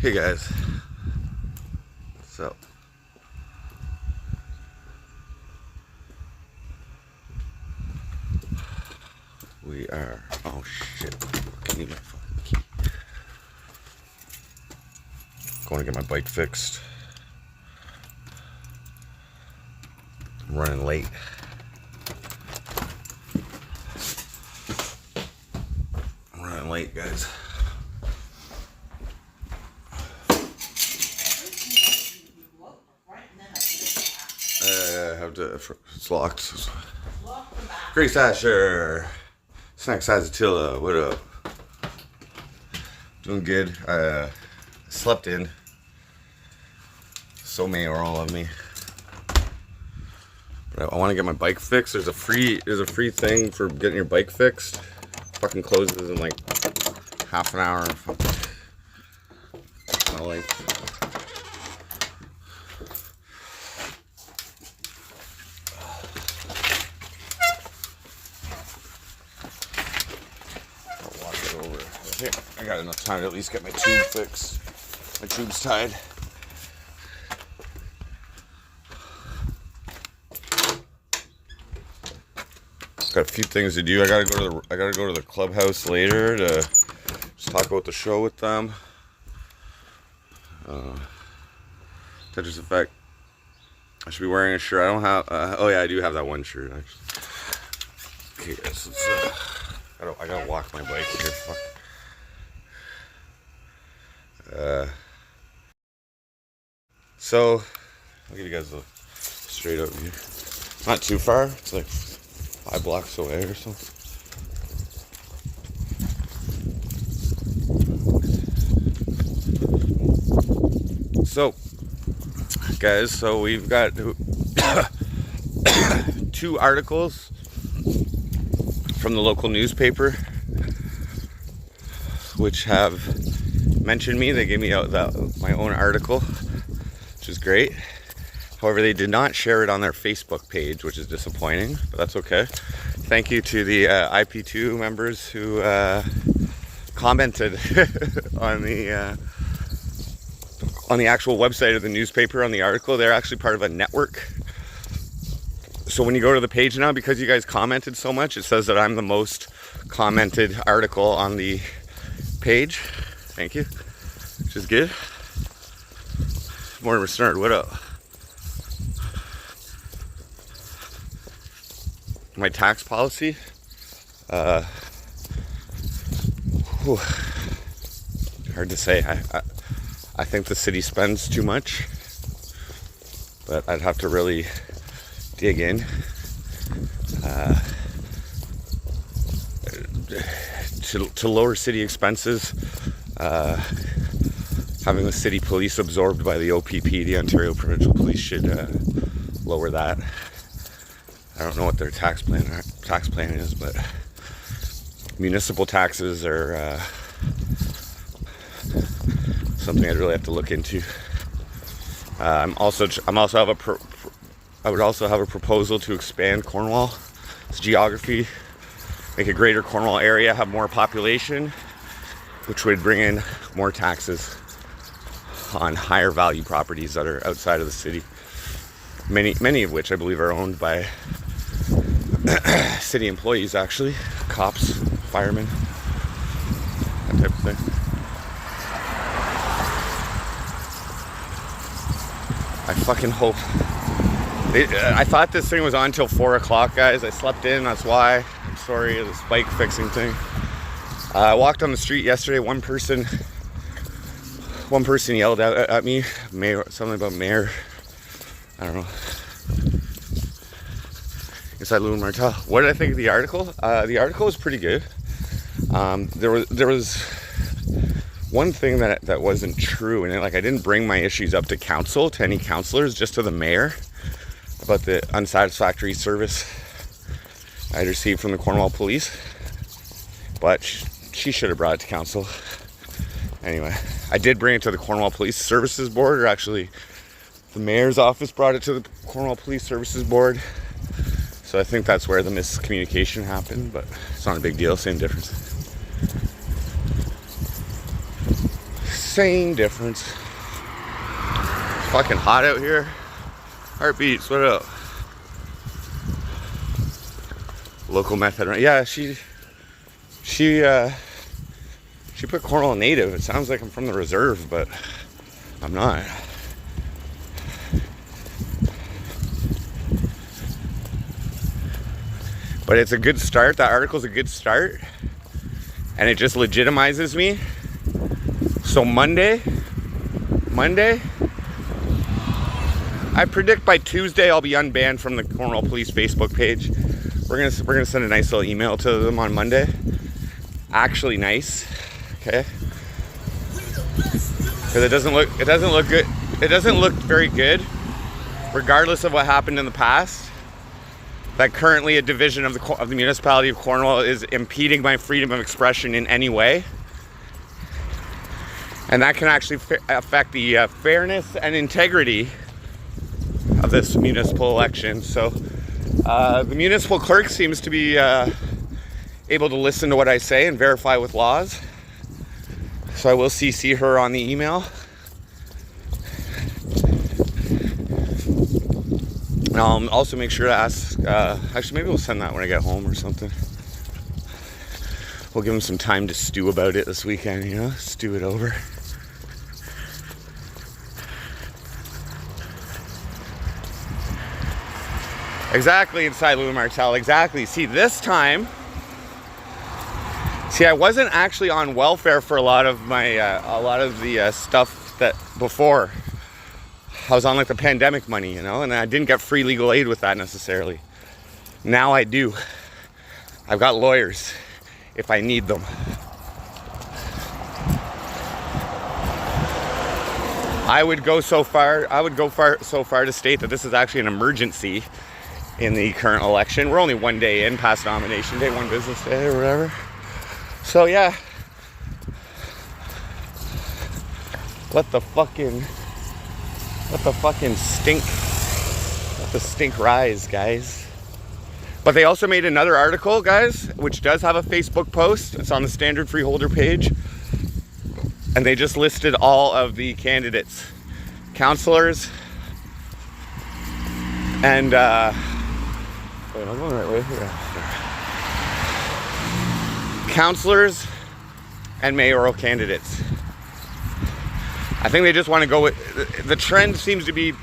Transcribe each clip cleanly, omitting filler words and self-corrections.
Hey guys, so we are, oh shit, I need my fucking key. Going to get my bike fixed. I'm running late. I'm running late, guys. I have to, it's locked. Grace Asher. Snacks Attila, what up? Doing good. I slept in. So many are all of me. But I want to get my bike fixed. There's a free thing for getting your bike fixed. Fucking closes in like half an hour. My life. I got enough time to at least get my tube fixed. My tube's tied. Got a few things to do. I gotta go to the clubhouse later to just talk about the show with them. Touches the fact I should be wearing a shirt. I don't have. Oh yeah, I do have that one shirt actually. Okay, guys, I gotta walk my bike here. Fuck. So I'll give you guys a straight up view. Not too far. It's like 5 blocks away or something. So, guys, so we've got 2 articles from the local newspaper which have mentioned me. They gave me out my own article, which is great. However, they did not share it on their Facebook page, which is disappointing, but that's okay. Thank you to the IP2 members who commented on the actual website of the newspaper on the article. They're actually part of a network. So when you go to the page now, because you guys commented so much, it says that I'm the most commented article on the page. Thank you. Which is good. Mortimer Snerd, what up? My tax policy. Hard to say. I think the city spends too much, but I'd have to really dig in. To lower city expenses, having the city police absorbed by the OPP, the Ontario Provincial Police, should lower that. I don't know what their tax plan is, but municipal taxes are something I'd really have to look into. I would also have a proposal to expand Cornwall's geography, make a greater Cornwall area, have more population, which would bring in more taxes on higher value properties that are outside of the city. Many of which I believe are owned by city employees, actually, cops, firemen, that type of thing. I fucking hope. I thought this thing was on till 4 o'clock, guys. I slept in, that's why. I'm sorry, this bike fixing thing. I walked on the street yesterday. One person yelled out at me, something about mayor. I don't know. Inside Louis Martel. What did I think of the article? The article was pretty good. There was one thing that wasn't true in it. Like, I didn't bring my issues up to council, to any councillors, just to the mayor, about the unsatisfactory service I'd received from the Cornwall Police. But she should have brought it to council. Anyway, I did bring it to the Cornwall Police Services Board, or actually the mayor's office brought it to the Cornwall Police Services Board. So I think that's where the miscommunication happened, but it's not a big deal, same difference. insane difference. It's fucking hot out here. Heartbeats, what up? Local method, right? Yeah, she put Cornwall native. It sounds like I'm from the reserve, but I'm not. But it's a good start. That article's a good start. And it just legitimizes me. So Monday, I predict by Tuesday I'll be unbanned from the Cornwall Police Facebook page. We're gonna send a nice little email to them on Monday. Actually nice, okay? Because it doesn't look good. It doesn't look very good, regardless of what happened in the past. That currently a division of the municipality of Cornwall is impeding my freedom of expression in any way. And that can actually affect the fairness and integrity of this municipal election. So the municipal clerk seems to be able to listen to what I say and verify with laws. So I will CC her on the email. And I'll also make sure to ask, actually maybe we'll send that when I get home or something. We'll give them some time to stew about it this weekend, you know, stew it over. Exactly, inside Louis Martel, exactly. See, this time, I wasn't actually on welfare for a lot of the stuff that before. I was on like the pandemic money, you know, and I didn't get free legal aid with that necessarily. Now I do. I've got lawyers if I need them. I would go so far to state that this is actually an emergency in the current election. We're only one day in past nomination day, one business day or whatever. So yeah, let the stink rise, guys. But they also made another article, guys, which does have a Facebook post. It's on the Standard Freeholder page. And they just listed all of the candidates, councillors, and wait, I'm going the right way here. Councillors and mayoral candidates. I think they just want to go with the trend. Seems to be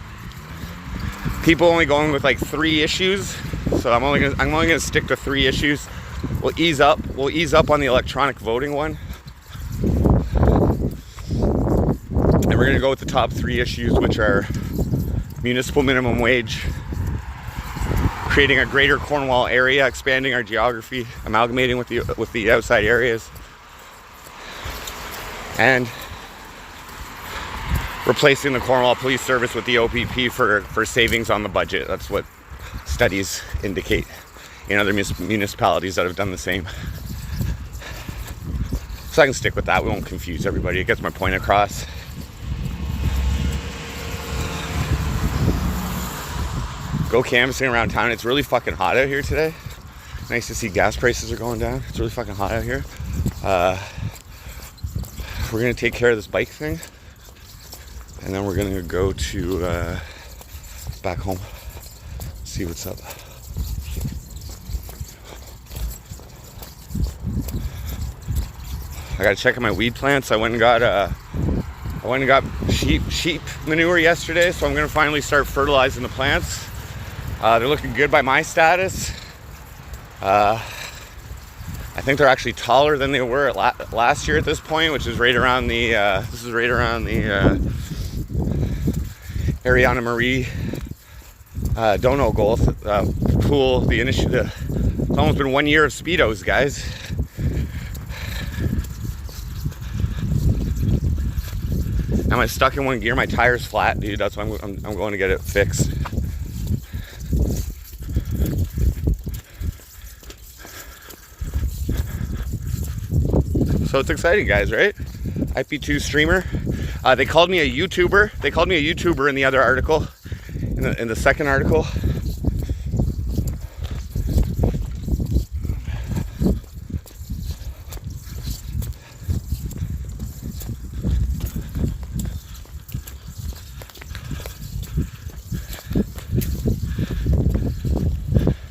people only going with like 3 issues. So I'm only gonna stick to 3 issues. We'll ease up on the electronic voting one. And we're gonna go with the top 3 issues, which are municipal minimum wage, creating a greater Cornwall area, expanding our geography, amalgamating with the outside areas, and replacing the Cornwall Police Service with the OPP for savings on the budget. That's what studies indicate in other municipalities that have done the same. So I can stick with that. We won't confuse everybody. It gets my point across. Go canvassing around town. It's really fucking hot out here today. Nice to see gas prices are going down. It's really fucking hot out here. We're gonna take care of this bike thing, and then we're gonna go to back home, see what's up. I gotta check on my weed plants. I went and got sheep manure yesterday, so I'm gonna finally start fertilizing the plants. They're looking good by my status. I think they're actually taller than they were last year at this point, which is right around the Ariana Marie Dono goal pool. The initiative. It's almost been 1 year of Speedos, guys. I'm stuck in one gear. My tire's flat, dude. That's why I'm going to get it fixed. So it's exciting, guys, right? IP2 streamer. They called me a YouTuber. They called me a YouTuber in the other article, in the second article.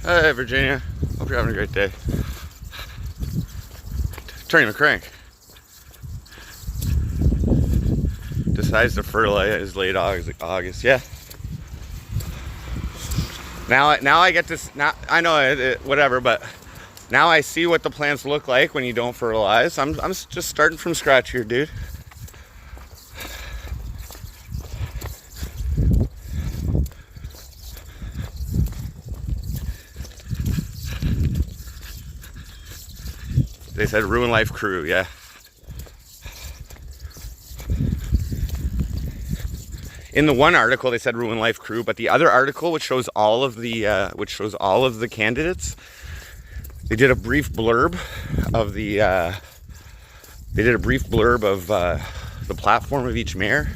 Hey, Virginia. Hope you're having a great day. Turning the crank. Decides to fertilize late August. Yeah. Now I get to. Now I know whatever, but now I see what the plants look like when you don't fertilize. I'm just starting from scratch here, dude. They said Ruin Life crew, yeah. In the one article, they said Ruin Life crew, but the other article, which shows all of the candidates, they did a brief blurb of the platform of each mayor,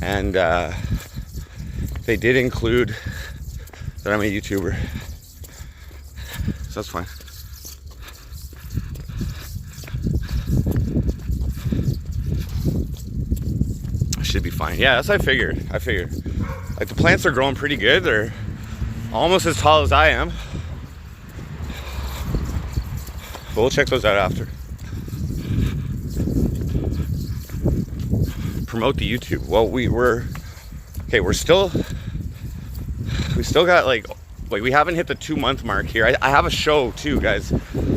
and they did include that I'm a YouTuber, so that's fine. Should be fine. Yeah, that's what I figured. Like, the plants are growing pretty good. They're almost as tall as I am. But we'll check those out after. Promote the YouTube. Well, we still got like we haven't hit the 2-month mark here. I have a show too, guys.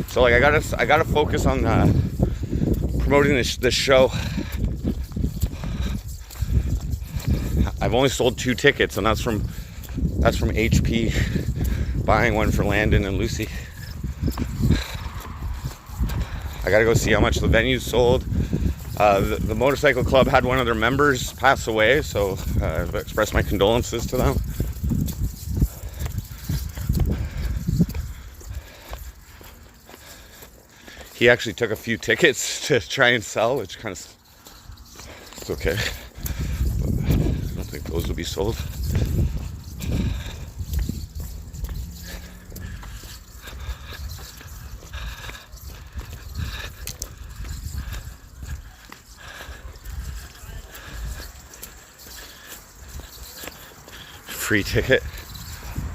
So like I gotta focus on promoting this show. I've only sold 2 tickets, and that's from HP buying one for Landon and Lucy. I gotta go see how much the venue's sold. The motorcycle club had one of their members pass away, so I've expressed my condolences to them. He actually took a few tickets to try and sell, which kind of, it's okay. I don't think those will be sold. Free ticket.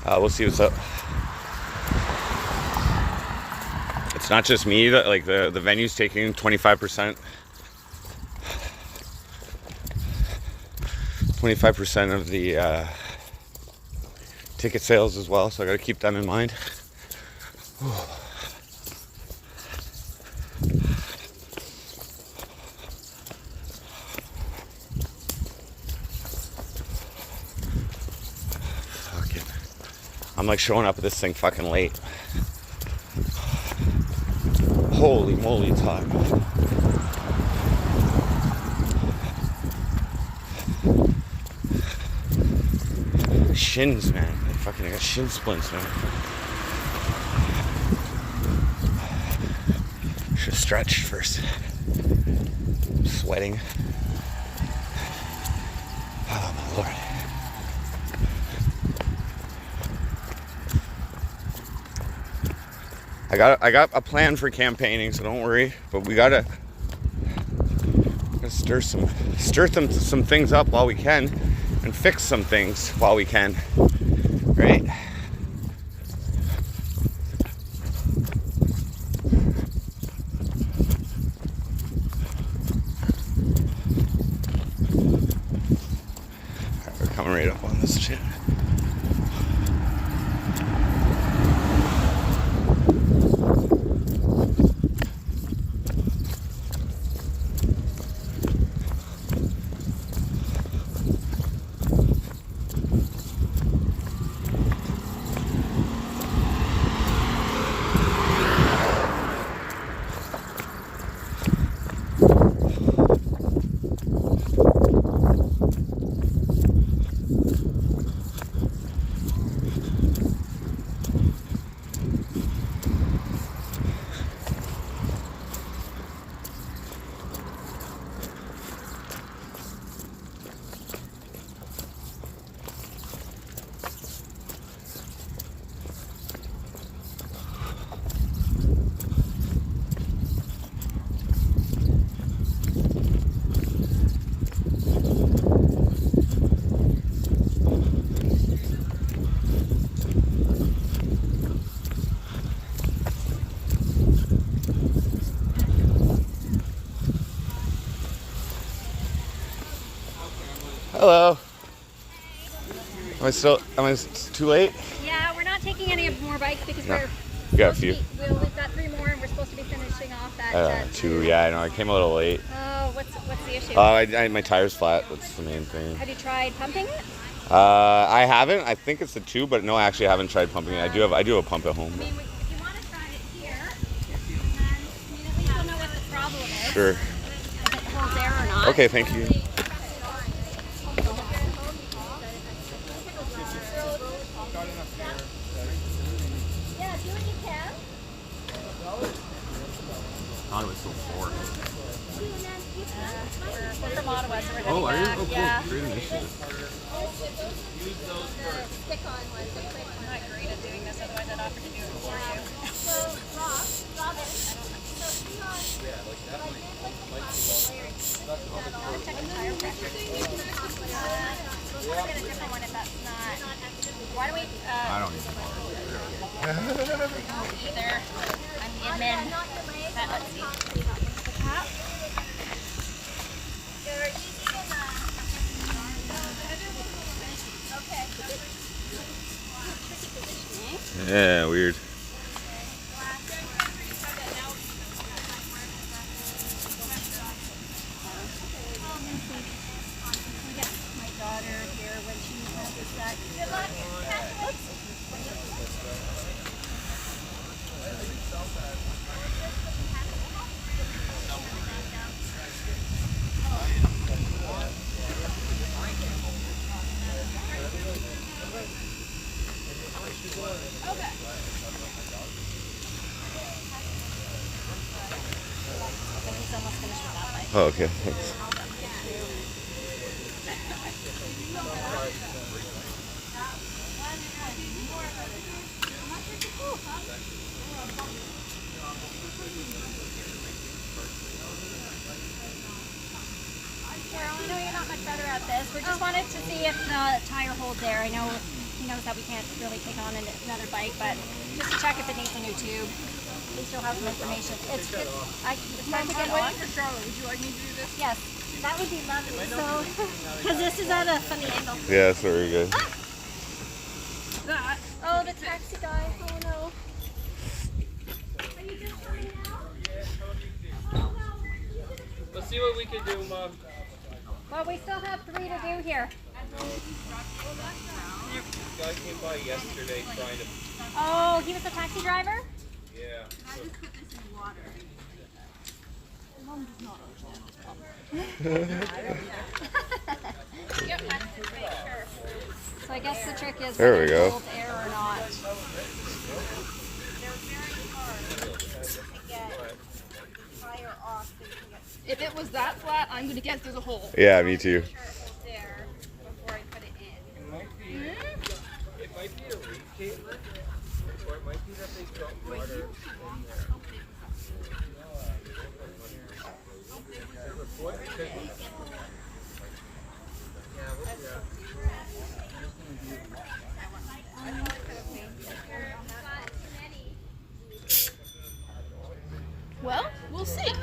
We'll see what's up. It's not just me that, like, the venue's taking 25%. 25% of the ticket sales as well, so I gotta keep that in mind. Whew. Fucking, I'm like showing up at this thing fucking late. Holy moly, it's hot. Shins, man. I got shin splints, man. Should have stretched first. I'm sweating. Oh my lord. I got a plan for campaigning, so don't worry. But we gotta stir some things up while we can, and fix some things while we can, right? Alright, we're coming right up on this shit. Hello. Am I too late? Yeah, we're not taking any more bikes because we're We got a few. we've got 3 more and we're supposed to be finishing off at 2. Yeah, I know. I came a little late. Oh, what's the issue? My tire's flat. That's the main thing. Have you tried pumping it? I haven't. I think it's a 2, but no, actually, I haven't tried pumping it. I do have a pump at home. I mean, if you want to try it here, and then at least we'll know what the problem is. Sure. If it holds air or not. Okay, thank you. Yeah, do what you can. Ottawa's still 4. We're from Ottawa, so we're heading Oh, are you? back. Oh, cool. Yeah. Great initiative. Stick-on ones. I'm not great at doing this, otherwise I'd offer to do it for you. So, Robin, I'm checking tire pressure. We'll get a different one if that's not. Why don't we? I don't even know. Either. I'm admin. Let's see. Cap. Yeah, weird. My daughter here when she has that. Good luck. He's almost finished with that bike. Oh, okay. Thanks. Carol, I know you're not much better at this. We just wanted to see if the tire holds air. I know he knows that we can't really take on another bike, but just to check if it needs a new tube. At least you'll have some information. It's time to get on. For Charlotte, would you like me to do this? Yes, that would be lovely. So, because this is at a funny angle. Yeah, sorry, guys. That. Oh, the taxi guy. Oh no. Are you just coming now? Let's see what we can do, Mom. Well, we still have 3 to do here. This guy came by yesterday trying to. Oh, he was the taxi driver? Yeah. So I guess the trick is There we whether it go. holds air or not. If it was that flat, I'm gonna guess there's a hole. Yeah, me too. It might be a leak cable, or it might be that they dumped water. Well, we'll see.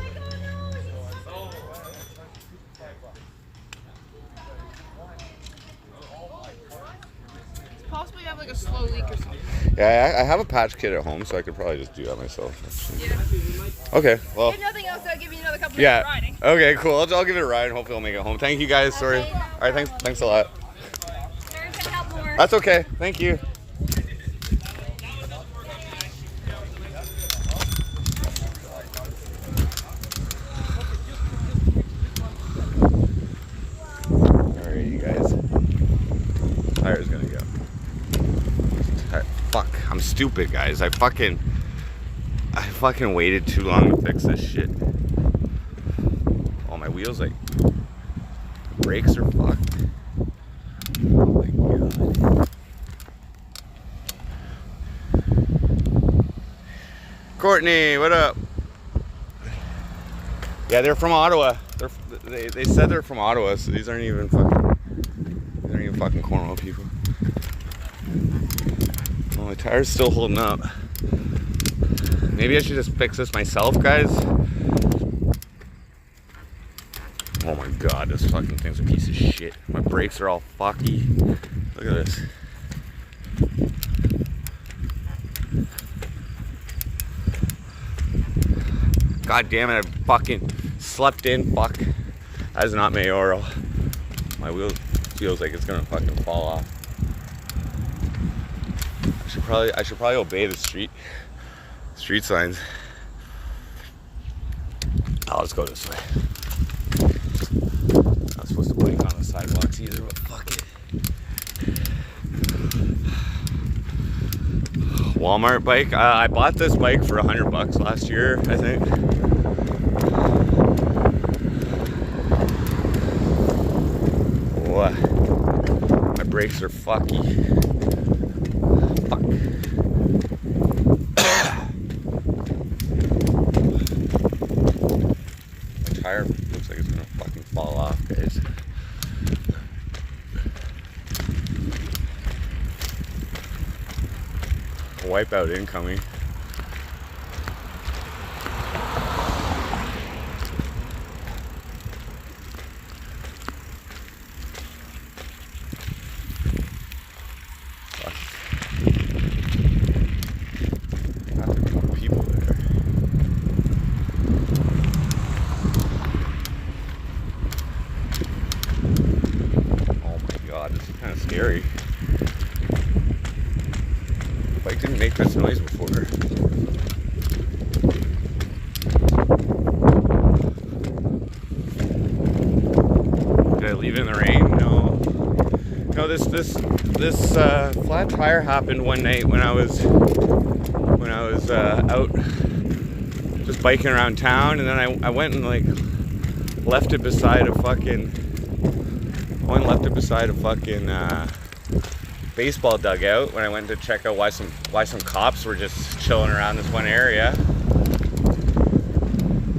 Possibly have like a slow leak or something. Yeah, I have a patch kit at home, so I could probably just do that myself. Actually. Yeah. Okay, well. If nothing else, I'll give you another couple Yeah. of riding. Okay, cool. I'll give it a ride and hopefully I'll make it home. Thank you guys. Sorry. All right, thanks a lot. Sharon can help more. That's okay. Thank you. All right, you guys. Tire's gonna go. Fuck, I'm stupid, guys. I fucking waited too long to fix this shit. Oh, my wheels, like, brakes are fucked. Oh my god. Courtney, what up? Yeah, they're from Ottawa. They said they're from Ottawa, so these aren't even fucking Cornwall people. Oh, my tire's still holding up. Maybe I should just fix this myself, guys. Oh my god, this fucking thing's a piece of shit. My brakes are all fucky. Look at this. God damn it, I fucking slept in. Fuck. That is not mayoral. My wheel feels like it's gonna fucking fall off. I should probably obey the street signs. Oh, let's go this way. Not supposed to bike on the sidewalks either, but fuck it. Walmart bike. I bought this bike for $100 last year, I think. What? My brakes are fucky. Fuck. My tire looks like it's gonna fucking fall off, guys. Wipeout incoming. People there. Oh my god, this is kind of scary. Bike didn't make this noise before. Did I leave it in the rain? No. No, this flat tire happened one night when I was out just biking around town, and then I went and like left it beside a fucking baseball dugout when I went to check out why some cops were just chilling around this one area.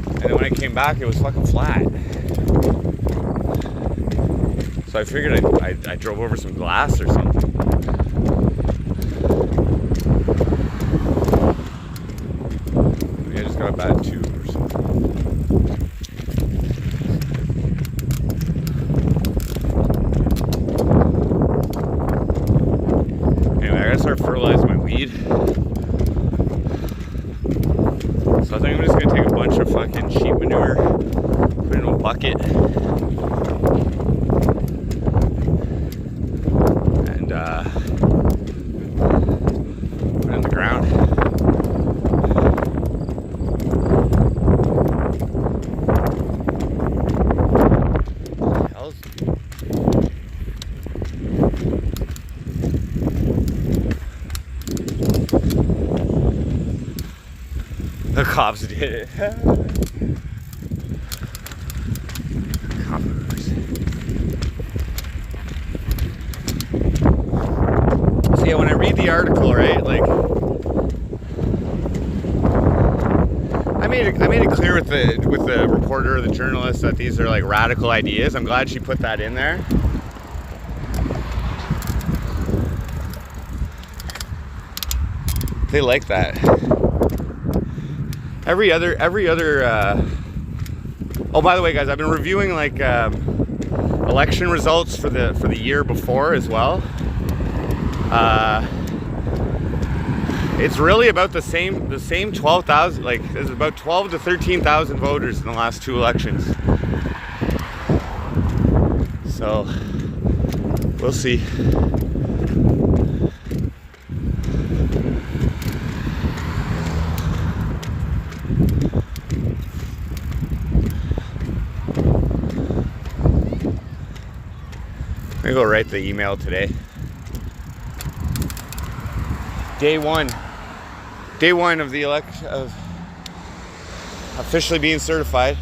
And then when I came back, it was fucking flat. So I figured I drove over some glass or something. Maybe I just got a bad tube or something. Start fertilizing my weed. So I think I'm just gonna take a bunch of fucking sheep manure, put it in a bucket, and put it in the ground. The cops did it. Coppers. So yeah, when I read the article, right, like I made it clear with the reporter or the journalist that these are like radical ideas. I'm glad she put that in there. They like that. Every other oh, by the way, guys, I've been reviewing like election results for the year before as well. It's really about the same 12,000, like there's about 12 to 13,000 voters in the last two elections. So we'll see. I'm gonna go write the email today. Day one of the election, of officially being certified.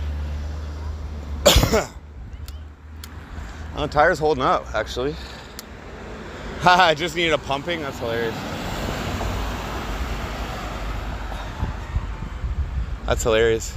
Oh, the tire's holding up, actually. I just needed a pumping. That's hilarious. That's hilarious.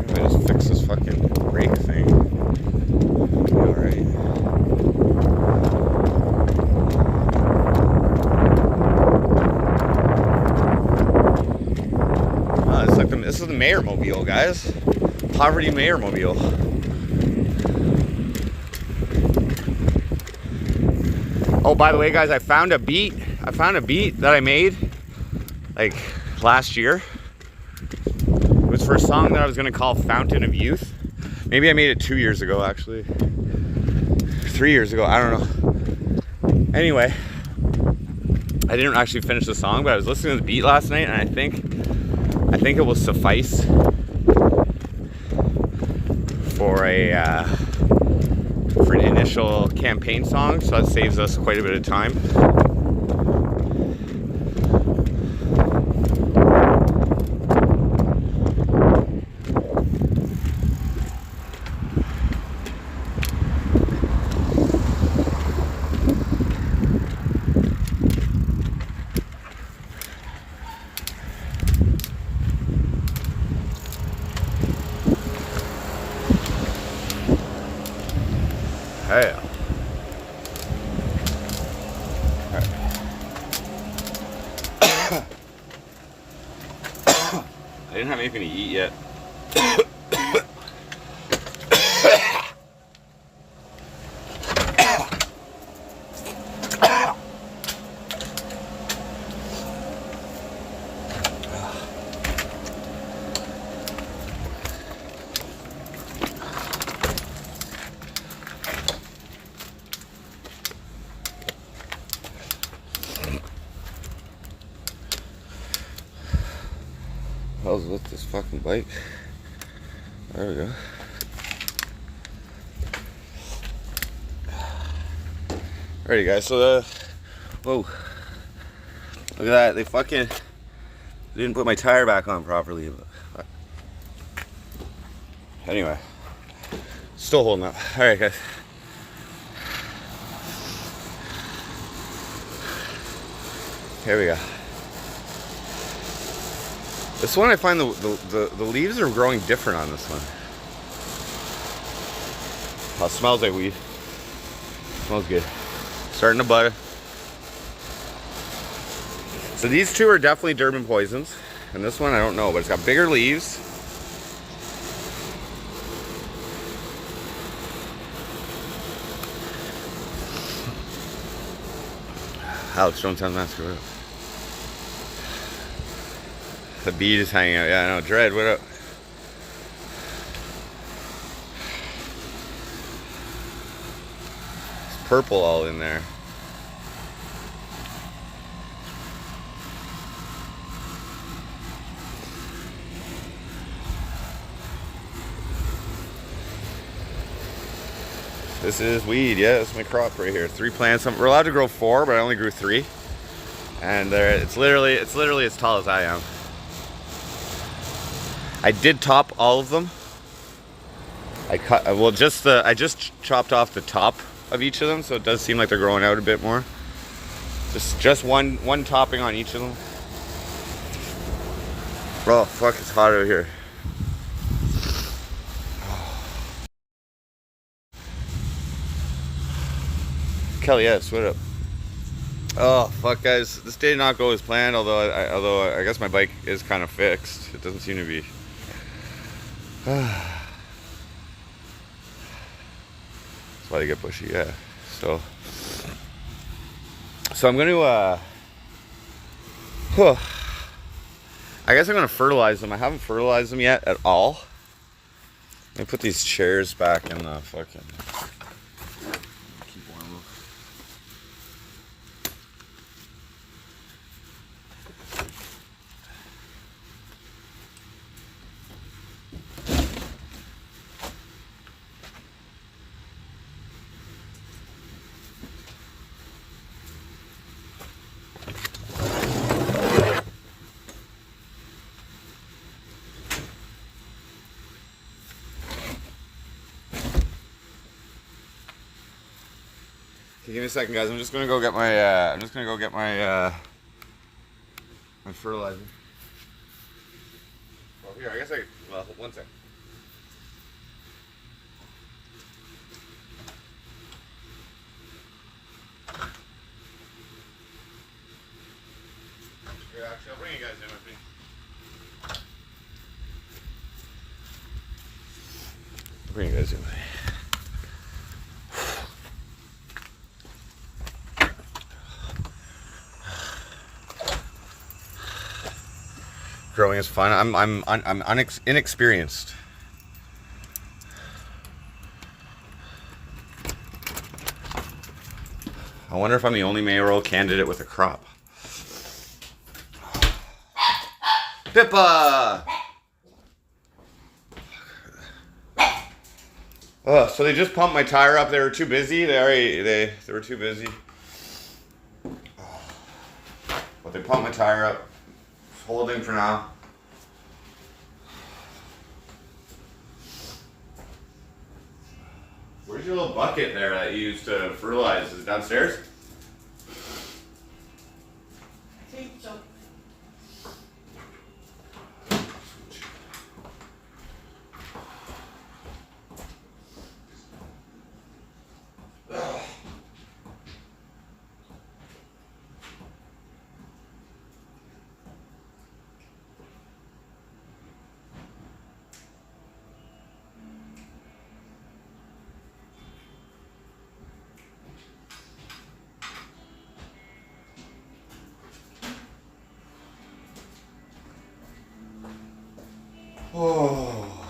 I just fix this fucking brake thing. Alright. Oh, it's like this is the mayor mobile, guys. Poverty mayor mobile. Oh, by the way, guys, I found a beat that I made like last year. It was for a song that I was gonna call Fountain of Youth. Maybe I made it 2 years ago, actually. 3 years ago, I don't know. Anyway, I didn't actually finish the song, but I was listening to the beat last night, and I think it will suffice for an initial campaign song, so that saves us quite a bit of time. Hey. I didn't have anything to eat yet. What else is with this fucking bike? There we go. Alrighty, guys, so whoa, look at that, they didn't put my tire back on properly, but anyway, still holding up. Alright, guys. Here we go. This one, I find the leaves are growing different on this one. Oh, it smells like weed. Smells good. Starting to bud. So these two are definitely Durban poisons. And this one, I don't know, but it's got bigger leaves. Alex, don't tell mask. What up? The bead is hanging out. Yeah, I know. Dread, what up? It's purple all in there. This is weed, yeah, that's my crop right here. 3 plants. We're allowed to grow 4, but I only grew 3. And it's literally as tall as I am. I did top all of them. I just chopped off the top of each of them, so it does seem like they're growing out a bit more. Just one topping on each of them. Oh fuck, it's hot out here. Kelly, yes, what up? Oh fuck, guys, this did not go as planned. Although I guess my bike is kind of fixed. It doesn't seem to be. That's why they get bushy, yeah. So I'm gonna I guess I'm gonna fertilize them. I haven't fertilized them yet at all. Let me put these chairs back in the fucking. Keep warm. Okay, give me a second, guys. I'm just gonna go get my. My fertilizer. Well, here, I guess I. Well, one second. Here, actually, I'll bring you guys in with me. Bring you guys in with me. Growing is fun. I'm inexperienced. I wonder if I'm the only mayoral candidate with a crop. Pippa! Oh, so they just pumped my tire up. They were too busy. They were too busy. But they pumped my tire up. Holding for now. Where's your little bucket there that you used to fertilize? Is it downstairs? I think so. Oh,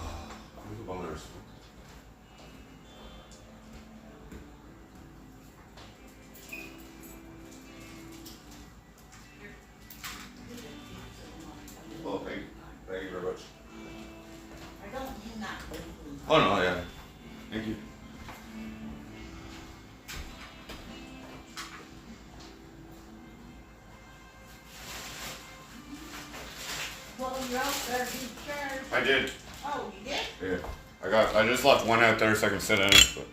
boners. Oh, thank you very much. I don't mean that. Oh no, yeah, thank you. Well, you're out there, be careful. I did. Oh, you did? Yeah, I just left one out there so I can sit in it. But.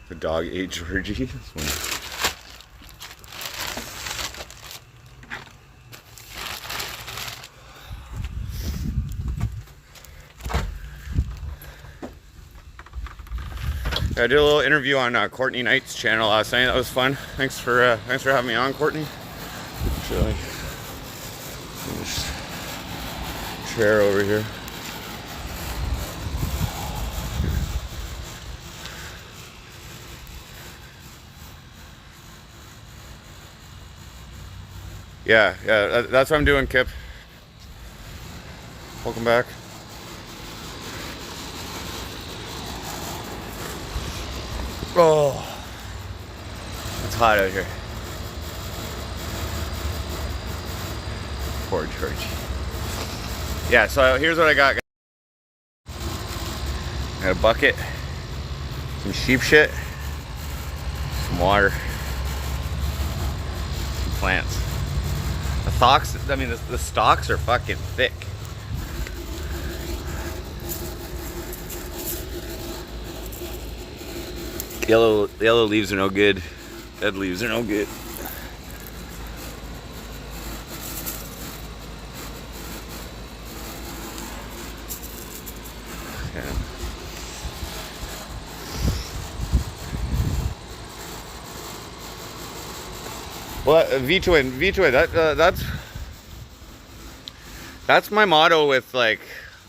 The dog ate Georgie. I did a little interview on Courtney Knight's channel last night. That was fun. Thanks for having me on, Courtney. Actually, this chair over here. Yeah, that's what I'm doing, Kip. Welcome back. Oh, it's hot out here. Poor Georgie. Yeah, so here's what I got. I got a bucket, some sheep shit, some water, some plants. The stalks, I mean, the stalks are fucking thick. Yellow leaves are no good. Dead leaves are no good. Yeah. Well, V-twin, that's my motto with like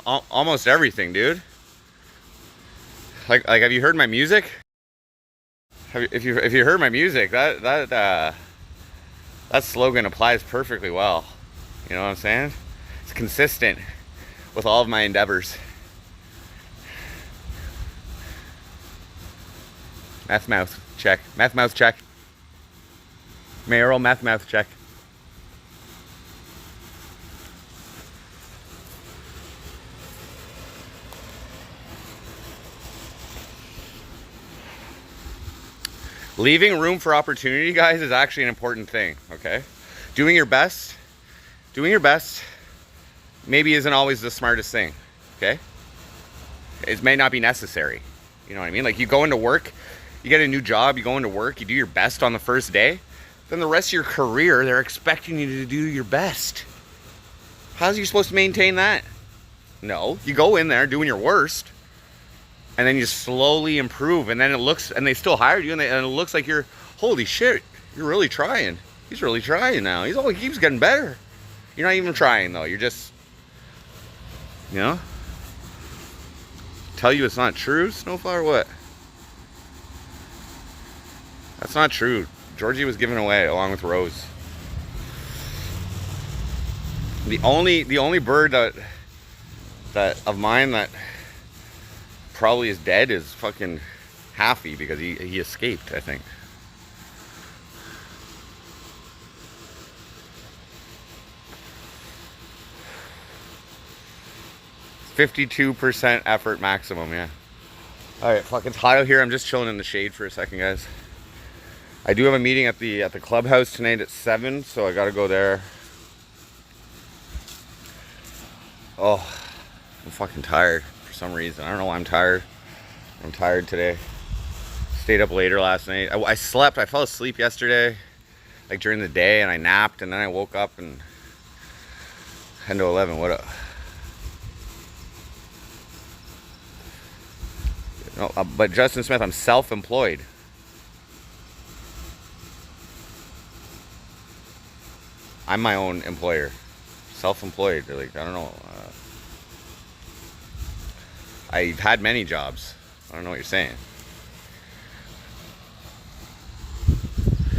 almost everything, dude. Like, have you heard my music? If you heard my music, that slogan applies perfectly well. You know what I'm saying? It's consistent with all of my endeavors. Math mouth check. Math mouth check. Mayoral math mouth check. Leaving room for opportunity, guys, is actually an important thing, okay? Doing your best maybe isn't always the smartest thing, okay? It may not be necessary. You know what I mean? Like, you go into work, you get a new job, you go into work, you do your best on the first day, then the rest of your career, they're expecting you to do your best. How's you supposed to maintain that? No, you go in there doing your worst, and then you slowly improve, and then it looks, and they still hired you, and it looks like you're, holy shit, you're really trying. He's really trying now. He keeps getting better. You're not even trying, though. You're just, you know? Tell you it's not true, Snowflower? What? That's not true. Georgie was given away along with Rose. The only bird that of mine that probably is dead is fucking Haffy, because he escaped, I think. %52 effort maximum, yeah. Alright, fuck, it's hot out here. I'm just chilling in the shade for a second, guys. I do have a meeting at the clubhouse tonight at 7, so I gotta go there. Oh, I'm fucking tired for some reason. I don't know why I'm tired. I'm tired today. Stayed up later last night. I slept. I fell asleep yesterday, like during the day, and I napped, and then I woke up and 10 to 11. What up? No, but Justin Smith, I'm self-employed. I'm my own employer. Self-employed. Like, I don't know. I've had many jobs. I don't know what you're saying.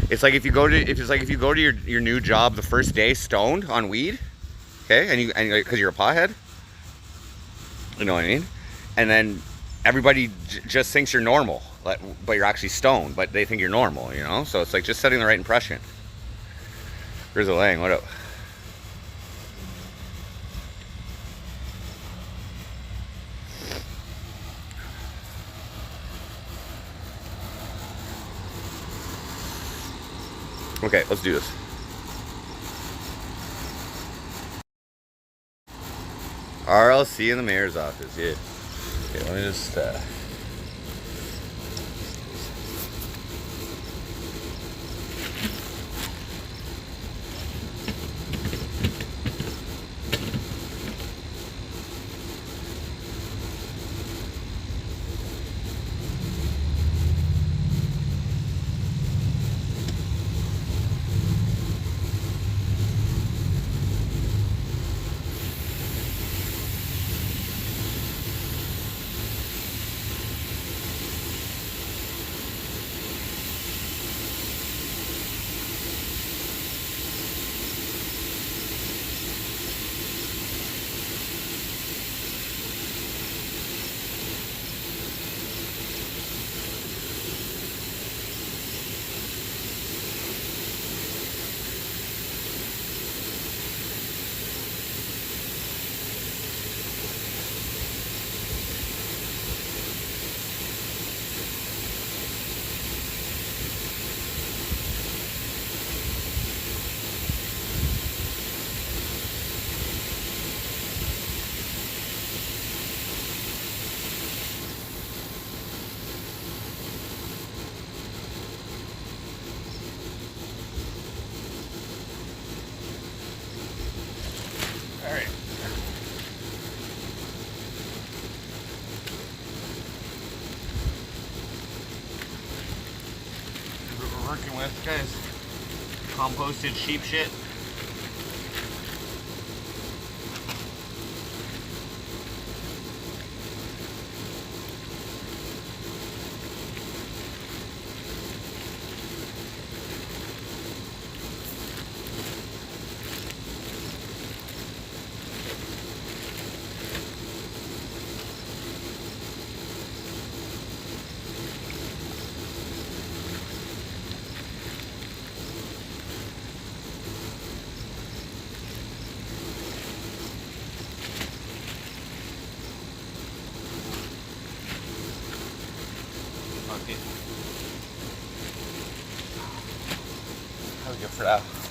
It's like if you go to your new job the first day stoned on weed, okay, and because you're a pothead, you know what I mean, and then everybody just thinks you're normal, but you're actually stoned, but they think you're normal, you know. So it's like just setting the right impression. Here's a Lang. What up? Okay, let's do this. RLC in the mayor's office, yeah. Okay, let me just working with, guys. Composted sheep shit. good for now.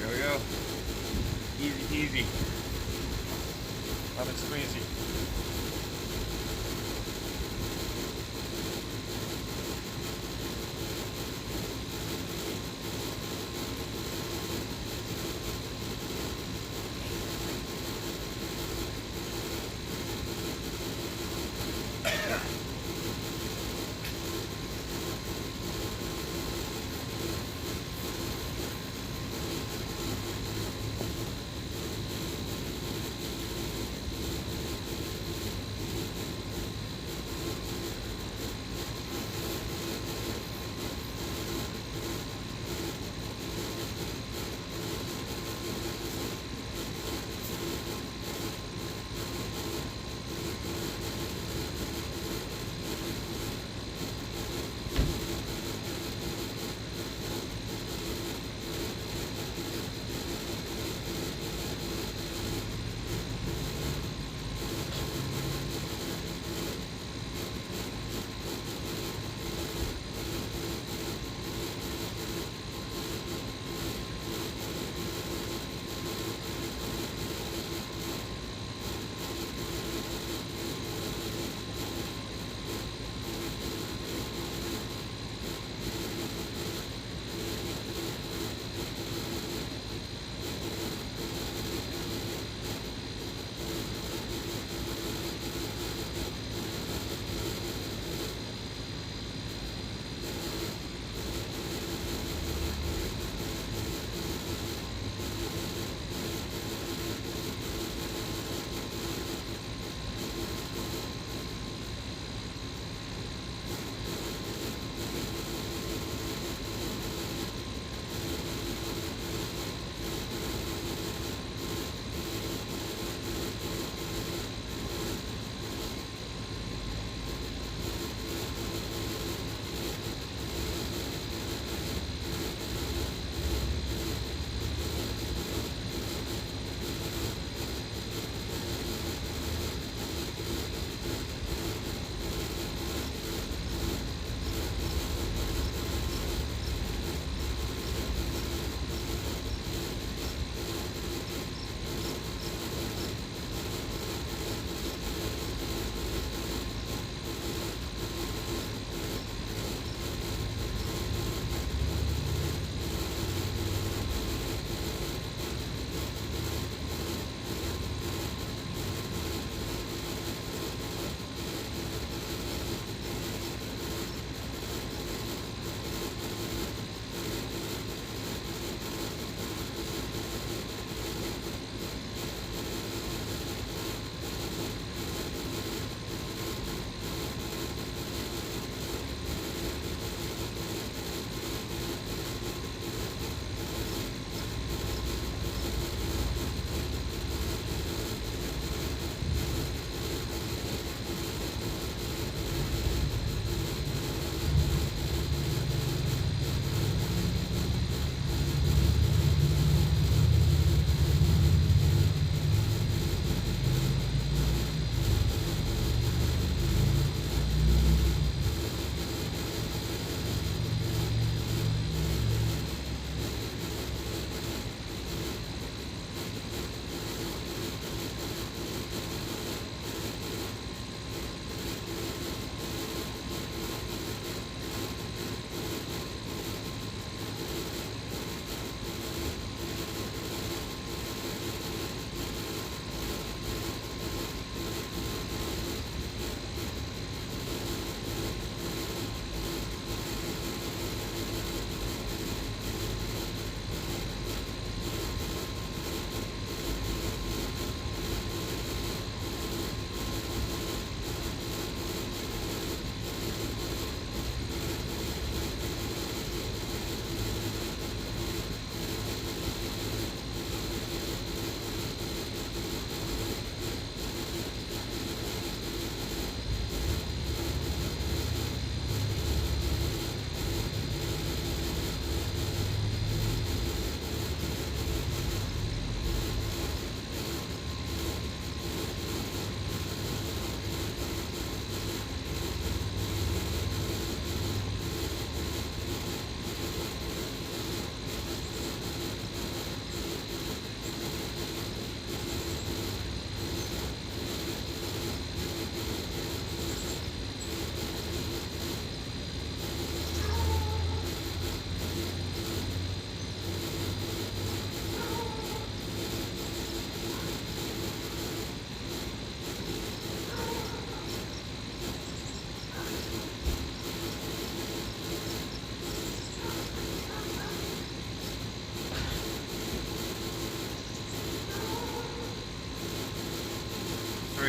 Here we go. Easy peasy. Lemon squeezy.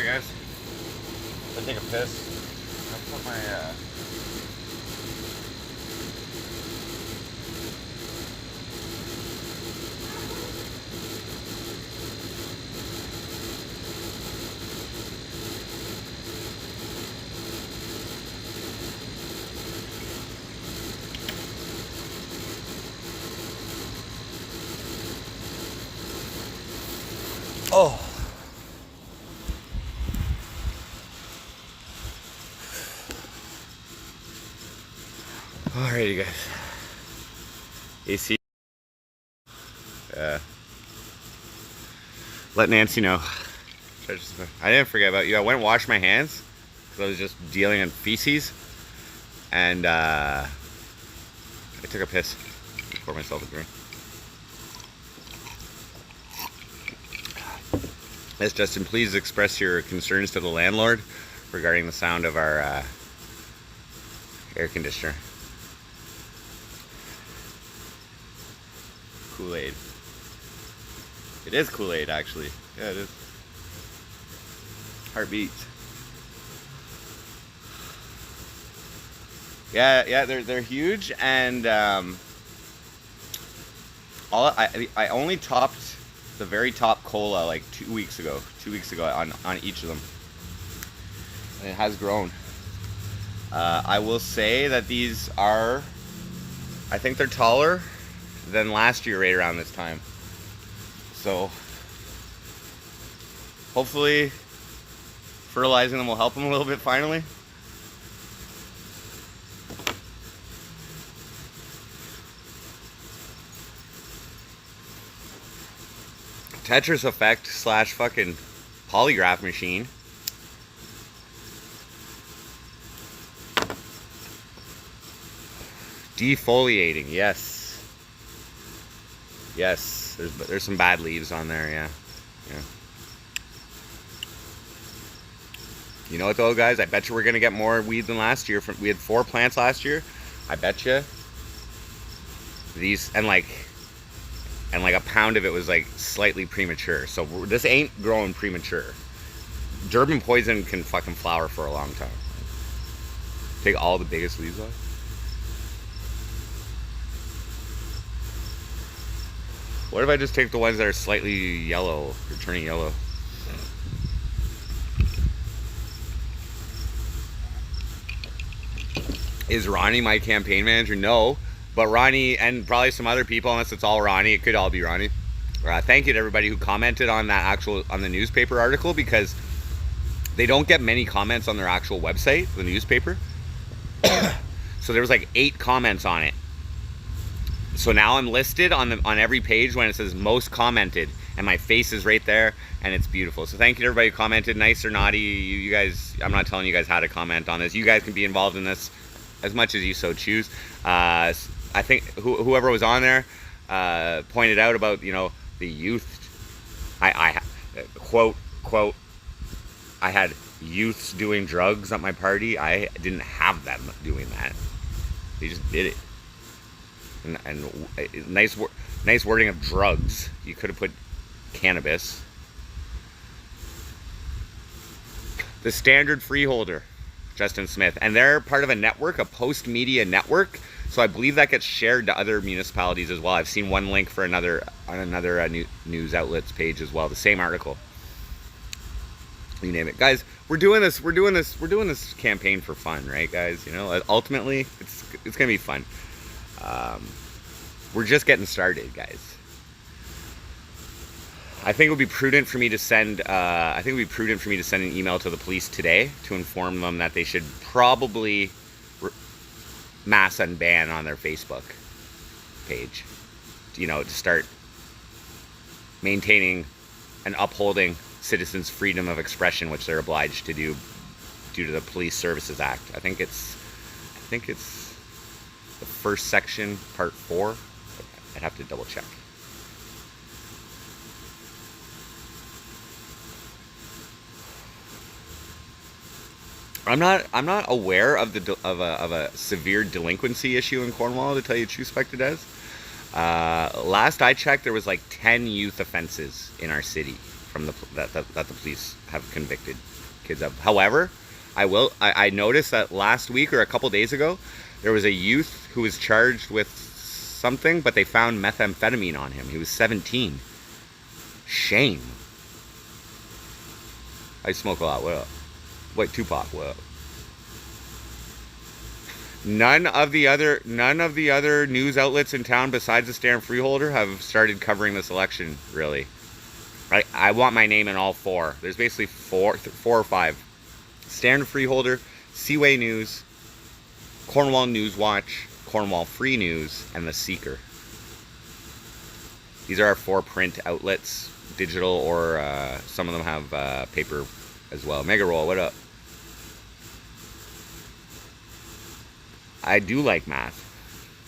guys. I take a piss. I put my oh. Alrighty, guys. AC. Let Nancy know. I didn't forget about you. I went and washed my hands because I was just dealing in feces, and I took a piss. Pour myself a drink. Yes, Justin, please express your concerns to the landlord regarding the sound of our air conditioner. Kool-Aid. It is Kool-Aid, actually. Yeah, it is. Heartbeats. Yeah, they're huge, and I only topped the very top cola like 2 weeks ago. 2 weeks ago on each of them. And it has grown. I will say that these are, I think they're taller than last year right around this time. So hopefully fertilizing them will help them a little bit finally. Tetris effect / fucking polygraph machine. Defoliating, yes. Yes, there's some bad leaves on there, yeah. You know what though, guys? I bet you we're gonna get more weed than last year. We had 4 plants last year. I bet you these, and like a pound of it was like slightly premature. So this ain't growing premature. Durban poison can fucking flower for a long time. Take all the biggest leaves off. What if I just take the ones that are slightly yellow, or turning yellow? Is Ronnie my campaign manager? No, but Ronnie and probably some other people, unless it's all Ronnie, it could all be Ronnie. Thank you to everybody who commented on that on the newspaper article, because they don't get many comments on their actual website, the newspaper. So there was like 8 comments on it. So now I'm listed on every page when it says most commented, and my face is right there, and it's beautiful. So thank you to everybody who commented, nice or naughty. You guys, I'm not telling you guys how to comment on this. You guys can be involved in this as much as you so choose. I think whoever was on there pointed out about, you know, the youth. I quote, I had youths doing drugs at my party. I didn't have them doing that. They just did it. And nice wording of drugs. You could have put cannabis. The Standard Freeholder, Justin Smith, and they're part of a network, a post media network. So I believe that gets shared to other municipalities as well. I've seen one link for another news outlets page as well. The same article. You name it, guys. We're doing this campaign for fun, right, guys? You know, ultimately, it's gonna be fun. We're just getting started, guys. I think it would be prudent for me to send. an email to the police today to inform them that they should probably mass unban on their Facebook page. You know, to start maintaining and upholding citizens' freedom of expression, which they're obliged to do due to the Police Services Act. I think it's the first section, part 4. I'd have to double check. I'm not aware of a severe delinquency issue in Cornwall, to tell you the truth, Spectre Des. Last I checked, there was like 10 youth offenses in our city from that the police have convicted. kids up. However, I noticed that last week or a couple days ago, there was a youth who was charged with something, but they found methamphetamine on him. He was 17. Shame. I smoke a lot. What up? Wait, Tupac. What up? None of the other news outlets in town besides the Stand Freeholder have started covering this election, really. I want my name in all four. There's basically four or five. Stand Freeholder, Seaway News, Cornwall News Watch, Cornwall Free News, and The Seeker. These are our 4 print outlets, digital, or some of them have paper as well. Mega Roll, what up? I do like math.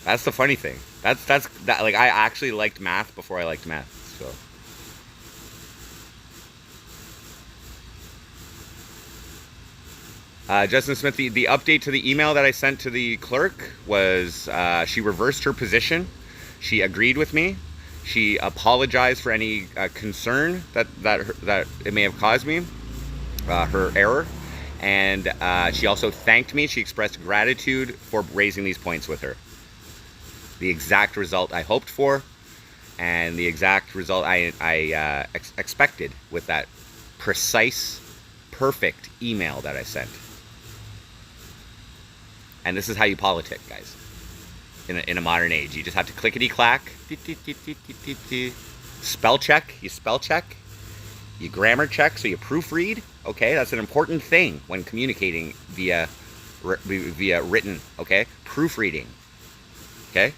That's the funny thing. Like, I actually liked math before I liked math. So. Justin Smith, the update to the email that I sent to the clerk was she reversed her position. She agreed with me. She apologized for any concern that it may have caused me, her error. And she also thanked me. She expressed gratitude for raising these points with her. The exact result I hoped for, and the exact result I expected with that precise, perfect email that I sent. And this is how you politic, guys. In a modern age, you just have to clickety-clack, spell check. You spell check. You grammar check, so you proofread. Okay, that's an important thing when communicating via written. Okay, proofreading. Okay,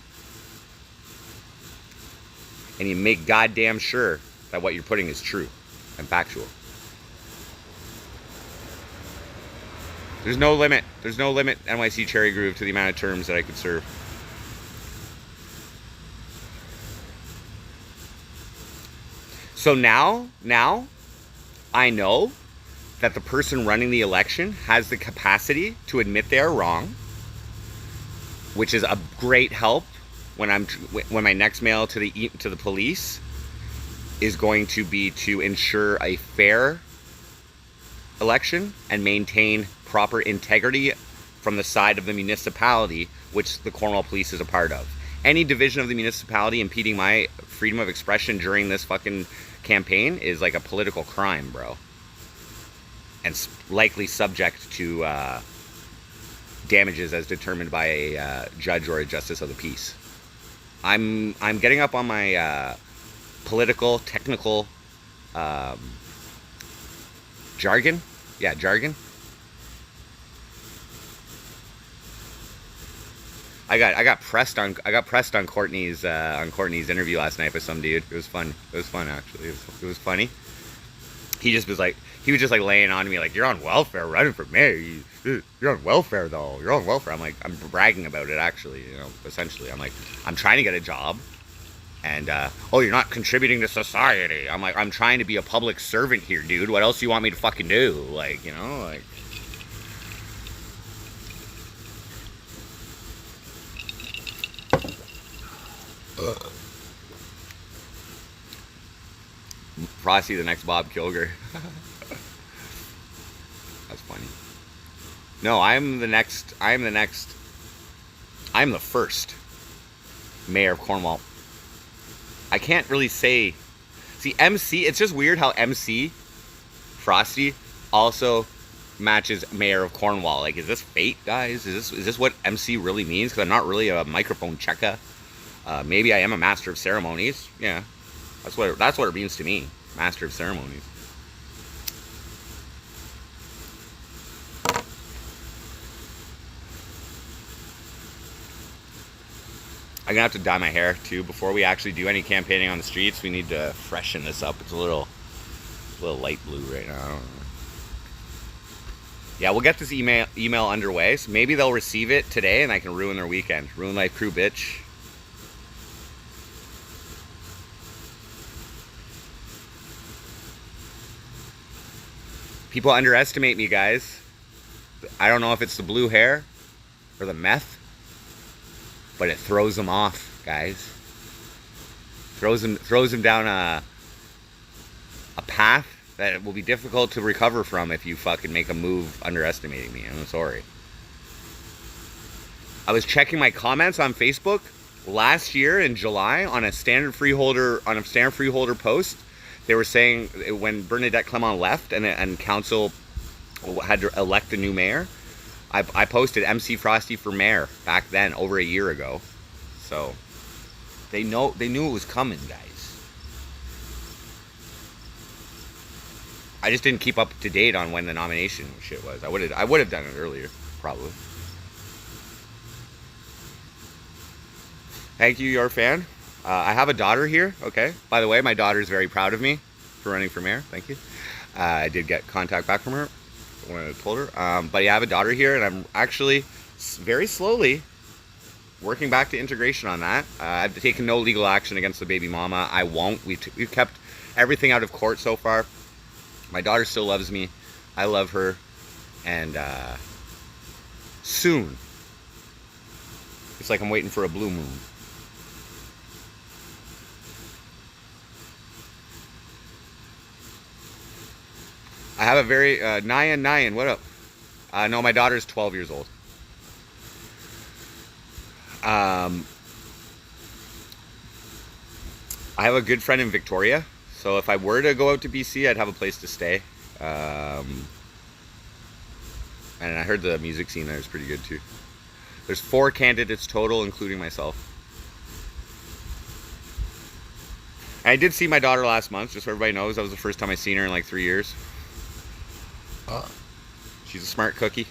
and you make goddamn sure that what you're putting is true and factual. There's no limit. There's no limit, NYC Cherry Groove, to the amount of terms that I could serve. So now I know that the person running the election has the capacity to admit they are wrong, which is a great help when my next mail to the police is going to be to ensure a fair election and maintain proper integrity from the side of the municipality, which the Cornwall Police is a part of. Any division of the municipality impeding my freedom of expression during this fucking campaign is like a political crime, bro. And likely subject to damages as determined by a judge or a justice of the peace. I'm getting up on my political, technical jargon. Yeah, jargon. I got pressed on Courtney's interview last night by some dude. It was fun. It was fun, actually. It was funny. He was just like laying on me like, you're on welfare running for mayor. You're on welfare though. You're on welfare. I'm like, I'm bragging about it, actually. You know, essentially, I'm like, I'm trying to get a job. And you're not contributing to society. I'm like, I'm trying to be a public servant here, dude. What else do you want me to fucking do? Like, you know, like. Frosty, the next Bob Kilger. That's funny. No, I'm the first mayor of Cornwall. I can't really say. See, MC, it's just weird how MC, Frosty, also matches mayor of Cornwall. Like, is this fate, guys? Is this what MC really means? Because I'm not really a microphone checker. Maybe I am a master of ceremonies. Yeah, that's what it means to me. Master of ceremonies. I'm gonna have to dye my hair too before we actually do any campaigning on the streets. We need to freshen this up. It's a little light blue right now. I don't know. Yeah, we'll get this email underway. So maybe they'll receive it today and I can ruin their weekend. Ruin Life Crew, bitch. People underestimate me, guys. I don't know if it's the blue hair or the meth, but it throws them off, guys. Throws them down a path that it will be difficult to recover from if you fucking make a move underestimating me. I'm sorry. I was checking my comments on Facebook last year in July on a standard freeholder post. They were saying when Bernadette Clement left and council had to elect a new mayor, I posted MC Frosty for mayor back then, over a year ago. So they knew it was coming, guys. I just didn't keep up to date on when the nomination shit was. I would have done it earlier, probably. Thank you, your fan. I have a daughter here, okay? By the way, my daughter is very proud of me for running for mayor. Thank you. I did get contact back from her when I told her. But yeah, I have a daughter here, and I'm actually very slowly working back to integration on that. I've taken no legal action against the baby mama. I won't. We've kept everything out of court so far. My daughter still loves me. I love her. And soon, it's like I'm waiting for a blue moon. I have a very, Nyan, what up? No, my daughter's 12 years old. I have a good friend in Victoria, so if I were to go out to BC, I'd have a place to stay. And I heard the music scene there is pretty good too. There's 4 candidates total, including myself. And I did see my daughter last month, just so everybody knows. That was the first time I seen her in like 3 years. She's a smart cookie.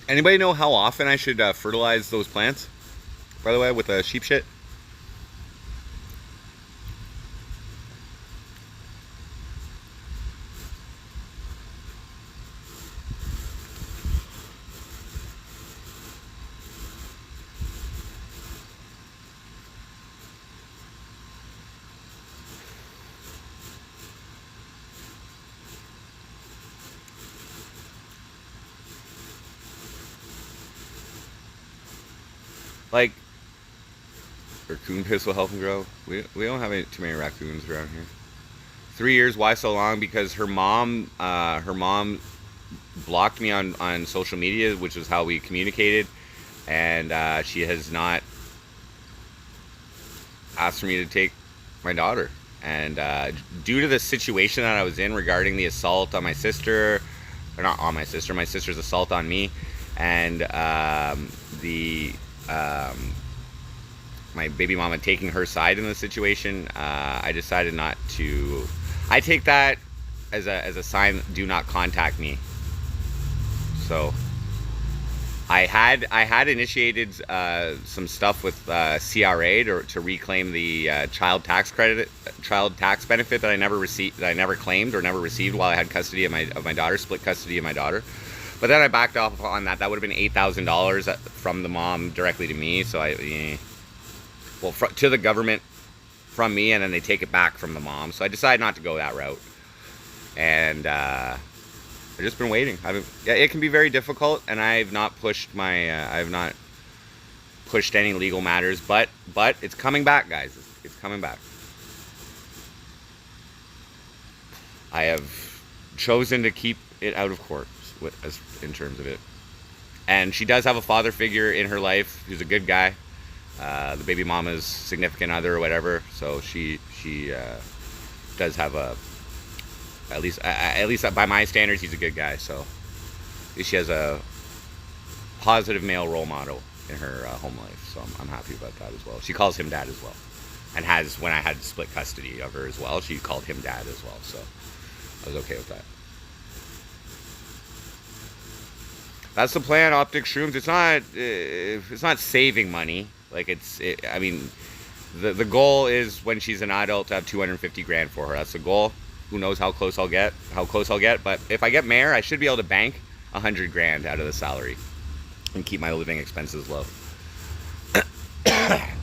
Anybody know how often I should fertilize those plants? By the way, with the sheep shit? Like, raccoon piss will help them grow. We don't have too many raccoons around here. 3 years, why so long? Because her mom blocked me on social media, which is how we communicated, and she has not asked for me to take my daughter. And due to the situation that I was in regarding the assault on my sister, or not on my sister's assault on me, and my baby mama taking her side in the situation, I decided not to. I take that as a sign, do not contact me. So I had initiated some stuff with CRA to reclaim the child tax benefit that I never claimed or never received while I had custody of my daughter, split custody of my daughter. But then I backed off on that. That would have been $8,000 from the mom directly to me. So to the government from me, and then they take it back from the mom. So I decided not to go that route. And I've just been waiting. It can be very difficult, and I've not pushed any legal matters. But it's coming back, guys. It's coming back. I have chosen to keep it out of court. In terms of it, and she does have a father figure in her life who's a good guy, the baby mama's significant other or whatever, so she does have at least by my standards, he's a good guy, so at least she has a positive male role model in her home life, so I'm happy about that as well. She calls him dad as well, and when I had split custody of her as well, she called him dad as well, so I was okay with that. That's the plan, Optic Shrooms. It's not saving money. Like I mean, the goal is when she's an adult to have 250 grand for her. That's the goal. Who knows how close I'll get? But if I get mayor, I should be able to bank 100 grand out of the salary and keep my living expenses low. I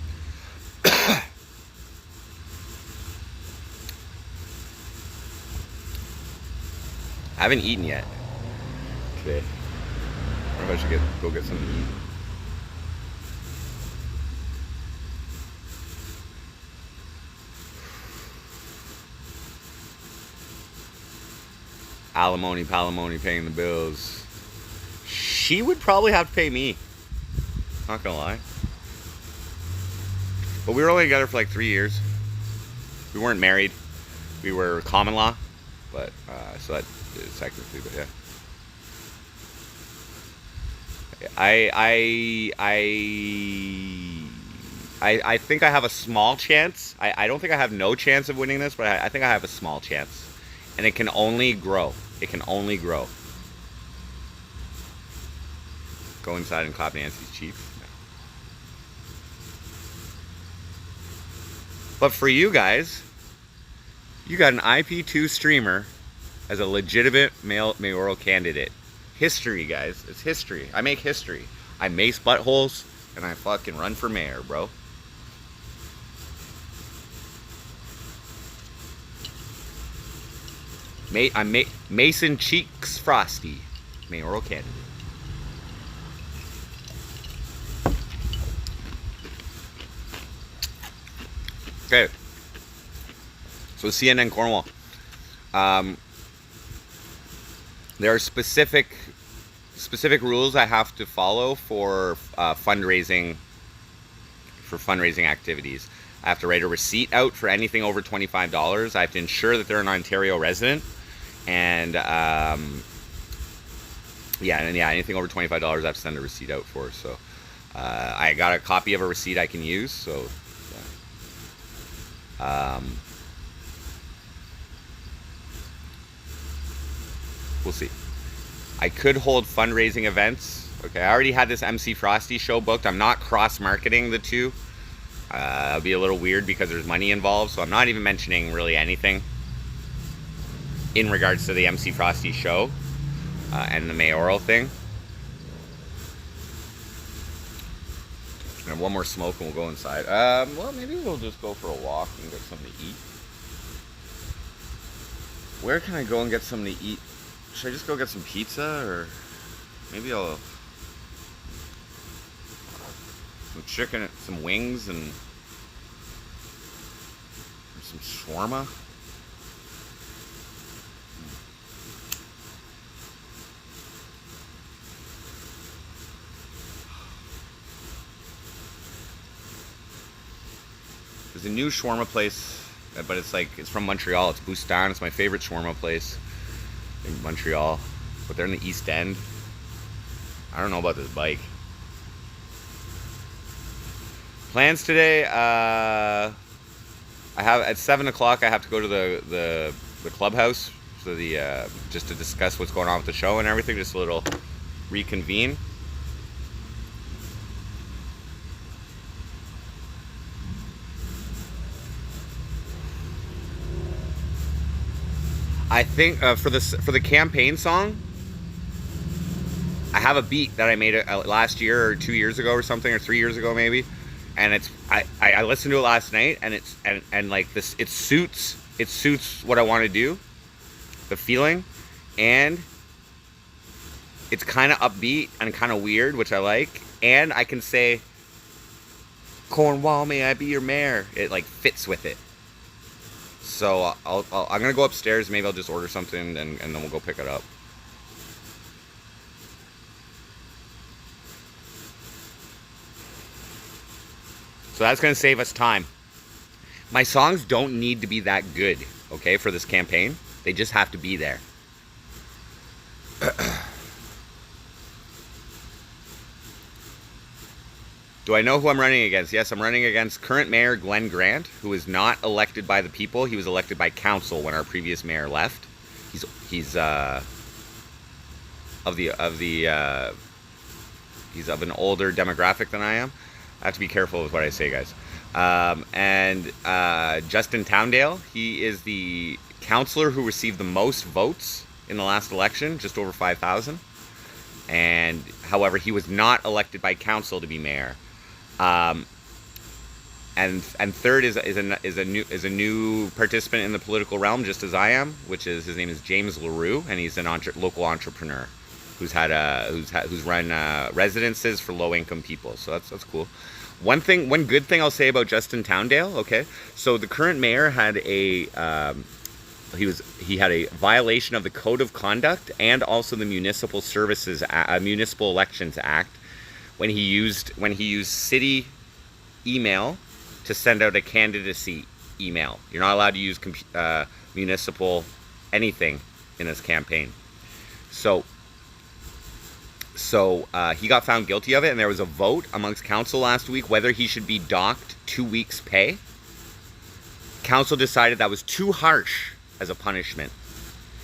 haven't eaten yet today. Maybe I should go get something to eat. Palimony paying the bills. She would probably have to pay me. Not gonna lie. But we were only together for like 3 years. We weren't married. We were common law. But, so that is technically, but yeah. I think I have a small chance. I don't think I have no chance of winning this, but I think I have a small chance. And it can only grow. It can only grow. Go inside and clap Nancy's cheeks. No. But for you guys, you got an IP2 streamer as a legitimate mayoral candidate. History, guys. It's history. I make history. I mace buttholes, and I fucking run for mayor, bro. I'm Mason Cheeks Frosty, mayoral candidate. Okay. So CNN Cornwall. There are specific rules I have to follow for fundraising activities. I have to write a receipt out for anything over $25. I have to ensure that they're an Ontario resident, and anything over $25 I have to send a receipt out for. So I got a copy of a receipt I can use. So yeah. We'll see. I could hold fundraising events. Okay, I already had this MC Frosty show booked. I'm not cross-marketing the two. It'll be a little weird because there's money involved, so I'm not even mentioning really anything in regards to the MC Frosty show and the mayoral thing. And one more smoke and we'll go inside. Well, maybe we'll just go for a walk and get something to eat. Where can I go and get something to eat? Should I just go get some pizza, or maybe I'll some chicken, some wings, and some shawarma. There's a new shawarma place, but it's from Montreal. It's Boustan. It's my favorite shawarma place in Montreal, but they're in the East End. I don't know about this bike. Plans today, I have at 7 o'clock. I have to go to the clubhouse, so just to discuss what's going on with the show and everything. Just a little reconvene. I think for the campaign song, I have a beat that I made last year or 2 years ago or something, or 3 years ago maybe, and I listened to it last night, and it suits what I want to do, the feeling, and it's kind of upbeat and kind of weird, which I like, and I can say, Cornwall, may I be your mayor? It fits with it. So I'm gonna go upstairs. Maybe I'll just order something and then we'll go pick it up. So that's gonna save us time. My songs don't need to be that good, okay, for this campaign. They just have to be there. Do I know who I'm running against? Yes, I'm running against current mayor Glenn Grant, who is not elected by the people. He was elected by council when our previous mayor left. He's he's of an older demographic than I am. I have to be careful with what I say, guys. And Justin Towndale, he is the councillor who received the most votes in the last election, just over 5,000. And however, he was not elected by council to be mayor. And third is a new participant in the political realm, just as I am, which is, his name is James LaRue, and he's an local entrepreneur. who's run residences for low-income people. So that's cool. One good thing I'll say about Justin Towndale. Okay, so the current mayor had a he had a violation of the Code of Conduct and also the Municipal Elections Act when he used city email to send out a candidacy email. You're not allowed to use municipal anything in his campaign. So he got found guilty of it, and there was a vote amongst council last week whether he should be docked 2 weeks' pay. Council decided that was too harsh as a punishment,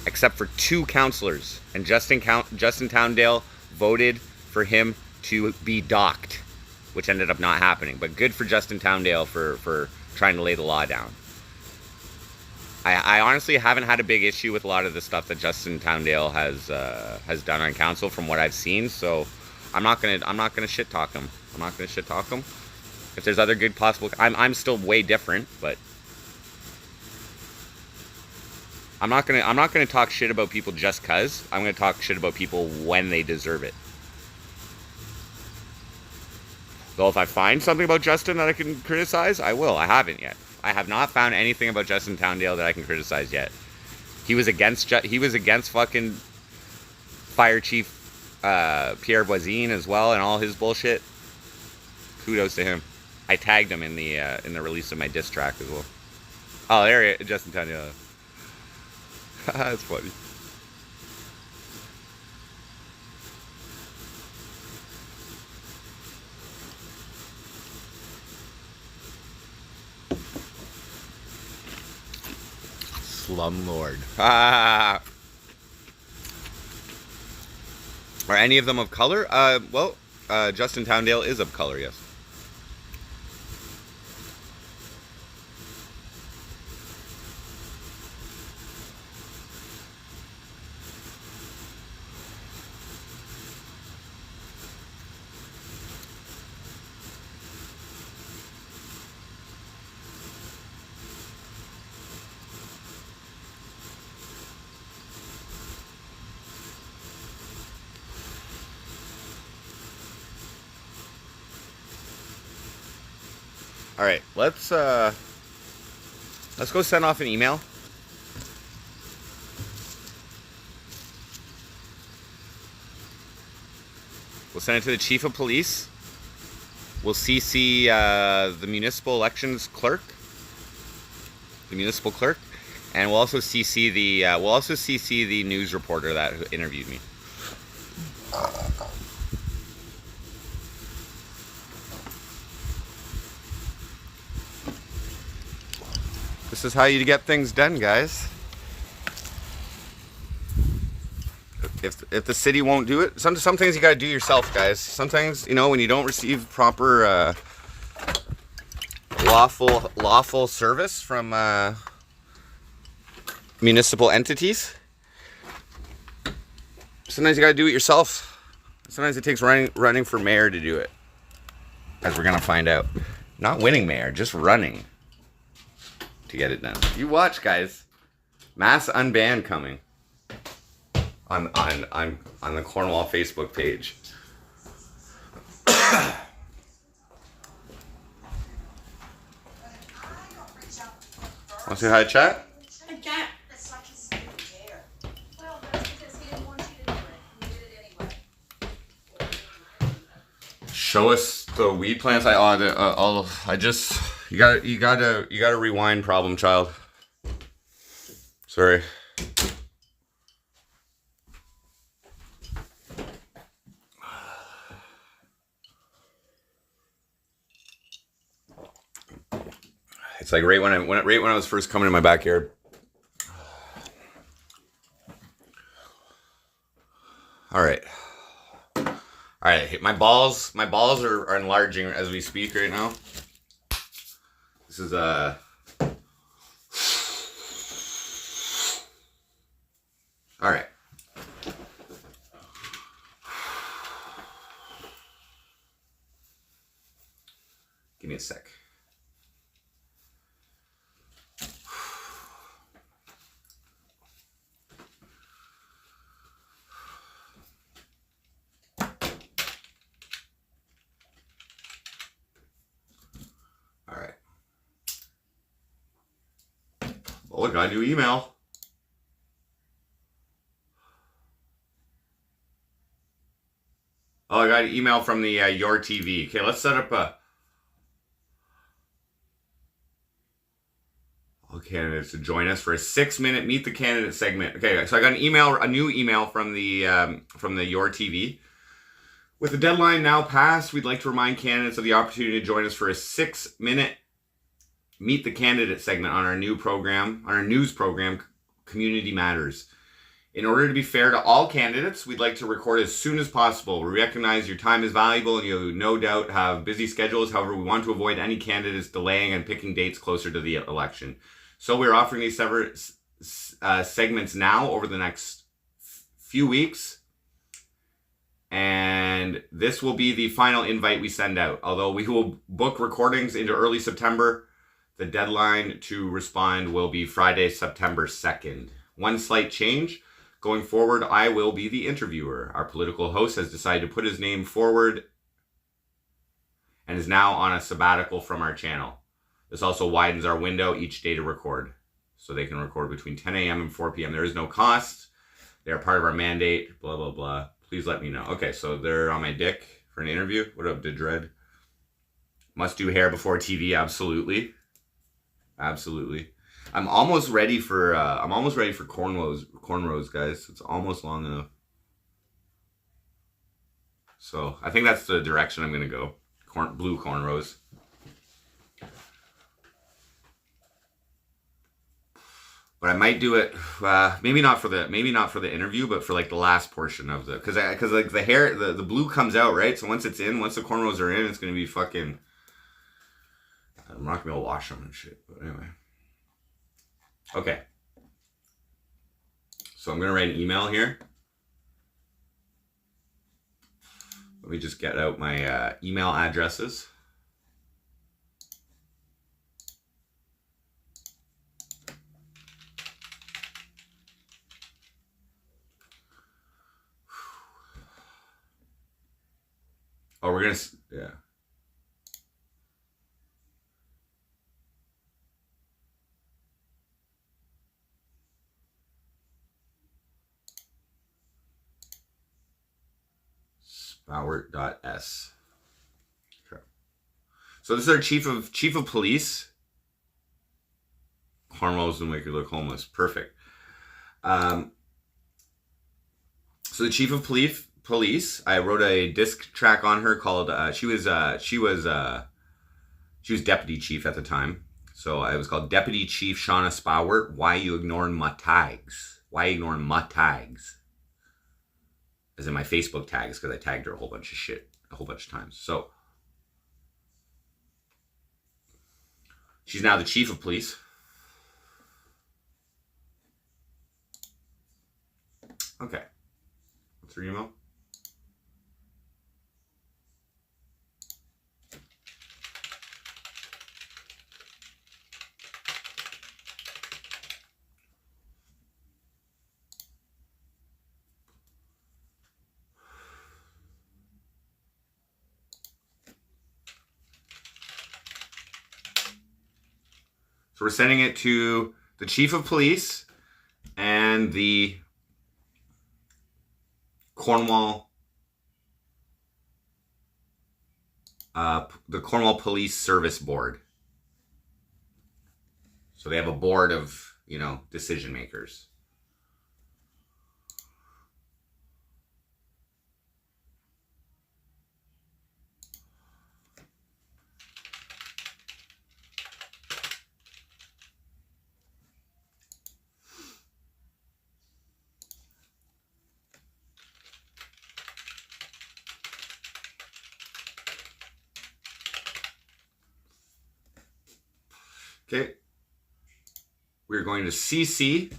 except for 2 councillors, and Justin Towndale voted for him to be docked, which ended up not happening. But good for Justin Towndale for trying to lay the law down. I honestly haven't had a big issue with a lot of the stuff that Justin Towndale has done on council from what I've seen. So I'm not gonna shit talk him. I'm not gonna shit talk him. If there's other good possible, I'm still way different, but I'm not gonna talk shit about people just cause. I'm gonna talk shit about people when they deserve it. Though if I find something about Justin that I can criticize, I will. I haven't yet. I have not found anything about Justin Towndale that I can criticize yet. He was against fucking Fire Chief Pierre Voisine as well, and all his bullshit. Kudos to him. I tagged him in the release of my diss track as well. Oh, there he is, Justin Towndale. That's funny. Slumlord. Are any of them of color? Well, Justin Towndale is of color, yes. All right, let's go send off an email. We'll send it to the chief of police. We'll CC the municipal elections clerk, and we'll also CC the news reporter that interviewed me. This is how you get things done, guys. If the city won't do it, some things you gotta do yourself, guys. Sometimes, when you don't receive proper lawful service from municipal entities, sometimes you gotta do it yourself. Sometimes it takes running for mayor to do it, as we're gonna find out. Not winning mayor, just running to get it done. You watch, guys. Mass unban coming on the Cornwall Facebook page. Want to say hi, chat? I can't. Well, that's because he didn't want you to do it. You did it anyway. Show us the weed plants. You gotta rewind, problem child. Sorry. It's like right when I was first coming in my backyard. All right. My balls are enlarging as we speak right now. This is all right. Give me a sec. Oh, I got a new email. Oh, I got an email from the Your TV. Okay, let's set up a... All candidates to join us for a 6-minute Meet the Candidate segment. Okay, so I got a new email from the Your TV. With the deadline now passed, we'd like to remind candidates of the opportunity to join us for a 6-minute Meet the Candidate segment on our new program, on our news program, Community Matters. In order to be fair to all candidates, we'd like to record as soon as possible. We recognize your time is valuable and you no doubt have busy schedules. However, we want to avoid any candidates delaying and picking dates closer to the election. So we're offering these several segments now over the next few weeks. And this will be the final invite we send out. Although we will book recordings into early September, the deadline to respond will be Friday, September 2nd. One slight change. Going forward, I will be the interviewer. Our political host has decided to put his name forward and is now on a sabbatical from our channel. This also widens our window each day to record. So they can record between 10 a.m. and 4 p.m. There is no cost. They are part of our mandate, blah, blah, blah. Please let me know. Okay, so they're on my dick for an interview. What up, Didred? Must do hair before TV, absolutely. Absolutely. I'm almost ready for cornrows, guys. It's almost long enough. So I think that's the direction I'm gonna go. Blue cornrows. But I might do it. Maybe not for the interview, but for like the last portion of the because like the hair, the blue comes out, right? So once it's in, once the cornrows are in, it's gonna be fucking. I'm not gonna be able to wash them and shit. But anyway. Okay. So I'm going to write an email here. Let me just get out my email addresses. Oh, we're going to... Yeah. Spowert.s. Okay. So this is our chief of police. Cornrows will make you look homeless. Perfect. So the chief of police. I wrote a disc track on her called. She was deputy chief at the time. So it was called Deputy Chief Shauna Spowert. Why you ignoring my tags? Why you ignoring my tags? As in my Facebook tags, because I tagged her a whole bunch of shit a whole bunch of times. So she's now the chief of police. Okay. What's her email? So we're sending it to the chief of police and the Cornwall Police Service Board. So they have a board of, decision makers. Okay, we're going to CC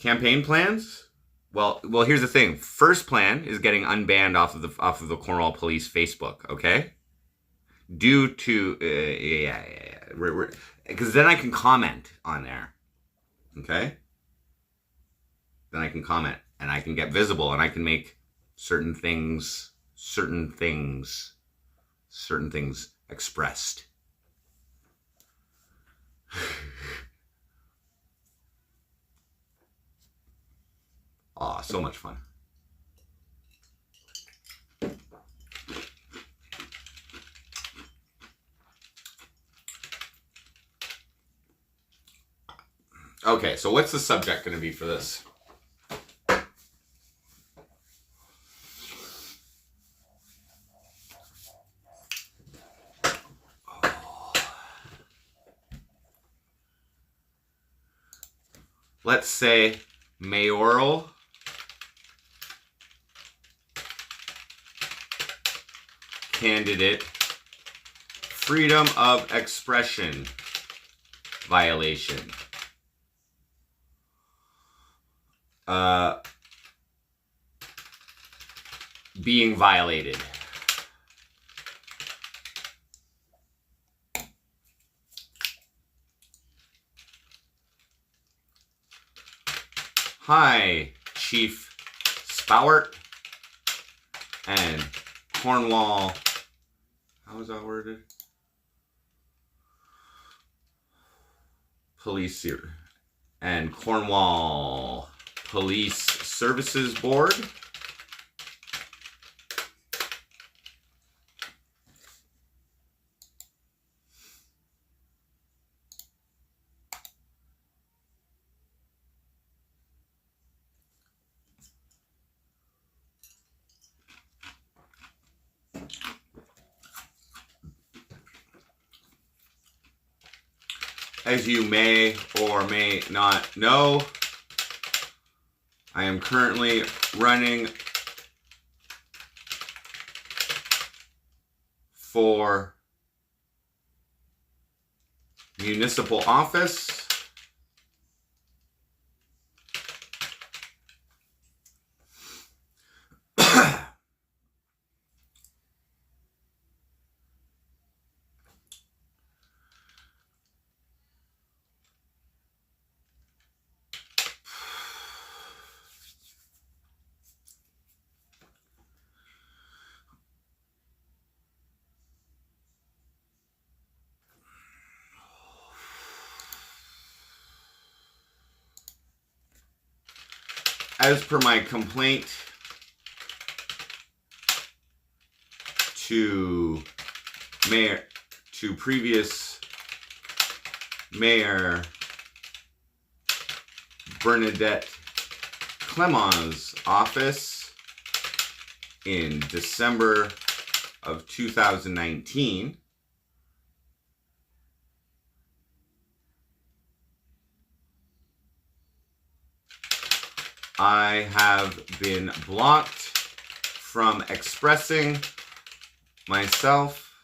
campaign plans. Well, here's the thing. First plan is getting unbanned off of the Cornwall Police Facebook. Okay, due to because then I can comment on there. Okay, then I can comment and I can get visible and I can make certain things expressed. Aw, so much fun. Okay, so what's the subject going to be for this? Let's say mayoral candidate freedom of expression violation. Being violated. Hi, Chief Spowert and Cornwall. How is that worded? Police and Cornwall Police Services Board. As you may or may not know, I am currently running for municipal office. As per my complaint to previous Mayor Bernadette Clemons' office in December of 2019, I have been blocked from expressing myself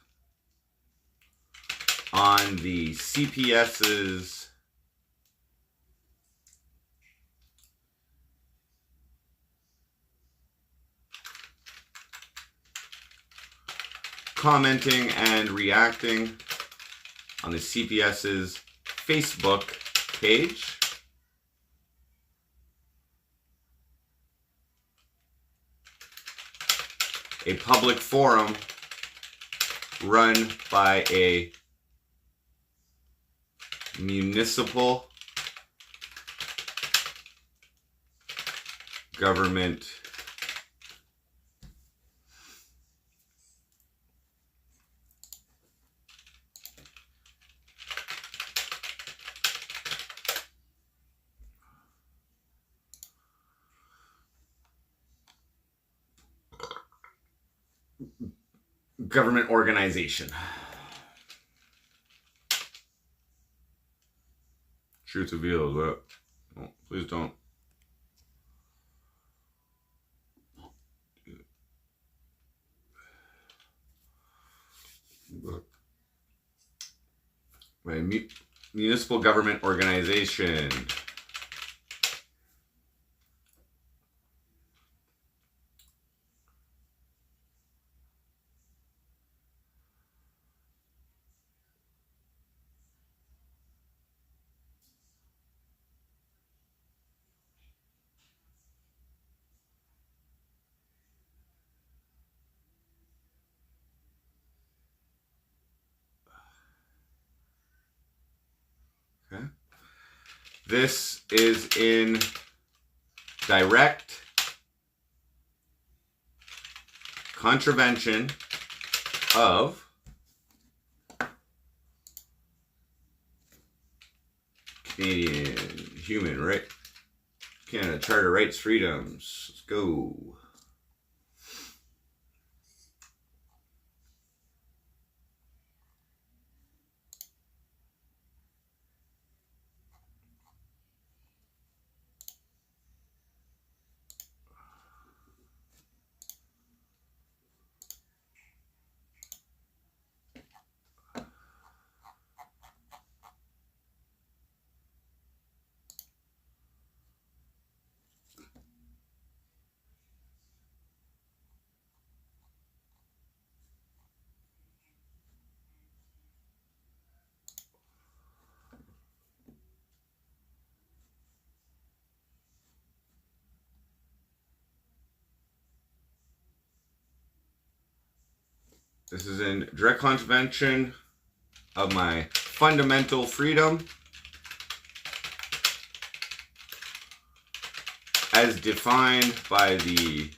on the CPS's commenting and reacting on the CPS's Facebook page. A public forum run by a municipal government organization. Truth revealed, but oh, please don't. Right, municipal government organization. This is in direct contravention of Canadian human right, Canada Charter Rights Freedoms. Let's go. This is in direct contravention of my fundamental freedom as defined by the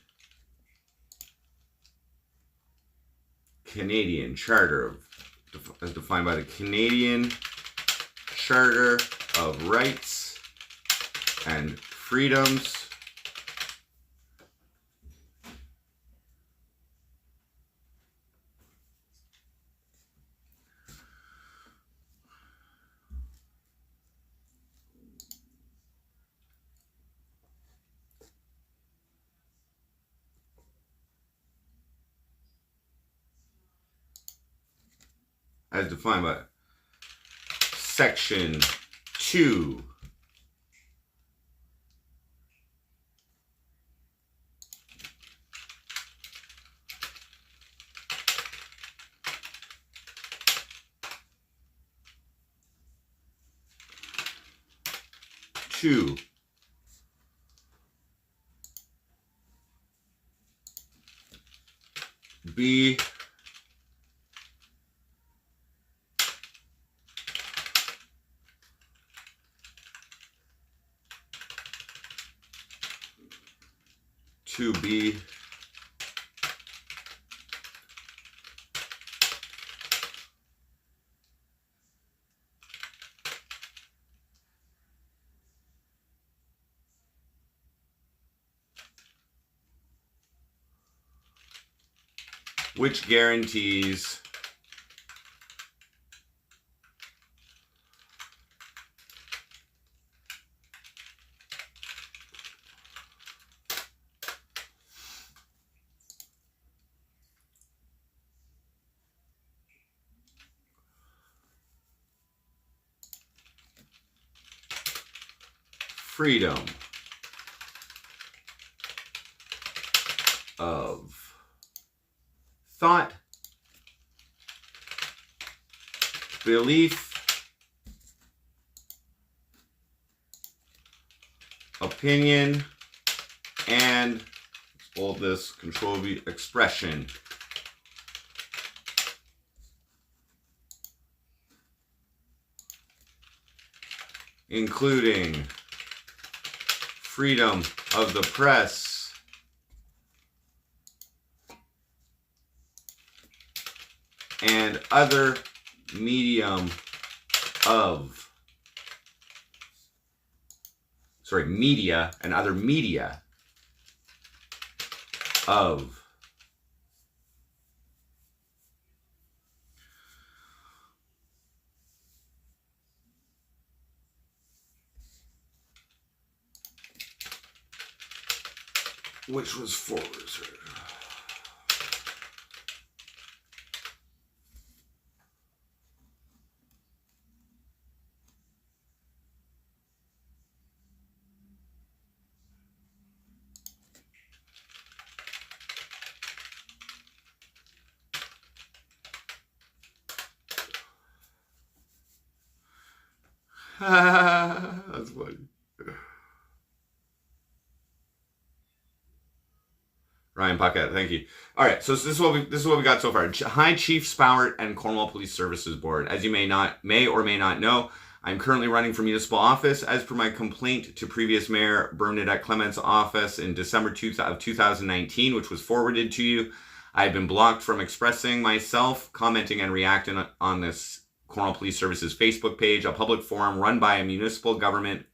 Canadian Charter as defined by the Canadian Charter of Rights and Freedoms. As defined by Section 2 2 B to be which guarantees freedom of thought, belief, opinion, and all this control of expression. Including freedom of the press, and other medium of, media and other media of which was forward. That's funny. Ryan Paquette, thank you. All right, so this is what we got so far. Hi, Chief Spowert and Cornwall Police Services Board. As you may or may not know, I'm currently running for municipal office as per my complaint to previous Mayor Bernadette Clement's office in December of 2019, which was forwarded to you. I've been blocked from expressing myself, commenting, and reacting on this Cornwall Police Services Facebook page, a public forum run by a municipal government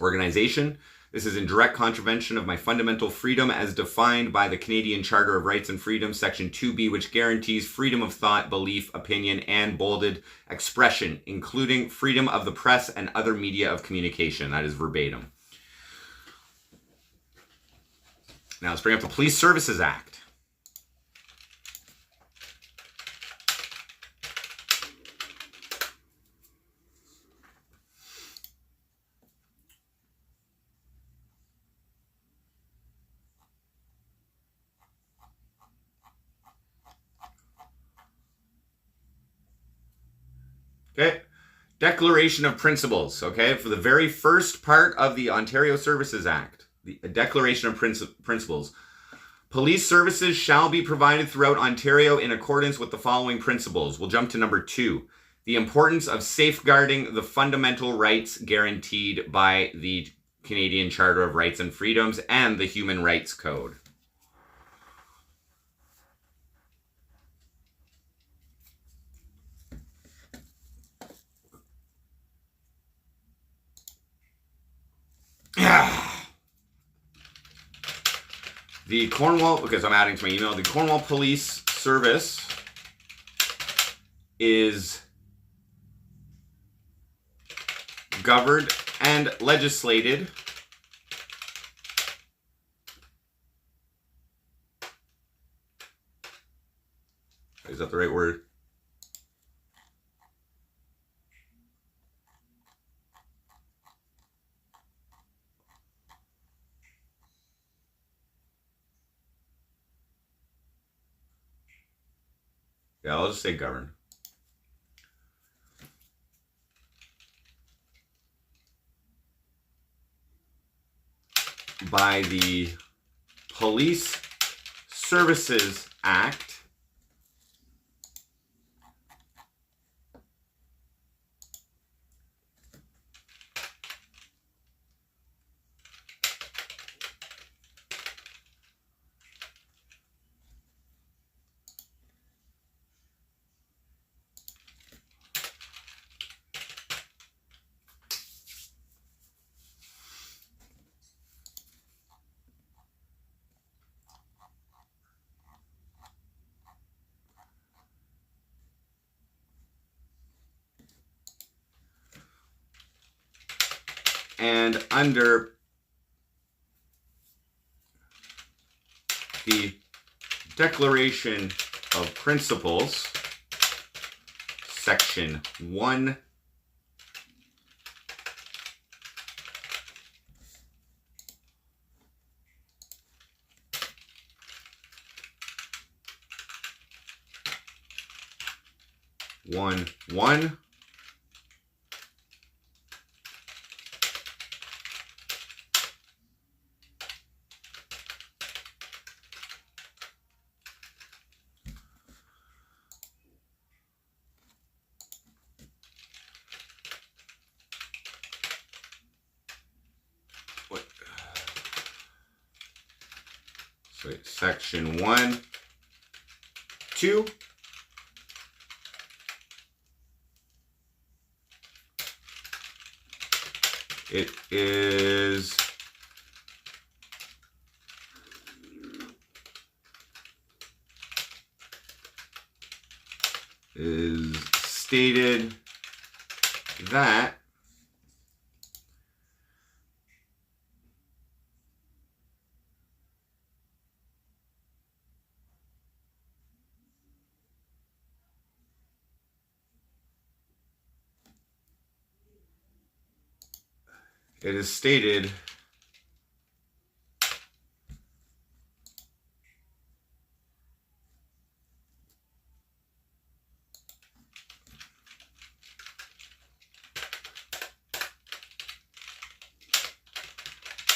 organization. This is in direct contravention of my fundamental freedom as defined by the Canadian Charter of Rights and Freedoms, Section 2B, which guarantees freedom of thought, belief, opinion, and bolded expression, including freedom of the press and other media of communication. That is verbatim. Now let's bring up the Police Services Act. Okay, Declaration of Principles, okay, for the very first part of the Ontario Services Act, the Declaration of Principles. Police services shall be provided throughout Ontario in accordance with the following principles. We'll jump to number 2. The importance of safeguarding the fundamental rights guaranteed by the Canadian Charter of Rights and Freedoms and the Human Rights Code. The Cornwall, okay, so I'm adding to my email, the Cornwall Police Service is governed and legislated is that the right word? Yeah, I'll just say govern. By the Police Services Act, and under the Declaration of Principles, Section 1, one. So Section 1, 2. It is stated that it is stated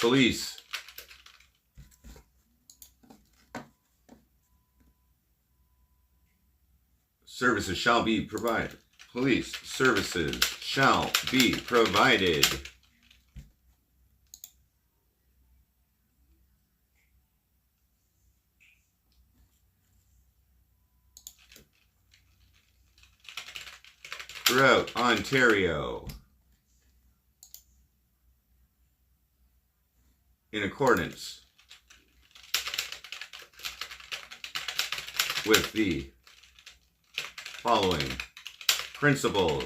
police services shall be provided. Police services shall be provided. Throughout Ontario, in accordance with the following principles.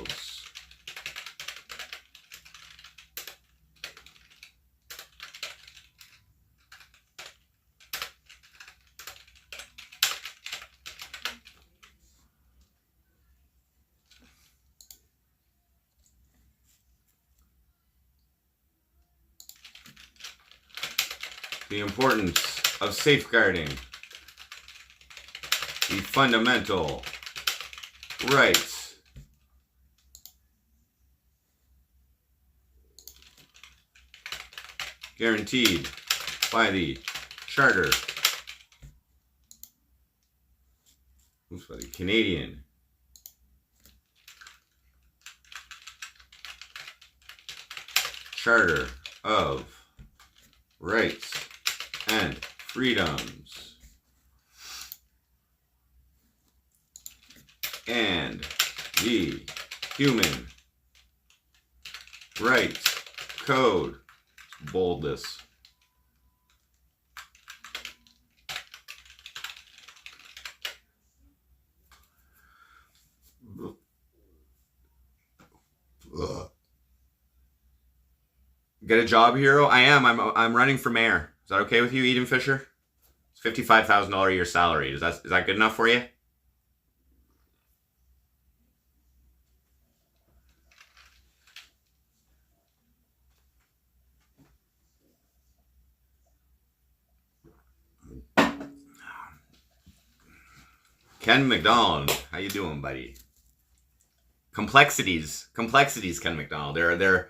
The importance of safeguarding the fundamental rights guaranteed by the Charter, by the Canadian Charter of Rights and Freedoms, and the Human Rights Code. Bold this. Get a job, hero? I am. I'm running for mayor. Is that okay with you, Eden Fisher? It's $55,000 a year salary. Is that good enough for you? Ken McDonald, how you doing, buddy? Complexities, Ken McDonald. They're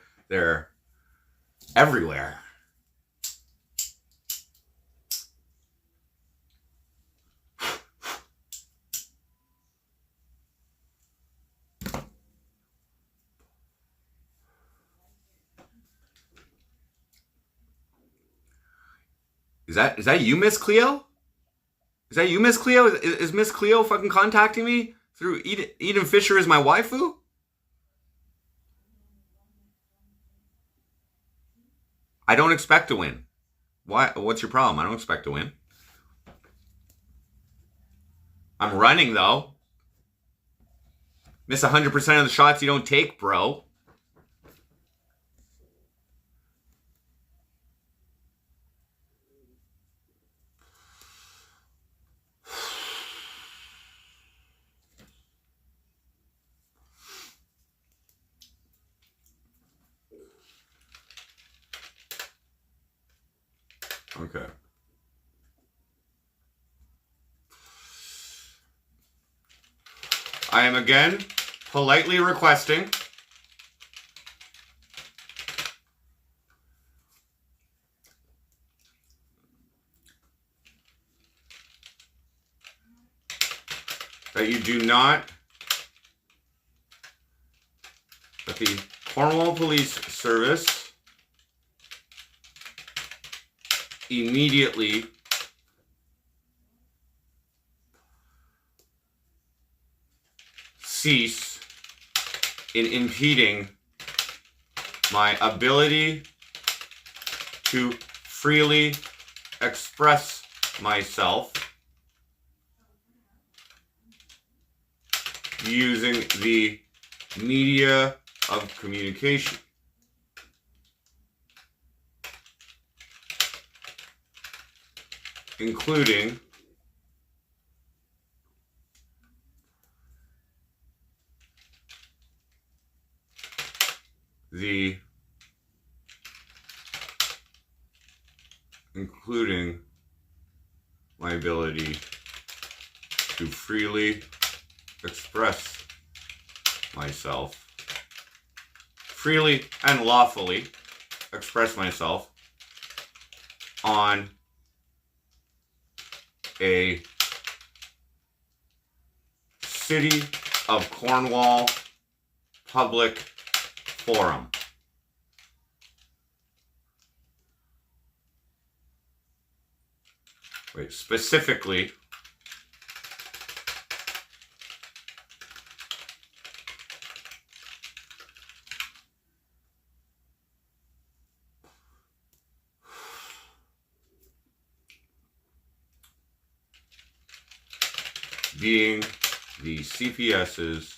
everywhere. Is that you, Miss Cleo? Is that you, Miss Cleo? Is Miss Cleo fucking contacting me through Eden Fisher as my waifu? I don't expect to win. Why? What's your problem? I don't expect to win. I'm running, though. Miss 100% of the shots you don't take, bro. Okay. I am again politely requesting that you do not, that the Cornwall Police Service immediately cease in impeding my ability to freely express myself using the media of communication, including my ability to freely express myself, freely and lawfully express myself on a City of Cornwall public forum. Wait, specifically being the CPS's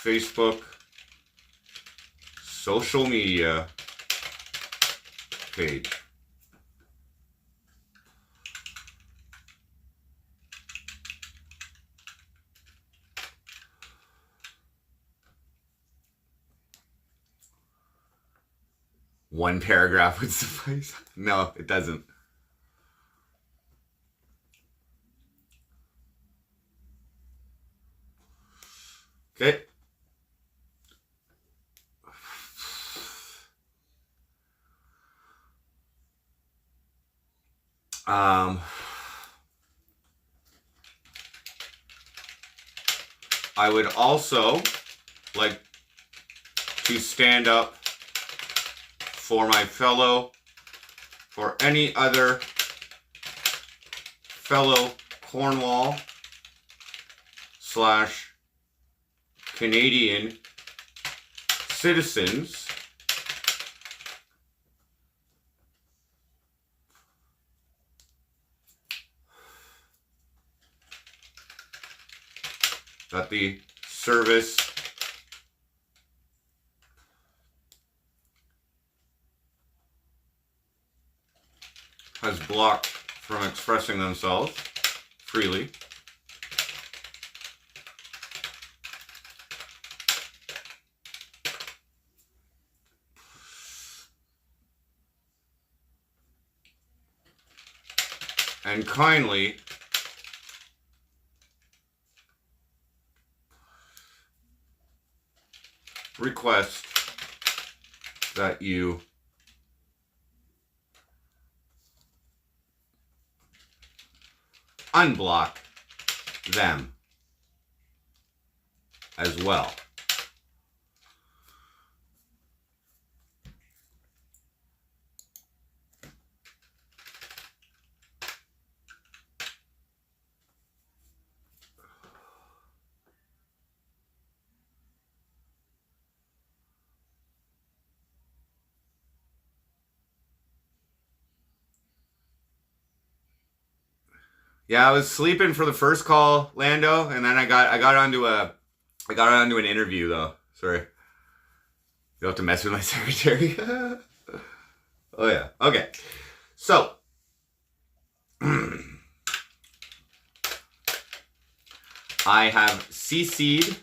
Facebook social media page. One paragraph would suffice. No, it doesn't. Okay. I would also like to stand up for any other fellow Cornwall / Canadian citizens that the service has blocked from expressing themselves freely. And kindly request that you unblock them as well. Yeah, I was sleeping for the first call, Lando, and then I got onto an interview though. Sorry. You have to mess with my secretary. Oh yeah. Okay. So I have CC'd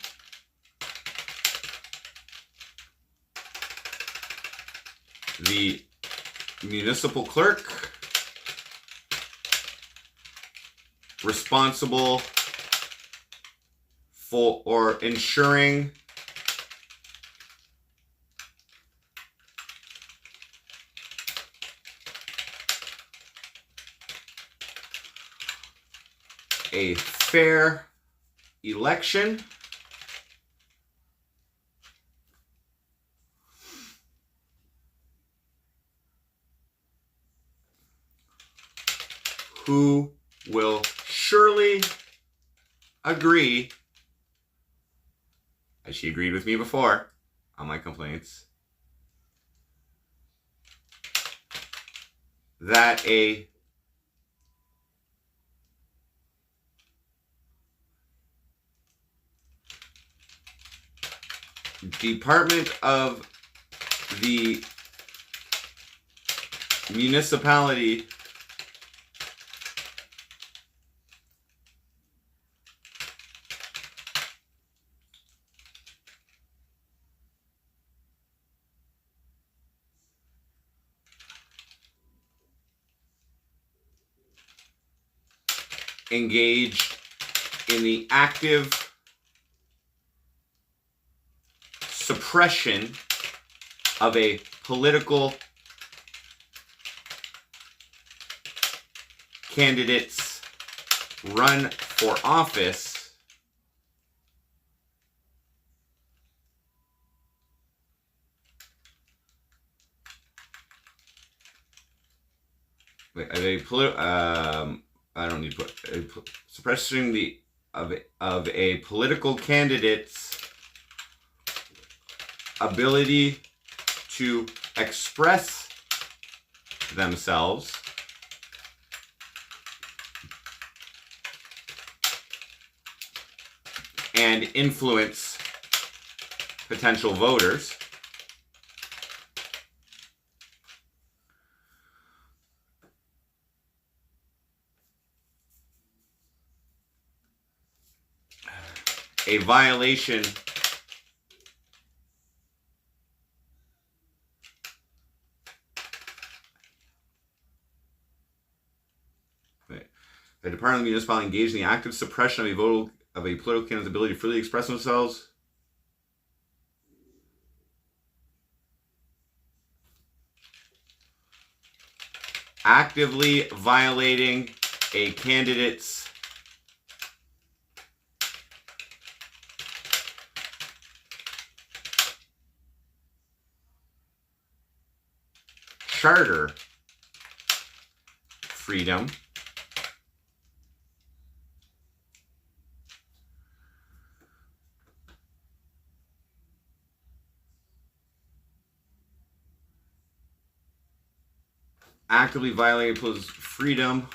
the municipal clerk responsible for ensuring a fair election who will surely agree, as she agreed with me before on my complaints, that a Department of the municipality engaged in the active suppression suppression of a political candidate's run for office I don't need to put suppressing the of a political candidate's ability to express themselves and influence potential voters. A violation the Department of the Municipality engaged in the active suppression of a political candidate's ability to freely express themselves. Actively violating a candidate's charter freedom actively violating people's freedom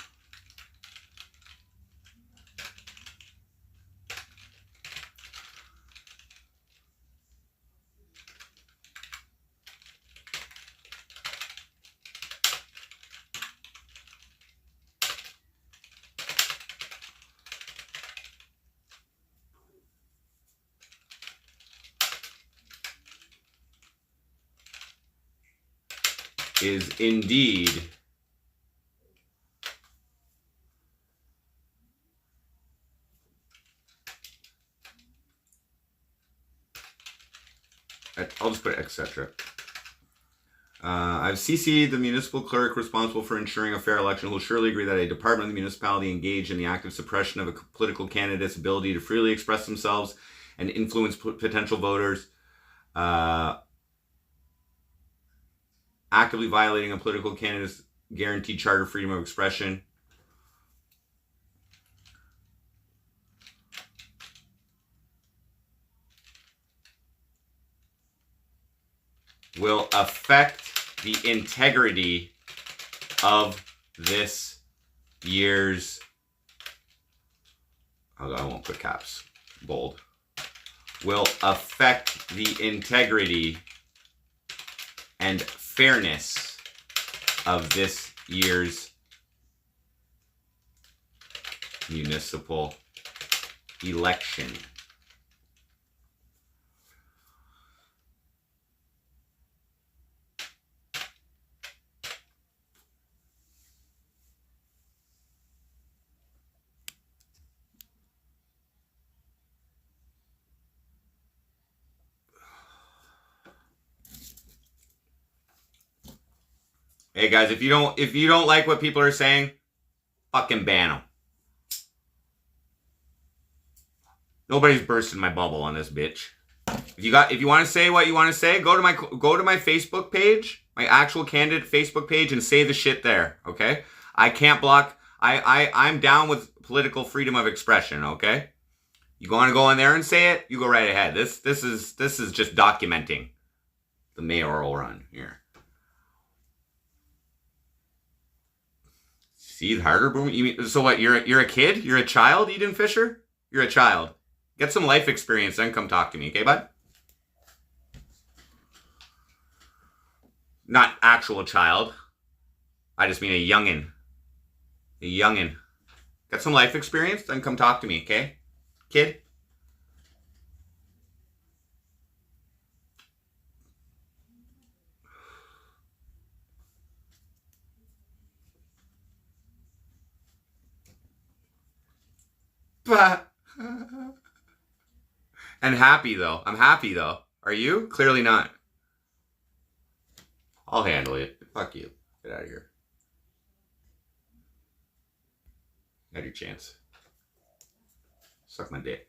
is indeed I'll just put etc. I've CC'd the municipal clerk responsible for ensuring a fair election who will surely agree that a department of the municipality engaged in the active suppression of a political candidate's ability to freely express themselves and influence potential voters, actively violating a political candidate's guaranteed charter freedom of expression, will affect the integrity of this year's, I won't put caps, bold, will affect the integrity and fairness of this year's municipal election. Hey guys, if you don't like what people are saying, fucking ban them. Nobody's bursting my bubble on this bitch. If you want to say what you want to say, go to my Facebook page, my actual candidate Facebook page, and say the shit there. Okay? I can't block. I'm down with political freedom of expression. Okay? You want to go in there and say it? You go right ahead. This is just documenting the mayoral run here. See, harder boom. You mean, so what? You're a kid? You're a child, Eden Fisher? You're a child. Get some life experience, then come talk to me, okay, bud? Not actual child. I just mean a youngin. A youngin. Get some life experience, then come talk to me, okay? Kid? And happy though. I'm happy though. Are you? Clearly not. I'll handle it. Fuck you. Get out of here. Had your chance. Suck my dick.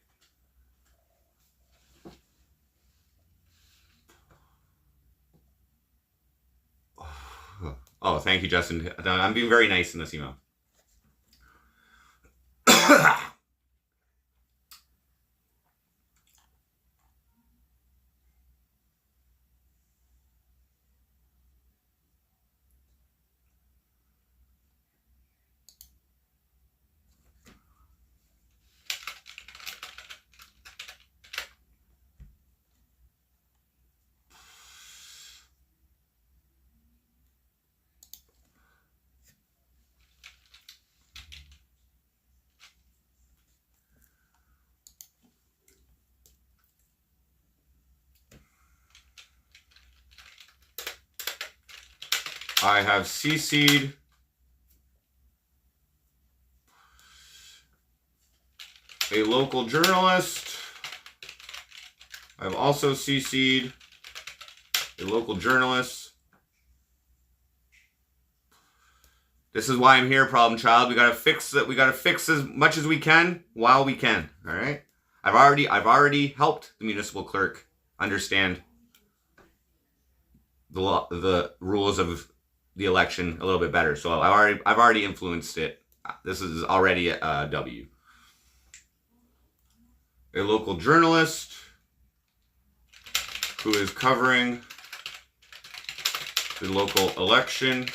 Oh, thank you, Justin. I'm being very nice in this email. I have CC'd a local journalist. I've also CC'd a local journalist. This is why I'm here, problem child. We gotta fix that. We gotta fix as much as we can while we can. All right. I've already helped the municipal clerk understand the rules of the election a little bit better. So I've already influenced it. This is already a W. A local journalist who is covering the local election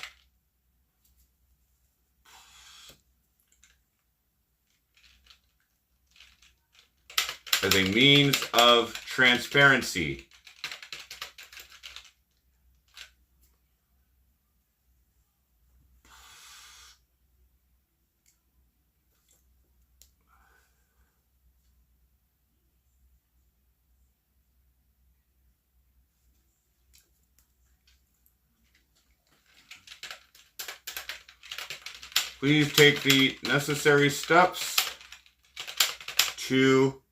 as a means of transparency. Please take the necessary steps to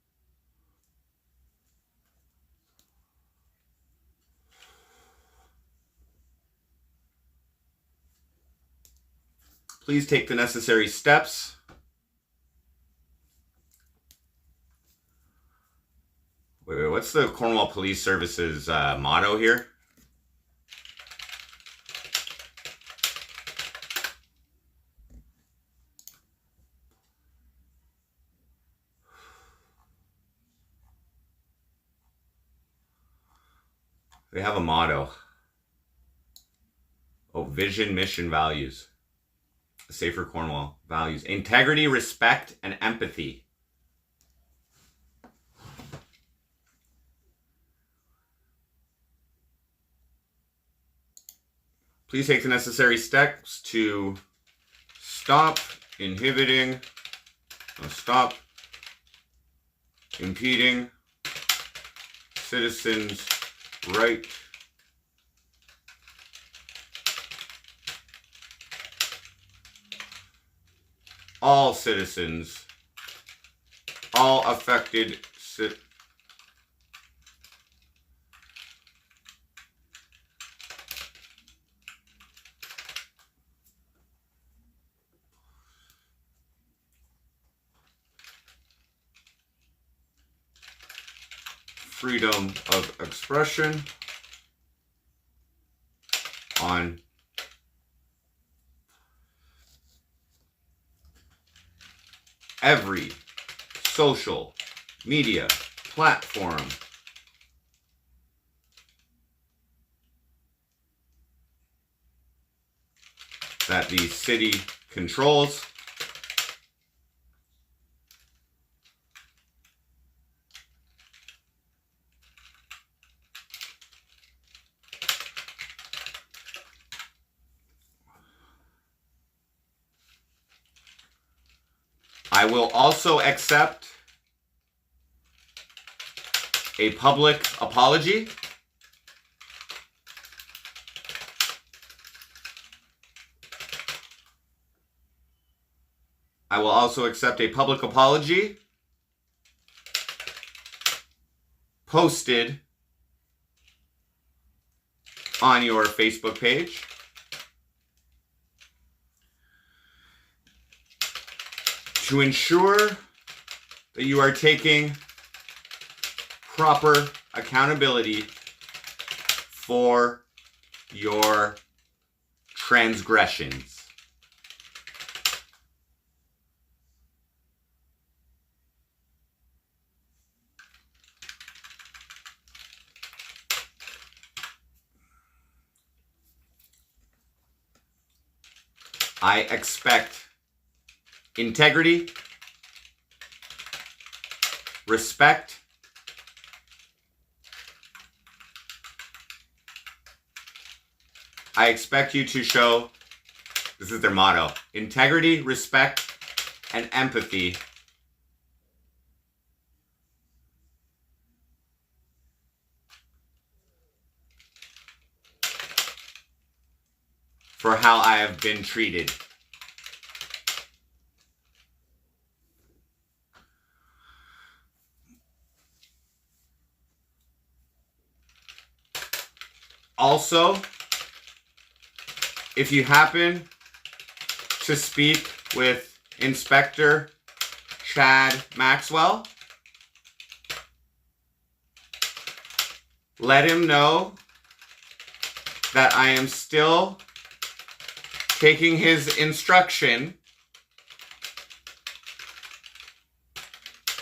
Wait, what's the Cornwall Police Service's motto here? They have a motto. Oh, vision, mission, values. Safer Cornwall. Values. Integrity, respect, and empathy. Please take the necessary steps to stop impeding citizens' right all citizens, all affected freedom of expression on every social media platform that the city controls. I will also accept a public apology. I will also accept a public apology posted on your Facebook page. To ensure that you are taking proper accountability for your transgressions. I expect integrity, respect, I expect you to show, this is their motto, integrity, respect, and empathy for how I have been treated. Also, if you happen to speak with Inspector Chad Maxwell, let him know that I am still taking his instruction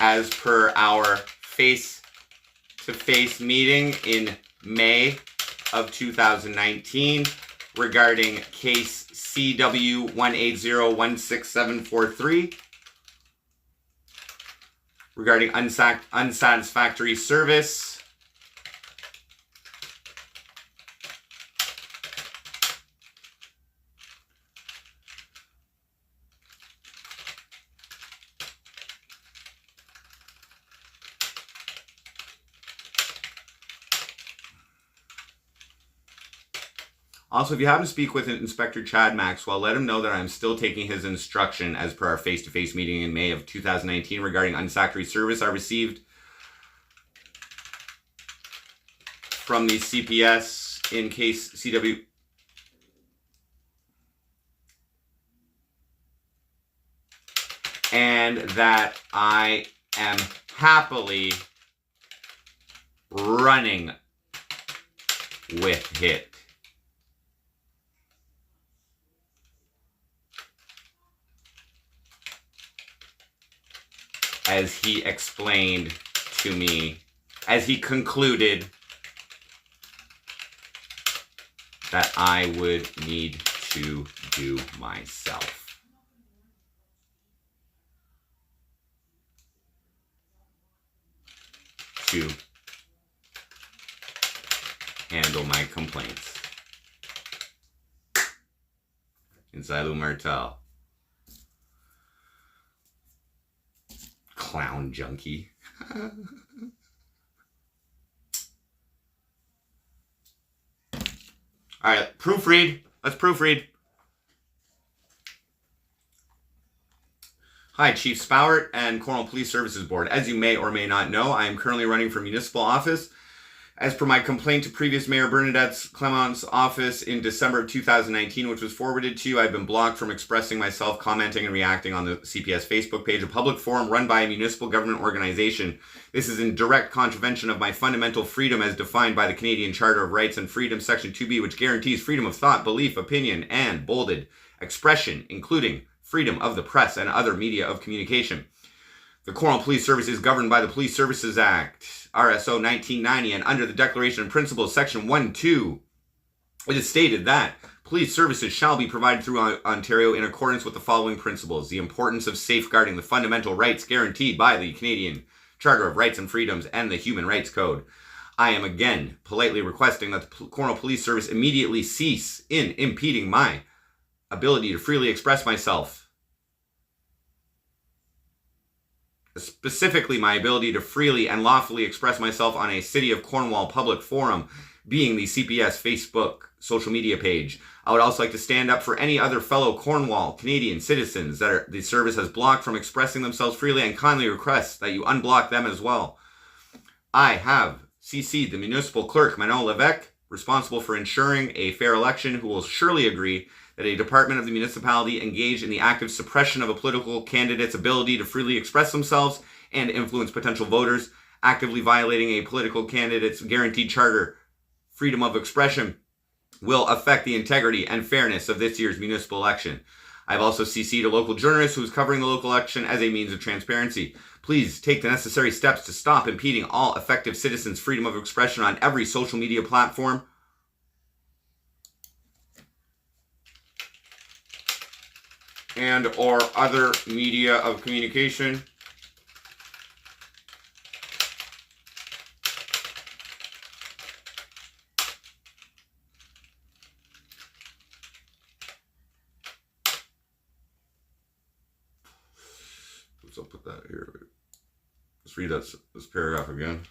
as per our face-to-face meeting in May of 2019 regarding case CW 180-16743 regarding unsatisfactory service. Also, if you happen to speak with Inspector Chad Maxwell, let him know that I'm still taking his instruction as per our face-to-face meeting in May of 2019 regarding unsatisfactory service I received from the CPS in case CW. And that I am happily running with it. As he explained to me, as he concluded that I would need to do myself. To handle my complaints. Inside Lou Martel. Clown junkie. All right, proofread. Let's proofread. Hi, Chief Spowert and Cornwall Police Services Board. As you may or may not know, I am currently running for municipal office. As per my complaint to previous Mayor Bernadette Clement's office in December of 2019, which was forwarded to you, I've been blocked from expressing myself, commenting, and reacting on the CPS Facebook page, a public forum run by a municipal government organization. This is in direct contravention of my fundamental freedom as defined by the Canadian Charter of Rights and Freedom, Section 2B, which guarantees freedom of thought, belief, opinion, and bolded expression, including freedom of the press and other media of communication. The Cornwall Police Service is governed by the Police Services Act, RSO 1990, and under the Declaration of Principles, Section 1-2, it is stated that police services shall be provided through Ontario in accordance with the following principles. The importance of safeguarding the fundamental rights guaranteed by the Canadian Charter of Rights and Freedoms and the Human Rights Code. I am again politely requesting that the Cornwall Police Service immediately cease in impeding my ability to freely express myself. Specifically, my ability to freely and lawfully express myself on a City of Cornwall public forum, being the CPS Facebook social media page. I would also like to stand up for any other fellow Cornwall Canadian citizens that the service has blocked from expressing themselves freely, and kindly request that you unblock them as well. I have CC'd the municipal clerk, Manon Levesque, responsible for ensuring a fair election who will surely agree that a department of the municipality engaged in the active suppression of a political candidate's ability to freely express themselves and influence potential voters, actively violating a political candidate's guaranteed charter freedom of expression, will affect the integrity and fairness of this year's municipal election. I've also CC'd a local journalist who is covering the local election as a means of transparency. Please take the necessary steps to stop impeding all effective citizens' freedom of expression on every social media platform. And or other media of communication. I'll put that here. Let's read this paragraph again.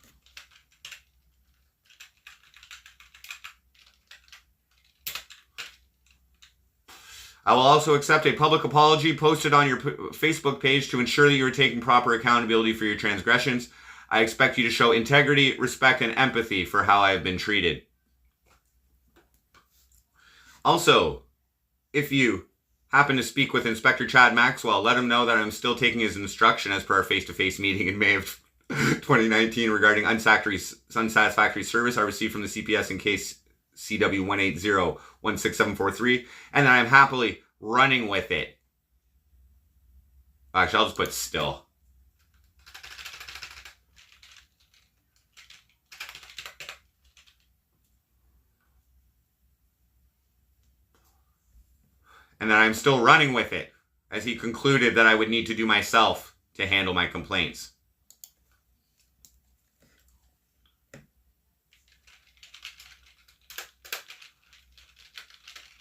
I will also accept a public apology posted on your Facebook page to ensure that you are taking proper accountability for your transgressions. I expect you to show integrity, respect, and empathy for how I have been treated. Also, if you happen to speak with Inspector Chad Maxwell, let him know that I'm still taking his instruction as per our face-to-face meeting in May of 2019 regarding unsatisfactory service I received from the CPS in case CW 180-16743, and that I'm happily running with it. Actually, I'll just put still. And that I'm still running with it, as he concluded that I would need to do myself to handle my complaints.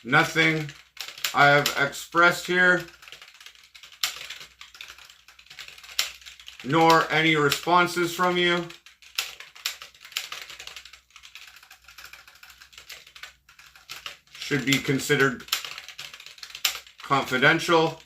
Nothing I have expressed here, nor any responses from you, should be considered confidential.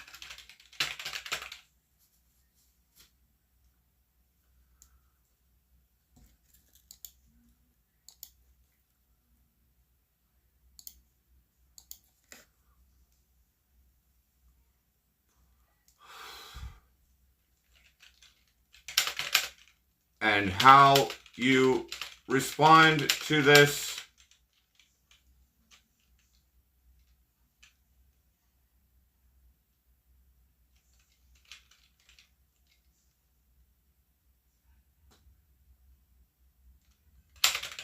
And how you respond to this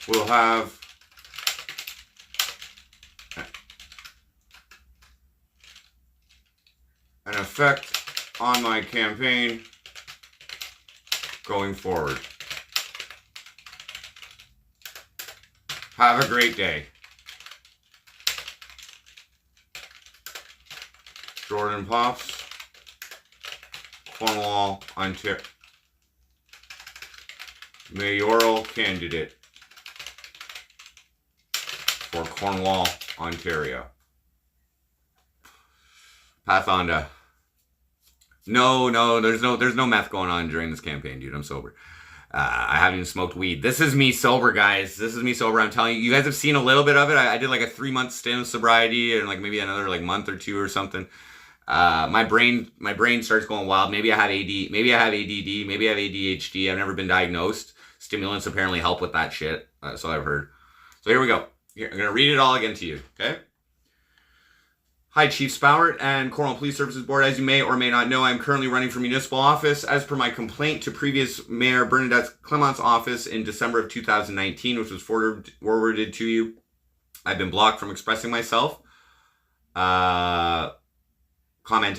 will have an effect on my campaign going forward. Have a great day. Jordan Pops, Cornwall, Ontario. Mayoral candidate for Cornwall, Ontario. Path on to. No, there's no meth going on during this campaign, dude. I'm sober. I haven't even smoked weed. This is me sober, guys. This is me sober. I'm telling you, you guys have seen a little bit of it. I did like a 3-month stint of sobriety and like maybe another like month or two or something. My brain starts going wild. Maybe I have AD, maybe I have ADD, maybe I have ADHD. I've never been diagnosed. Stimulants apparently help with that shit. So I've heard. So here we go. Here, I'm going to read it all again to you, okay? Hi, Chief Spowert and Cornwall Police Services Board. As you may or may not know, I'm currently running for municipal office. As per my complaint to previous Mayor Bernadette Clement's office in December of 2019, which was forwarded to you, I've been blocked from expressing myself, commenting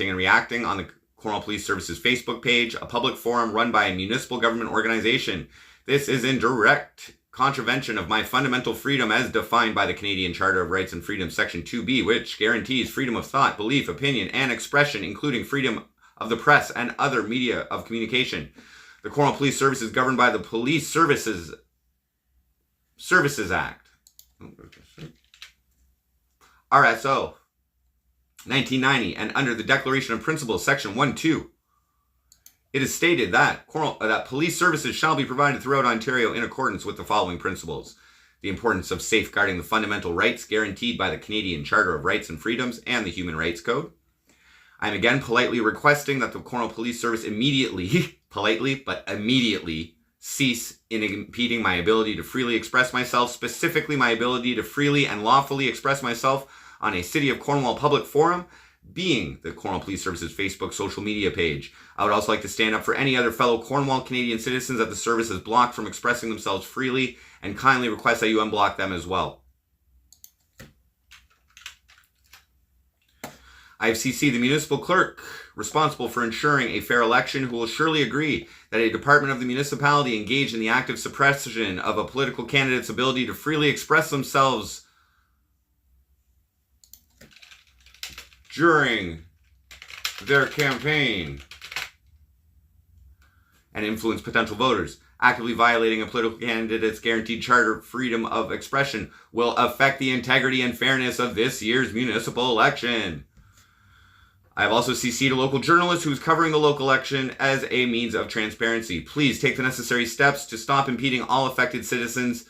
and reacting on the Cornwall Police Services Facebook page, a public forum run by a municipal government organization. This is in direct contravention of my fundamental freedom as defined by the Canadian Charter of Rights and Freedoms, Section 2B, which guarantees freedom of thought, belief, opinion, and expression, including freedom of the press and other media of communication. The Cornwall Police Service is governed by the Police Services Act. RSO 1990, and under the Declaration of Principles, Section 1.2. It is stated that police services shall be provided throughout Ontario in accordance with the following principles. the importance of safeguarding the fundamental rights guaranteed by the Canadian Charter of Rights and Freedoms and the Human Rights Code. I am again politely requesting that the Cornwall Police Service immediately, politely, but immediately, cease in impeding my ability to freely express myself, specifically my ability to freely and lawfully express myself on a City of Cornwall public forum, being the Cornwall Police Service's Facebook social media page. I would also like to stand up for any other fellow Cornwall Canadian citizens that the service has blocked from expressing themselves freely, and kindly request that you unblock them as well. I have CC'd the municipal clerk responsible for ensuring a fair election, who will surely agree that a department of the municipality engaged in the active suppression of a political candidate's ability to freely express themselves during their campaign and influence potential voters, actively violating a political candidate's guaranteed charter of freedom of expression, will affect the integrity and fairness of this year's municipal election. I have also CC'd a local journalist who is covering the local election as a means of transparency. Please take the necessary steps to stop impeding all affected citizens'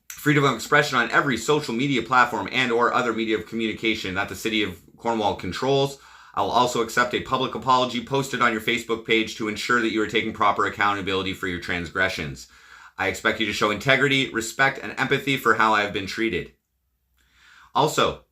freedom of expression on every social media platform and or other media of communication that the City of Cornwall controls. I will also accept a public apology posted on your Facebook page to ensure that you are taking proper accountability for your transgressions. I expect you to show integrity, respect, and empathy for how I have been treated. Also,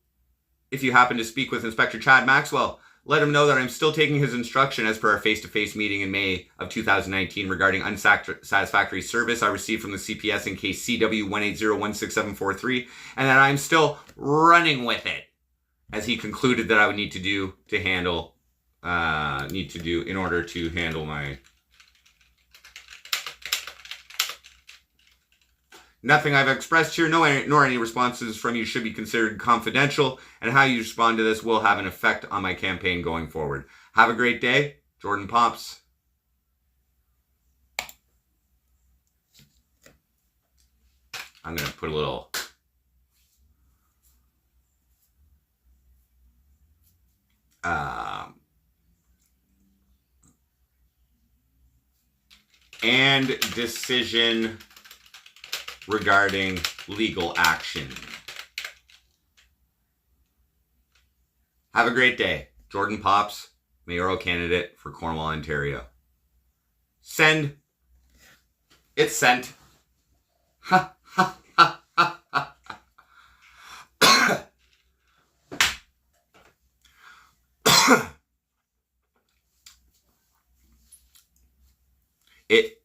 if you happen to speak with Inspector Chad Maxwell, let him know that I'm still taking his instruction as per our face-to-face meeting in May of 2019 regarding unsatisfactory service I received from the CPS in case CW180167443, and that I'm still running with it, as he concluded that I would need to do in order to handle my... Nothing I've expressed here, nor any responses from you should be considered confidential, and how you respond to this will have an effect on my campaign going forward. Have a great day. Jordan Pops. I'm going to put a little... and decision regarding legal action. Have a great day. Jordan Pops, mayoral candidate for Cornwall, Ontario. Send. It's sent. Ha ha ha ha ha.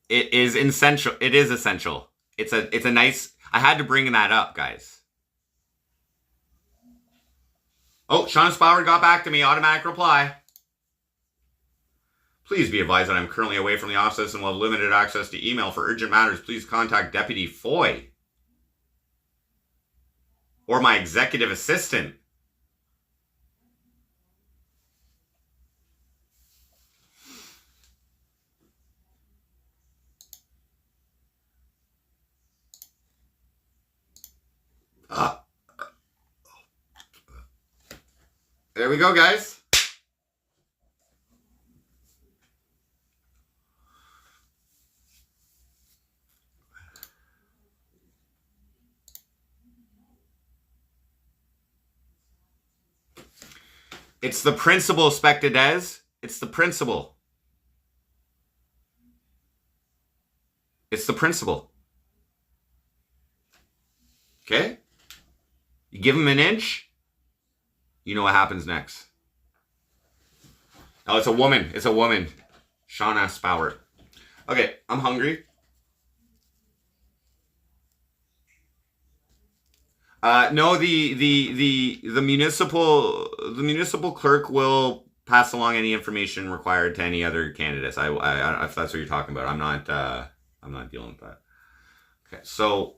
It is essential. It is essential. It's a nice... I had to bring that up, guys. Oh, Shauna Spauer got back to me. Automatic reply. Please be advised that I'm currently away from the office and will have limited access to email. For urgent matters, please contact Deputy Foy or my executive assistant. There we go, guys. It's the principle, Spectadez. It's the principle. It's the principle. Okay? You give him an inch, you know what happens next. Oh, it's a woman. It's a woman. Shauna Spauer. Okay, I'm hungry. No, the municipal clerk will pass along any information required to any other candidates. I if that's what you're talking about, I'm not dealing with that. Okay, so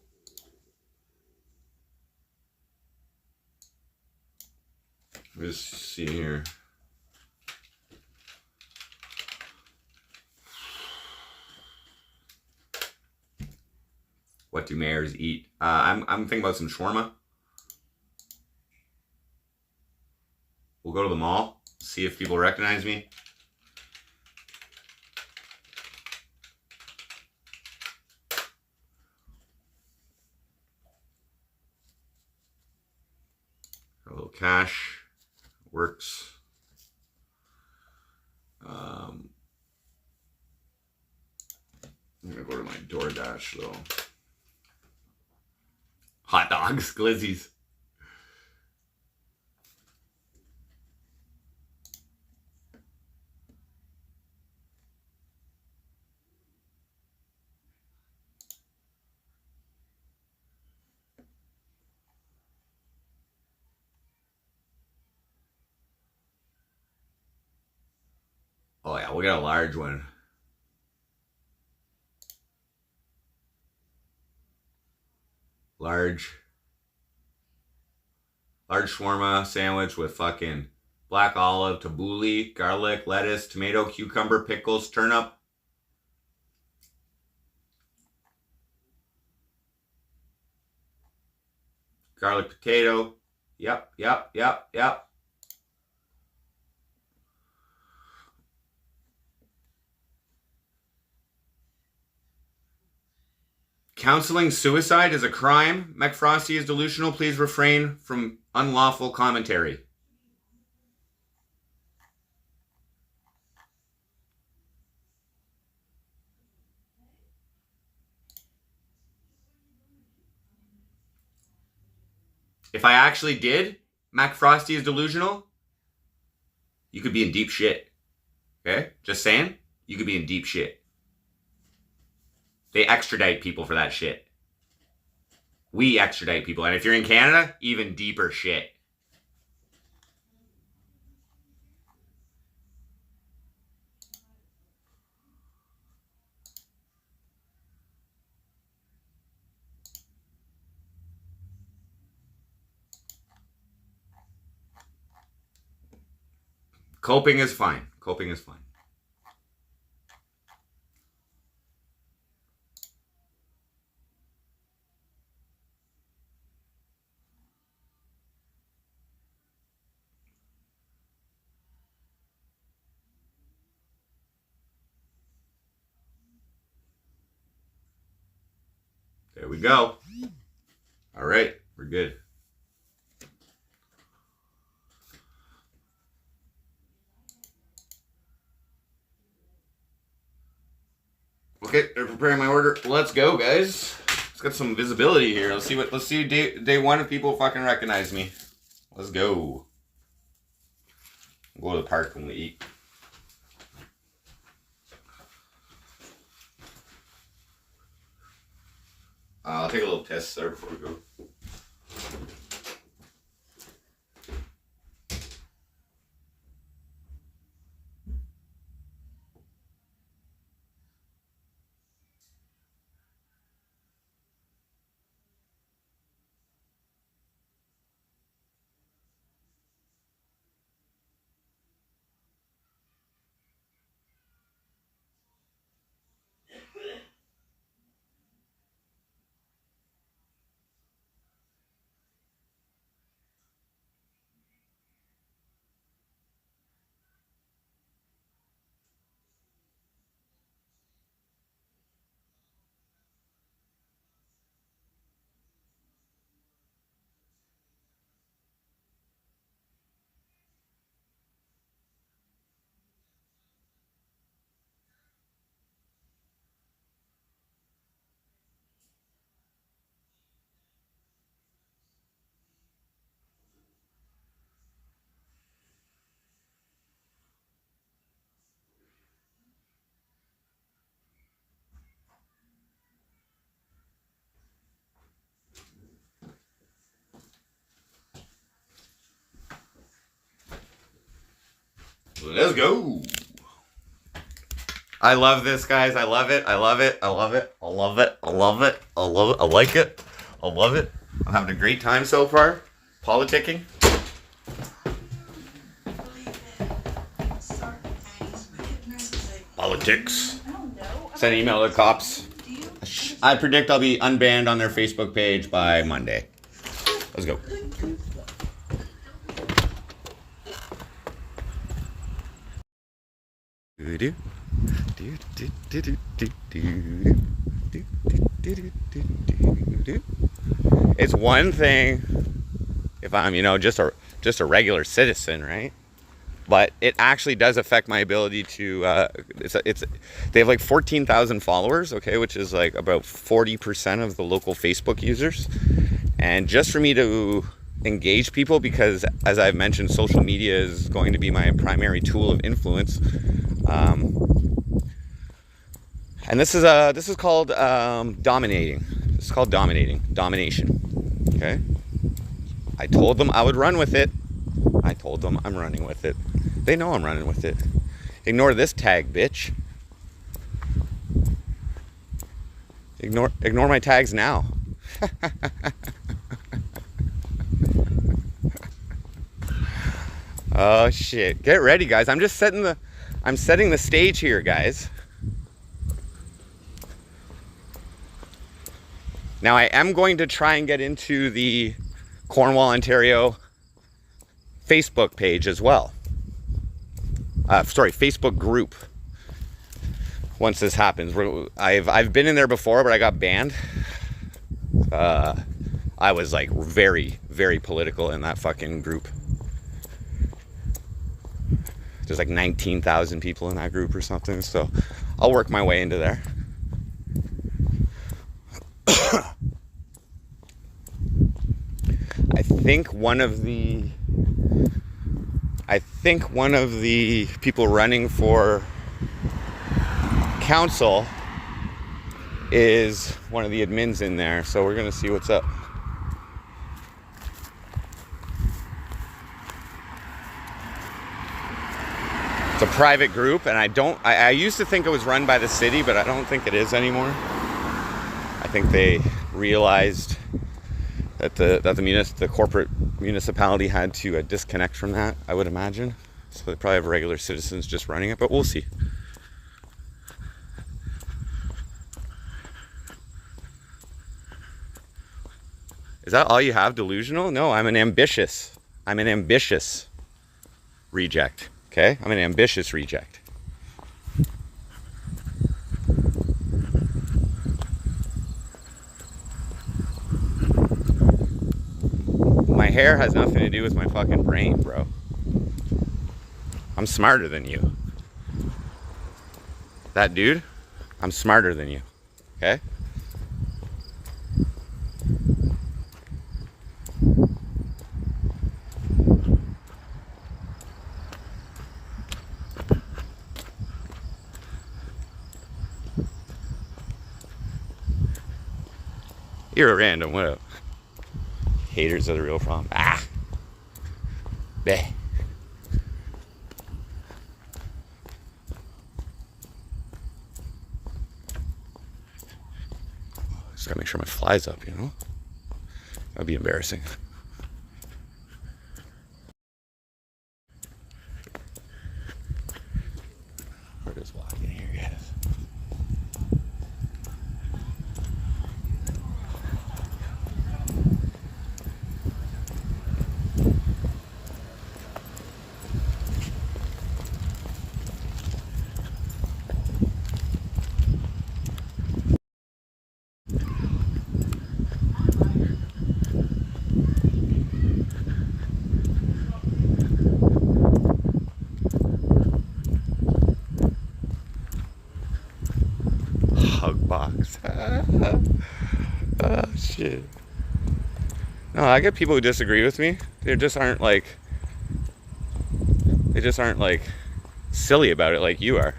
let's see here. What do mayors eat? I'm thinking about some shawarma. We'll go to the mall, see if people recognize me. cash works. I'm gonna go to my DoorDash though. Hot dogs, glizzies. Oh yeah, we'll get a large one. Large shawarma sandwich with fucking black olive, tabbouleh, garlic, lettuce, tomato, cucumber, pickles, turnip. Garlic potato. Yep. Counseling suicide is a crime. Frosty is delusional. Please refrain from unlawful commentary. If I actually did, Frosty is delusional, you could be in deep shit. Okay? Just saying, you could be in deep shit. They extradite people for that shit. We extradite people. And if you're in Canada, even deeper shit. Coping is fine. Coping is fine. There we go. All right, we're good. Okay, they're preparing my order. Let's go, guys. Let's get some visibility here. Let's see day one if people fucking recognize me. Let's go. We'll go to the park when we eat. I'll take a little test there before we go. Let's go. I love this, guys. I love it. I love it. I love it. I love it. I love it. I love it. I like it. I love it. I'm having a great time so far. Politicking. Politics. Send an email to the cops. I predict I'll be unbanned on their Facebook page by Monday. Let's go. It's one thing if I'm, just a just a regular citizen, right? But it actually does affect my ability to, they have like 14,000 followers, okay, which is like about 40% of the local Facebook users. And just for me to engage people, because as I've mentioned, social media is going to be my primary tool of influence. And this is called dominating. This is called domination, okay? I told them I would run with it. I told them I'm running with it. They know I'm running with it. Ignore this tag, bitch. Ignore my tags now. Oh shit. Get ready, guys. I'm setting the stage here, guys. Now I am going to try and get into the Cornwall, Ontario Facebook page as well. Facebook group. Once this happens, I've been in there before, but I got banned. I was like very, very political in that fucking group. There's like 19,000 people in that group or something, so I'll work my way into there. I think one of the people running for council is one of the admins in there, so we're gonna see what's up. It's a private group, and I used to think it was run by the city, but I don't think it is anymore. I think they realized that the corporate municipality had to disconnect from that, I would imagine. So they probably have regular citizens just running it, but we'll see. Is that all you have, delusional? No, I'm an ambitious reject, okay? I'm an ambitious reject. My hair has nothing to do with my fucking brain, bro. I'm smarter than you. That dude, I'm smarter than you, okay? You're a random, what up? Haters are the real problem. Ah! Bleh. Just gotta make sure my fly's up, you know? That'd be embarrassing. We're just walking here, guys. Hug box. Oh shit. No, I get people who disagree with me. They just aren't like silly about it like you are.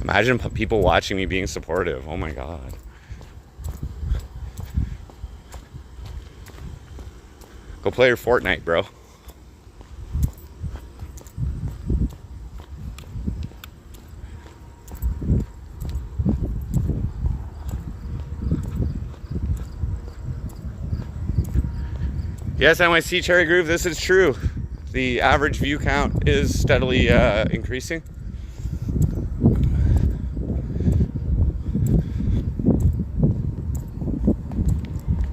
Imagine people watching me being supportive. Oh my god. Go play your Fortnite, bro. Yes, NYC Cherry Groove, this is true. The average view count is steadily increasing.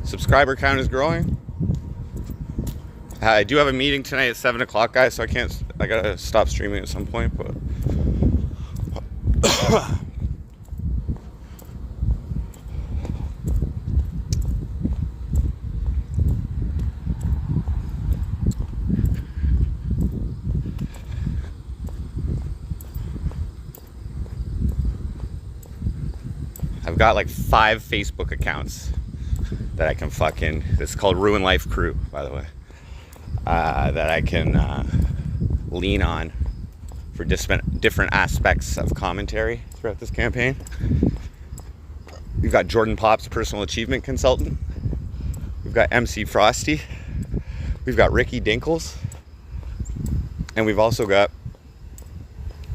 Subscriber count is growing. I do have a meeting tonight at 7 o'clock, guys, so I gotta stop streaming at some point, but I've got like 5 Facebook accounts that I can fucking, it's called Ruin Life Crew, by the way, that I can lean on for different aspects of commentary throughout this campaign. We've got Jordan Pops, personal achievement consultant. We've got MC Frosty. We've got Ricky Dinkles. And we've also got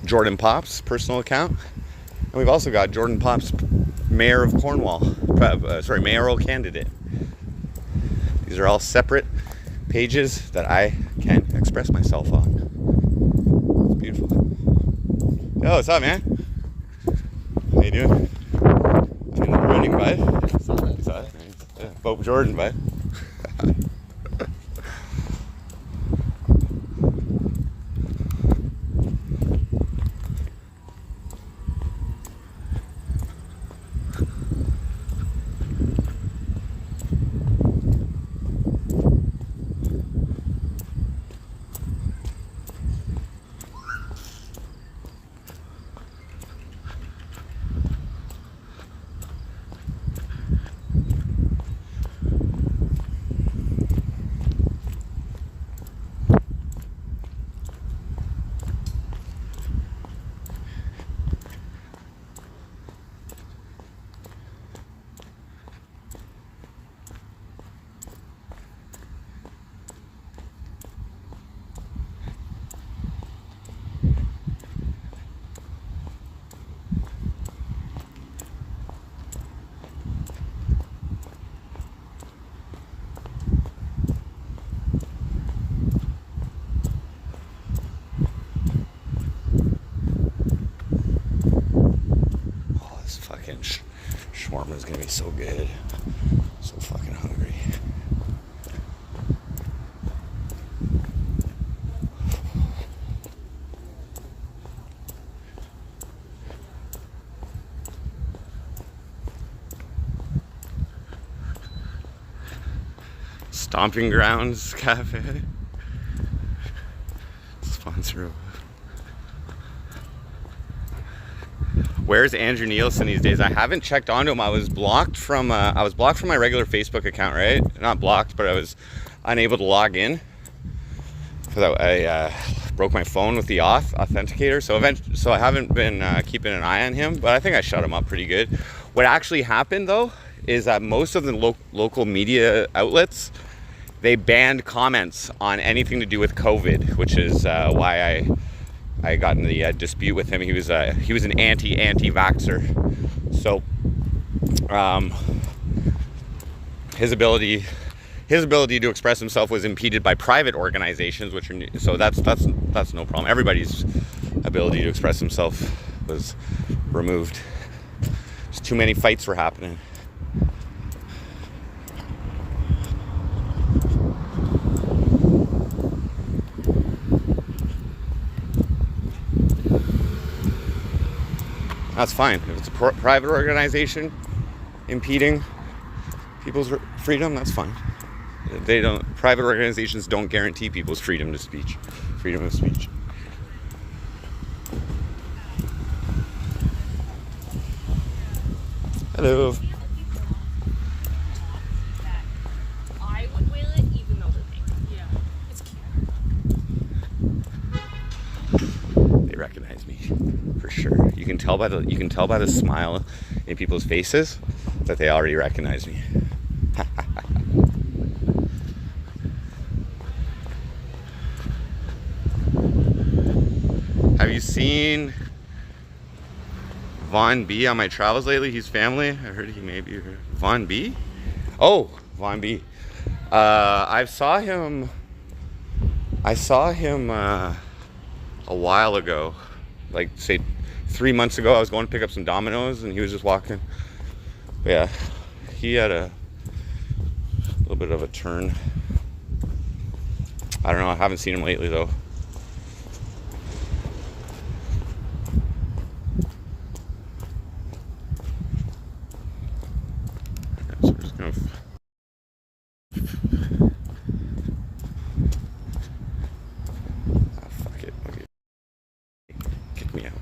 Jordan Pops, personal account. And we've also got Jordan Pops, Mayor of Cornwall, mayoral candidate. These are all separate pages that I can express myself on. It's beautiful. Yo, what's up, man? How you doing? I'm in the running, bud. Saw that. Yeah, Bob Jordan, bud. Shawarma is gonna be so good. So fucking hungry. Stomping Grounds Cafe. Sponsor of. Where's Andrew Nielsen these days? I haven't checked onto him. I was blocked from my regular Facebook account, right? Not blocked, but I was unable to log in because I broke my phone with the authenticator. So I haven't been keeping an eye on him, but I think I shut him up pretty good. What actually happened though is that most of the local media outlets, they banned comments on anything to do with COVID, which is why I got in the dispute with him. He was an anti-vaxxer, so his ability to express himself was impeded by private organizations, which are so that's no problem. Everybody's ability to express himself was removed. Just too many fights were happening. That's fine. If it's a private organization impeding people's freedom, that's fine. Private organizations don't guarantee people's freedom of speech. Hello. I would wear it even though they're pink. Yeah. It's cute. They recognize me for sure. You can tell by the smile in people's faces that they already recognize me. Have you seen Von B on my travels lately? He's family. I heard he may be here. Von B? Oh, Von B. I saw him a while ago, like say 3 months ago. I was going to pick up some Dominoes and he was just walking. But yeah, he had a little bit of a turn. I don't know, I haven't seen him lately though. So we're just gonna fuck it. Okay. Kick me out.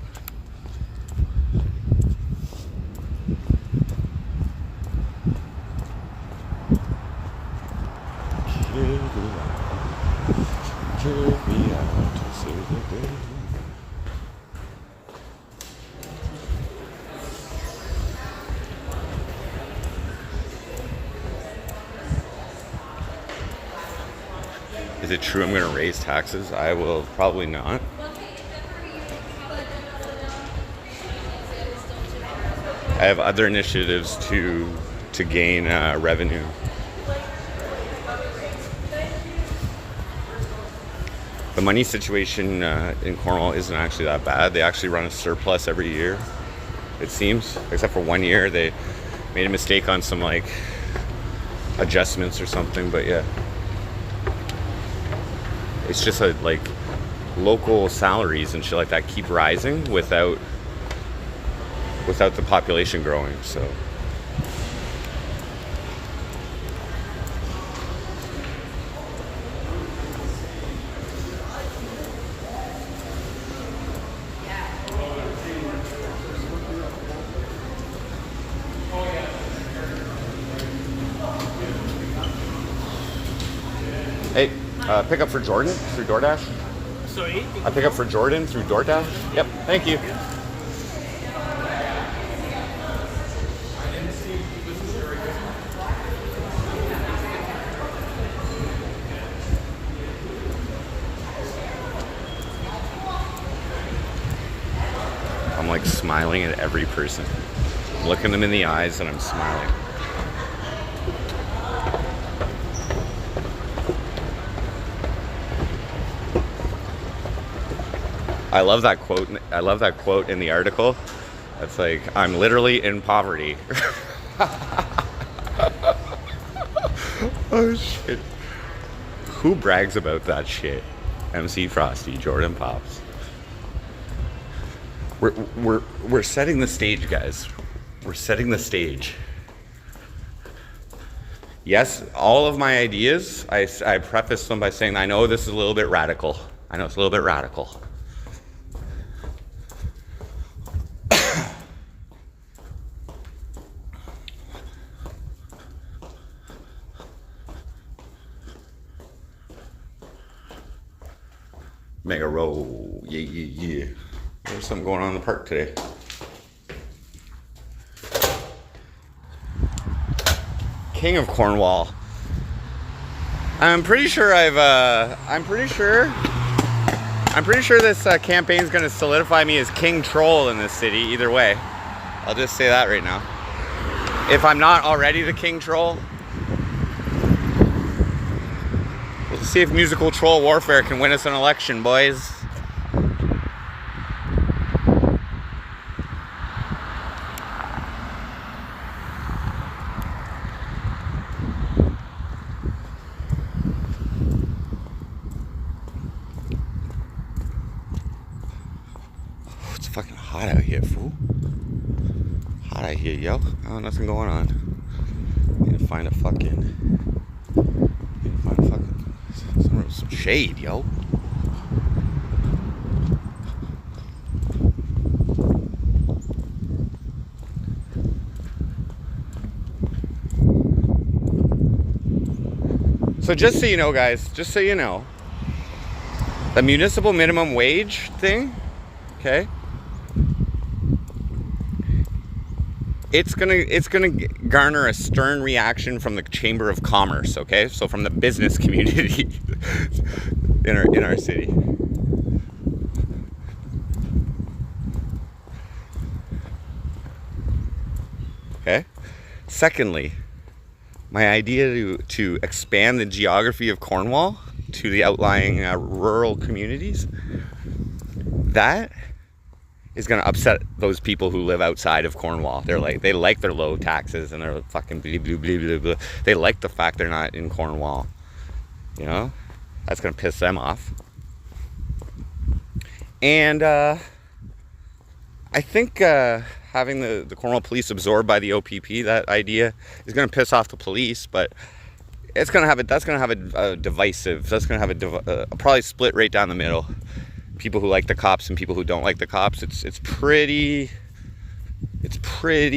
me out to save the day. Is it true I'm going to raise taxes? I will probably not. I have other initiatives to gain revenue. The money situation in Cornwall isn't actually that bad. They actually run a surplus every year, it seems, except for 1 year they made a mistake on some like adjustments or something. But yeah, it's just like local salaries and shit like that keep rising without the population growing. So hey, pick up for Jordan through DoorDash. Sorry? I pick up for Jordan through DoorDash. Yep, thank you. I'm like smiling at every person. I'm looking them in the eyes and I'm smiling. I love that quote. I love that quote in the article. It's like, I'm literally in poverty. Oh shit. Who brags about that shit? MC Frosty, Jordan Pops. We're setting the stage, guys. We're setting the stage. Yes, all of my ideas, I preface them by saying I know this is a little bit radical. I know it's a little bit radical. Mega roll, yeah. There's something going on in the park today. King of Cornwall. I'm pretty sure this campaign is going to solidify me as King Troll in this city. Either way, I'll just say that right now. If I'm not already the King Troll, we'll see if musical troll warfare can win us an election, boys. It's fucking hot out here, fool. Hot out here, yo. Oh, nothing going on. Need to find some shade, yo. So just so you know, guys, just so you know, the municipal minimum wage thing, okay? It's gonna garner a stern reaction from the Chamber of Commerce, okay? So from the business community in our city. Okay? Secondly, my idea to expand the geography of Cornwall to the outlying rural communities, that is going to upset those people who live outside of Cornwall. They like their low taxes and they're fucking blah, blah, blah, blah, blah. They like the fact they're not in Cornwall. You know? That's going to piss them off. And I think having the Cornwall police absorbed by the OPP, that idea is going to piss off the police, but that's going to have a divisive, that's going to have a probably split right down the middle. People who like the cops and people who don't like the cops. It's pretty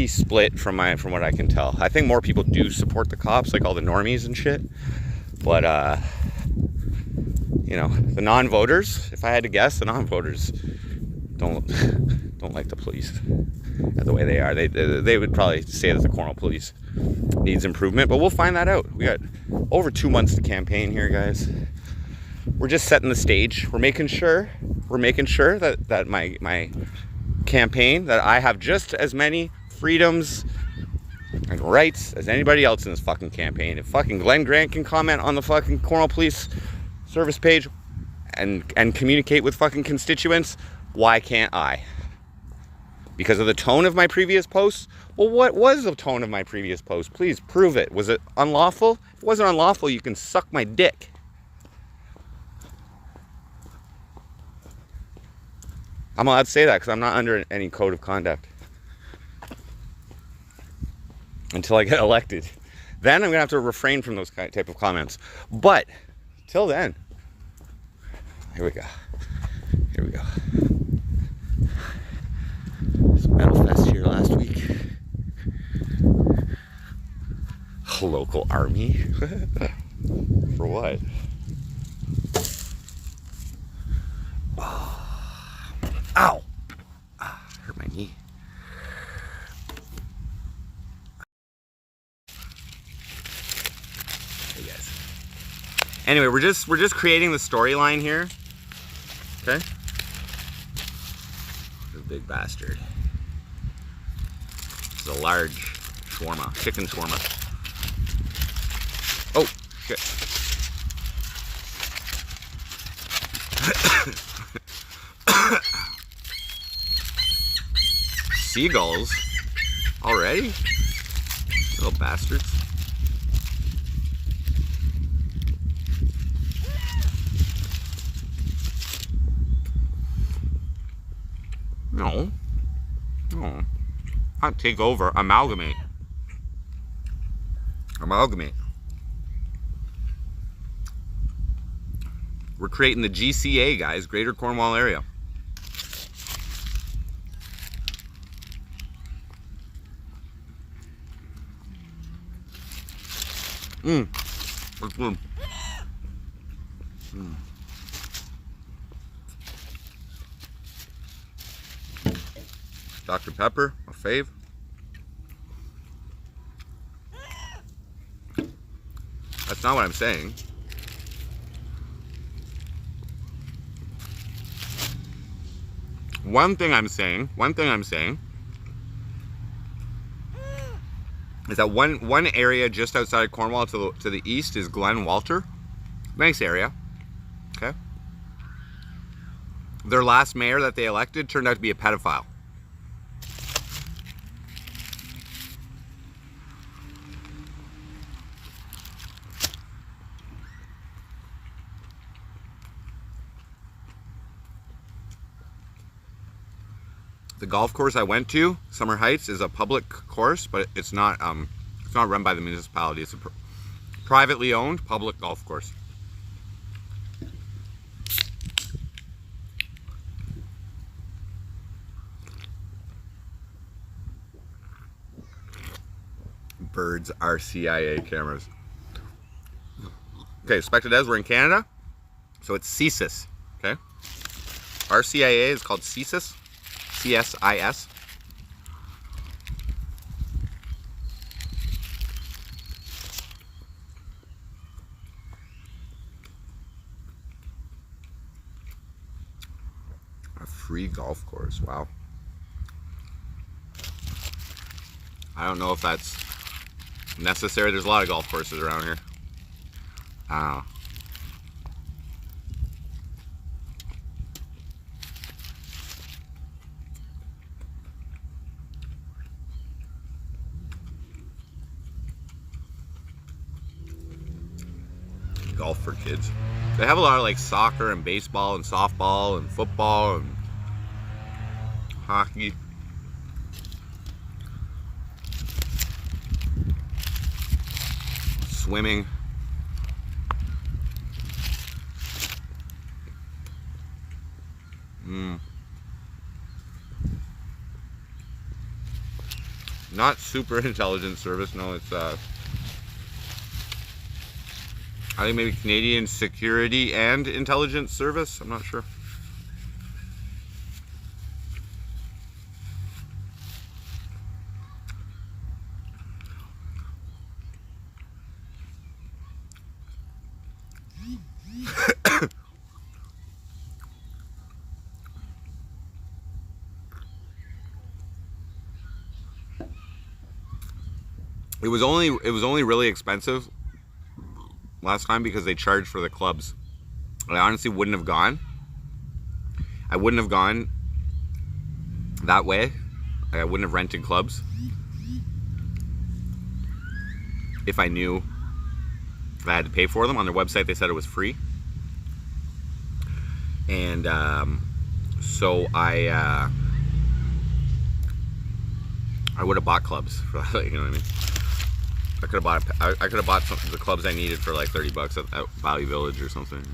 split from what I can tell. I think more people do support the cops, like all the normies and shit. But you know, the non-voters, if I had to guess, the non-voters don't like the police the way they are. They would probably say that the Cornwall police needs improvement, but we'll find that out. We got over 2 months to campaign here, guys. We're just setting the stage. We're making sure that my campaign, that I have just as many freedoms and rights as anybody else in this fucking campaign. If fucking Glenn Grant can comment on the fucking Cornwall Police Service page and communicate with fucking constituents, why can't I? Because of the tone of my previous posts? Well, what was the tone of my previous post? Please prove it. Was it unlawful? If it wasn't unlawful, you can suck my dick. I'm allowed to say that because I'm not under any code of conduct. Until I get elected. Then I'm going to have to refrain from those type of comments. But, till then, here we go. Here we go. Some Metal Fest here last week. Local army? For what? Ow! Hurt my knee. Hey guys. Anyway, we're just creating the storyline here. Okay? The big bastard. This is a large shawarma, chicken shawarma. Oh, shit. Seagulls? Already? Little bastards. No. No. Not take over. Amalgamate. Amalgamate. We're creating the GCA, guys. Greater Cornwall Area. That's good. Dr. Pepper, my fave. That's not what I'm saying. One thing I'm saying is that one area just outside Cornwall to the east is Glen Walter. Nice area. Okay. Their last mayor that they elected turned out to be a pedophile. The golf course I went to, Summer Heights, is a public course, but it's not run by the municipality. It's a privately owned public golf course. Birds are CIA cameras. Okay, suspected as we're in Canada, so it's CSIS. Okay, RCIA is called CSIS. CSIS. A free golf course. Wow. I don't know if that's necessary. There's a lot of golf courses around here. I don't know. Golf for kids. They have a lot of like soccer and baseball and softball and football and hockey. Swimming. Not super intelligent service, no, it's I think maybe Canadian Security and Intelligence Service. I'm not sure. It was only really expensive last time because they charged for the clubs. I honestly wouldn't have gone. I wouldn't have gone that way. I wouldn't have rented clubs if I knew that I had to pay for them. On their website they said it was free. And so I would have bought clubs for that, you know what I mean? I could have bought some of the clubs I needed for like $30 at Value Village or something.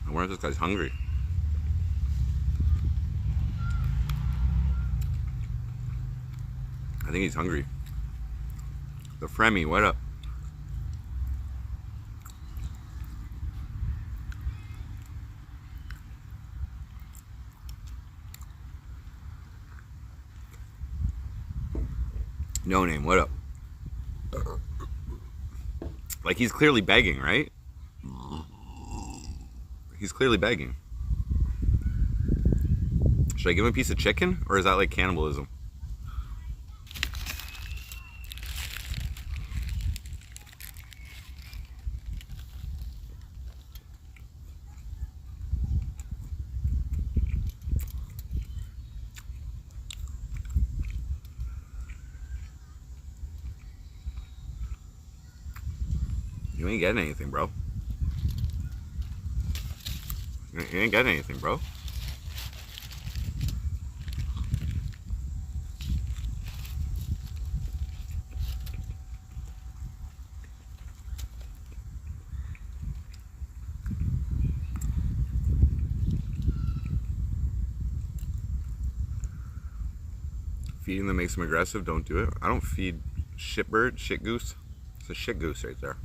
I wonder if this guy's hungry. I think he's hungry. The Fremy, what up? No name, what up? Like he's clearly begging, right? He's clearly begging. Should I give him a piece of chicken? Or is that like cannibalism? You ain't getting anything, bro. You ain't getting anything, bro. Feeding them makes them aggressive. Don't do it. I don't feed shitbird, shit goose. It's a shit goose right there.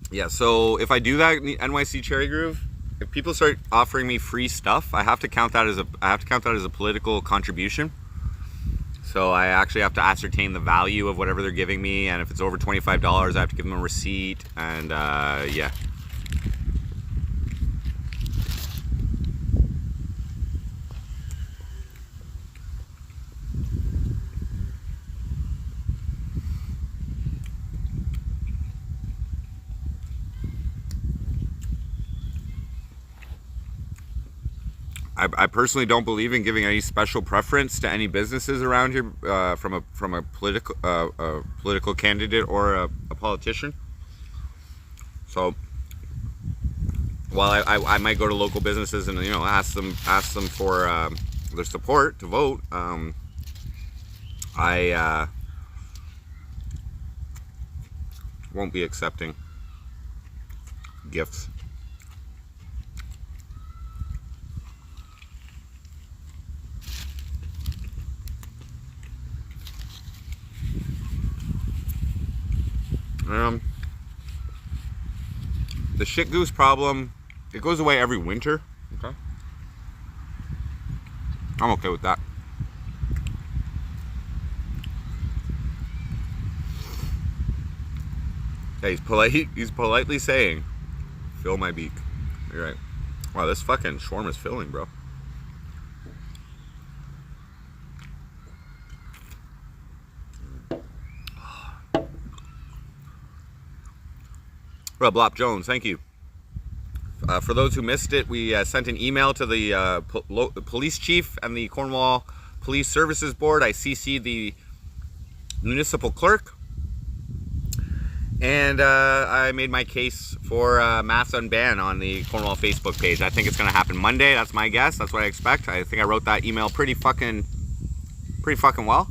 Yeah, so if I do that in the NYC Cherry Groove, if people start offering me free stuff, I have to count that as a political contribution. So I actually have to ascertain the value of whatever they're giving me, and if it's over $25, I have to give them a receipt, and yeah. I personally don't believe in giving any special preference to any businesses around here from a political candidate or a politician. So while I might go to local businesses and ask them for their support to vote, I won't be accepting gifts. The shit goose problem, it goes away every winter. Okay, I'm okay with that. Yeah, he's politely saying, fill my beak. You're right. Wow, this fucking shawarma's filling, bro. Blop Jones, thank you. For those who missed it, we sent an email to the police chief and the Cornwall Police Services Board. I CC'd the municipal clerk, And I made my case for mass unban on the Cornwall Facebook page. I think it's going to happen Monday. That's my guess. That's what I expect. I think I wrote that email pretty fucking well.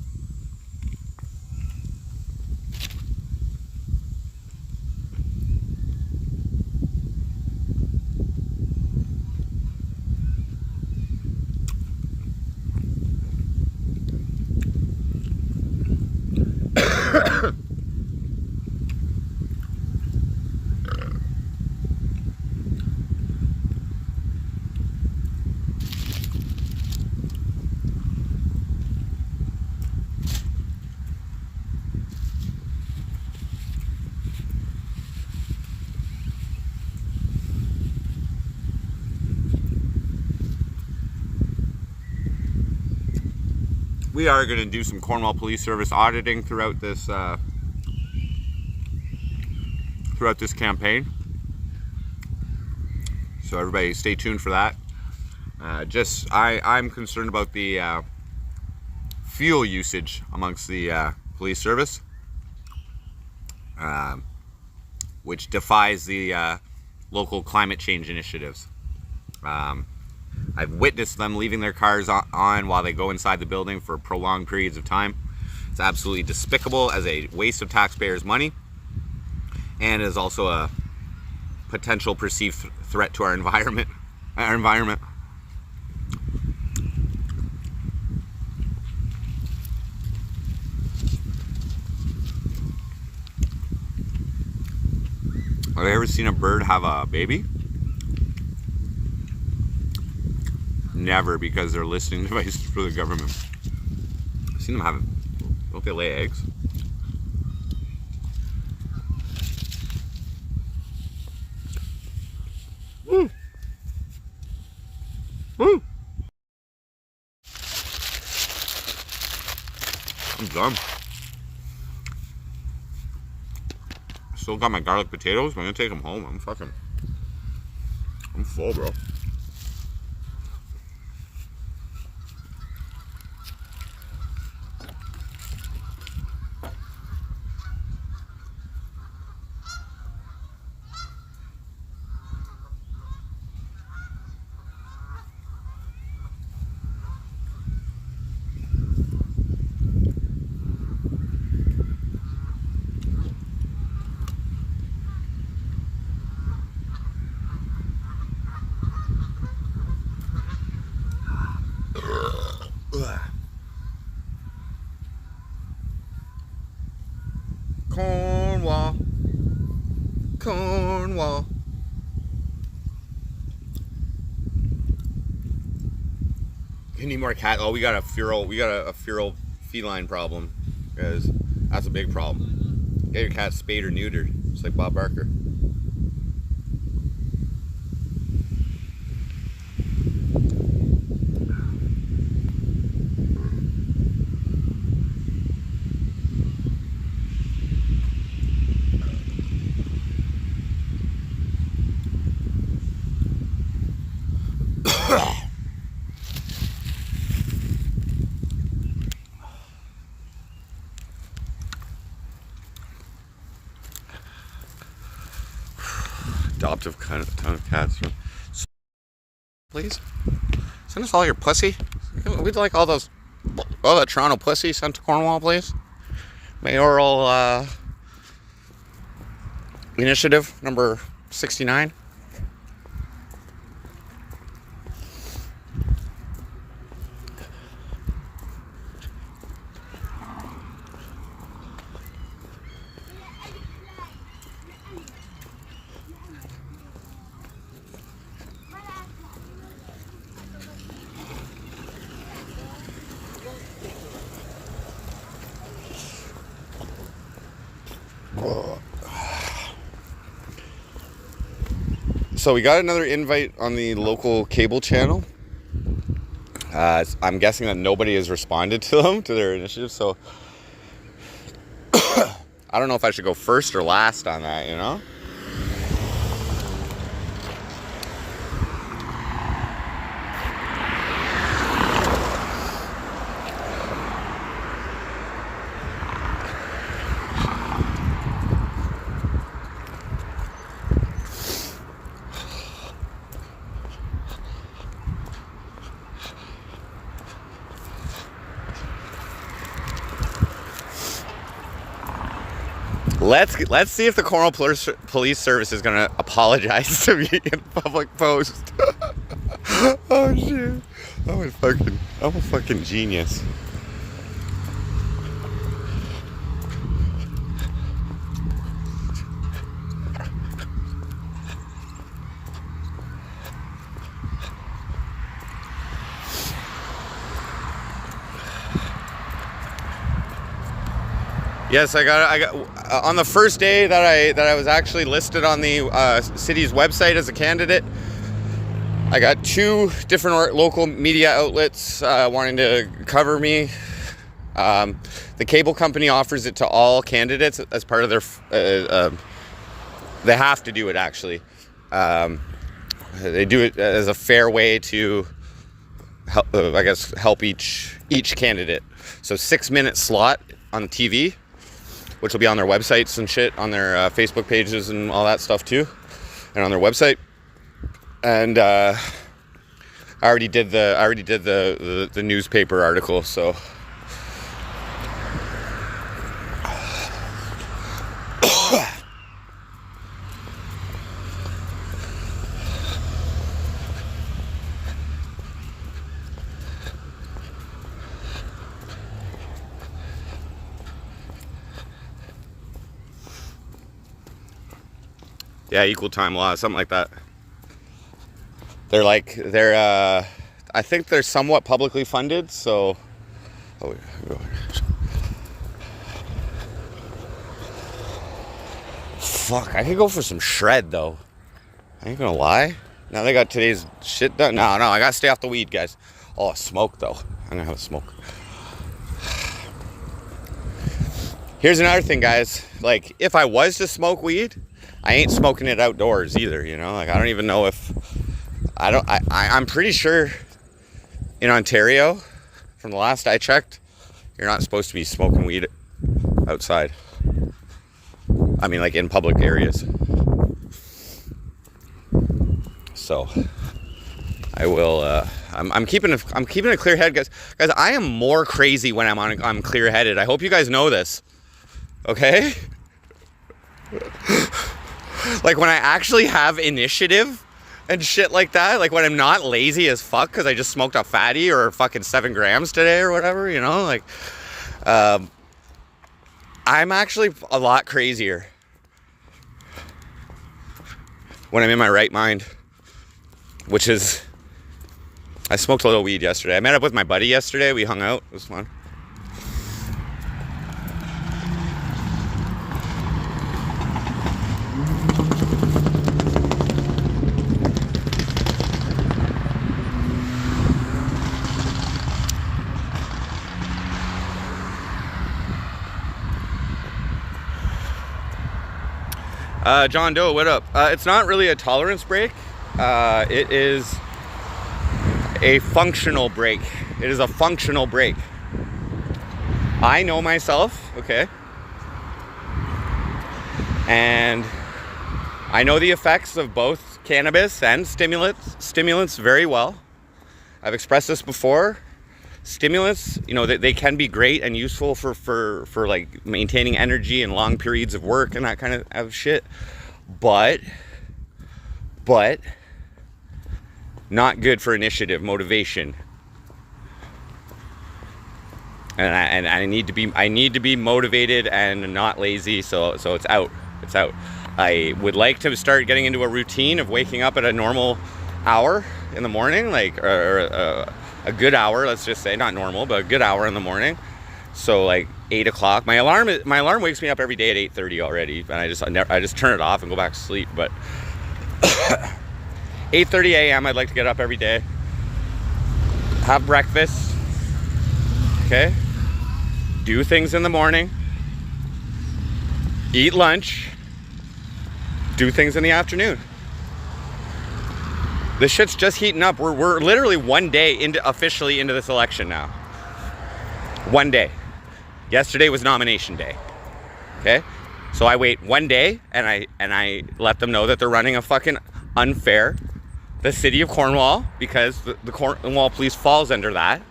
We are going to do some Cornwall Police Service auditing throughout this campaign. So everybody stay tuned for that. I'm concerned about the fuel usage amongst the police service, which defies the local climate change initiatives. I've witnessed them leaving their cars on while they go inside the building for prolonged periods of time. It's absolutely despicable as a waste of taxpayers' money, and is also a potential perceived threat to our environment. Have you ever seen a bird have a baby? Never, because they're listening devices for the government. I've seen them have it. Don't they lay eggs? Woo! Woo! I'm done. Still got my garlic potatoes. I'm gonna take them home. I'm full, bro. Cornwall. We need more cat. Oh, we got a feral feline problem, because that's a big problem. Get your cat spayed or neutered, just like Bob Barker. Adoptive kind of ton of cats. Please send us all your pussy. We'd like all that Toronto pussy sent to Cornwall, please. Mayoral initiative number 69. So we got another invite on the local cable channel. I'm guessing that nobody has responded to them, to their initiative, so I don't know if I should go first or last on that, you know? Let's see if the Cornwall Police Service is gonna apologize to me in public post. Oh shit! I'm a fucking genius. Yes, I got on the first day that I was actually listed on the city's website as a candidate. I got 2 different local media outlets wanting to cover me. The cable company offers it to all candidates as part of their. They have to do it actually. They do it as a fair way to help, I guess, help each candidate. So 6-minute slot on TV, which will be on their websites and shit, on their Facebook pages and all that stuff too, and on their website. And I already did the newspaper article, so yeah, equal time law, something like that. I think they're somewhat publicly funded, so. Oh, fuck, I could go for some shred though. I ain't gonna lie. Now they got today's shit done. No, I gotta stay off the weed, guys. Oh, a smoke though. I'm gonna have a smoke. Here's another thing, guys. Like, if I was to smoke weed, I ain't smoking it outdoors either, you know? Like, I don't even know if... I'm pretty sure in Ontario, from the last I checked, you're not supposed to be smoking weed outside. I mean, like, in public areas. So, I will... I'm keeping a clear head, guys. Guys, I am more crazy when I'm clear-headed. I hope you guys know this. Okay? Like, when I actually have initiative and shit like that, like when I'm not lazy as fuck because I just smoked a fatty or fucking 7 grams today or whatever, you know, like, I'm actually a lot crazier when I'm in my right mind, which is, I smoked a little weed yesterday. I met up with my buddy yesterday. We hung out. It was fun. John Doe, what up? It's not really a tolerance break. It is a functional break. It is a functional break. I know myself, okay? And I know the effects of both cannabis and stimulants very well. I've expressed this before. Stimulants, you know, they can be great and useful for like maintaining energy and long periods of work and that kind of shit. But not good for initiative, motivation. And I need to be motivated and not lazy, so it's out. It's out. I would like to start getting into a routine of waking up at a normal hour in the morning, like or a good hour, let's just say, not normal, but a good hour in the morning. So like 8 o'clock. My alarm wakes me up every day at 8:30 already, and I just turn it off and go back to sleep. But 8:30 a.m. I'd like to get up every day, have breakfast, okay, do things in the morning, eat lunch, do things in the afternoon. This shit's just heating up. We're literally one day officially into this election now. One day. Yesterday was nomination day. Okay? So I wait one day and I let them know that they're running a fucking unfair. The city of Cornwall, because the Cornwall Police falls under that.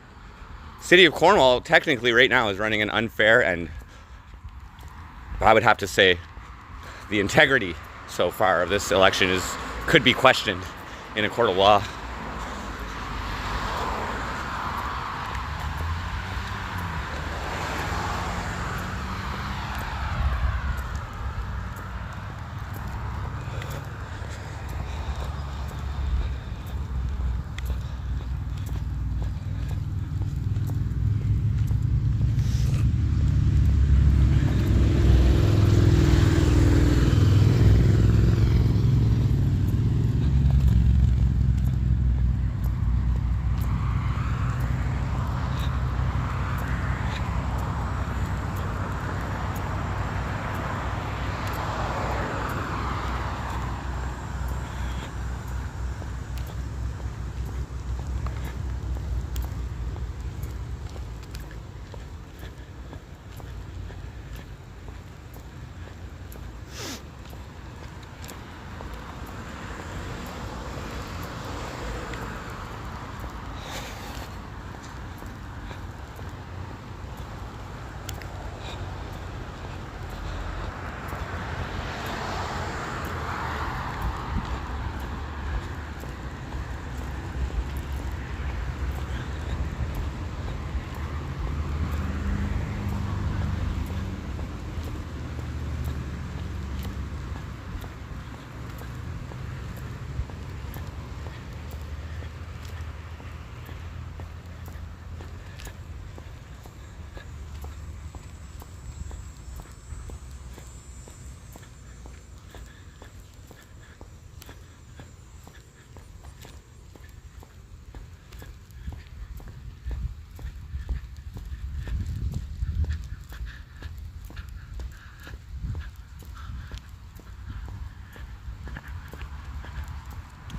City of Cornwall technically right now is running an unfair and I would have to say the integrity so far of this election could be questioned in a court of law.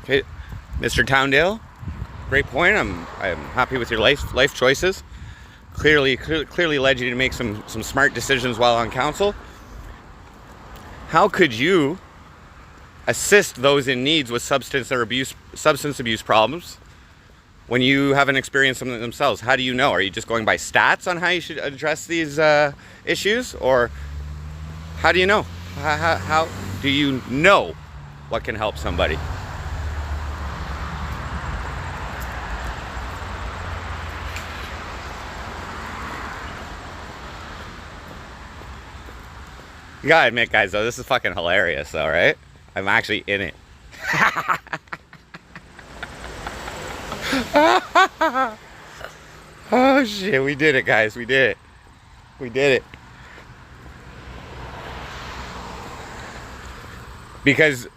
Okay, Mr. Towndale, great point. I'm happy with your life choices. Clearly led you to make some smart decisions while on council. How could you assist those in needs with substance abuse problems when you haven't experienced them themselves? How do you know? Are you just going by stats on how you should address these issues, or how do you know? How do you know what can help somebody? You gotta admit, guys, though, this is fucking hilarious, though, right? I'm actually in it. Oh, shit, we did it, guys. We did it. We did it. Because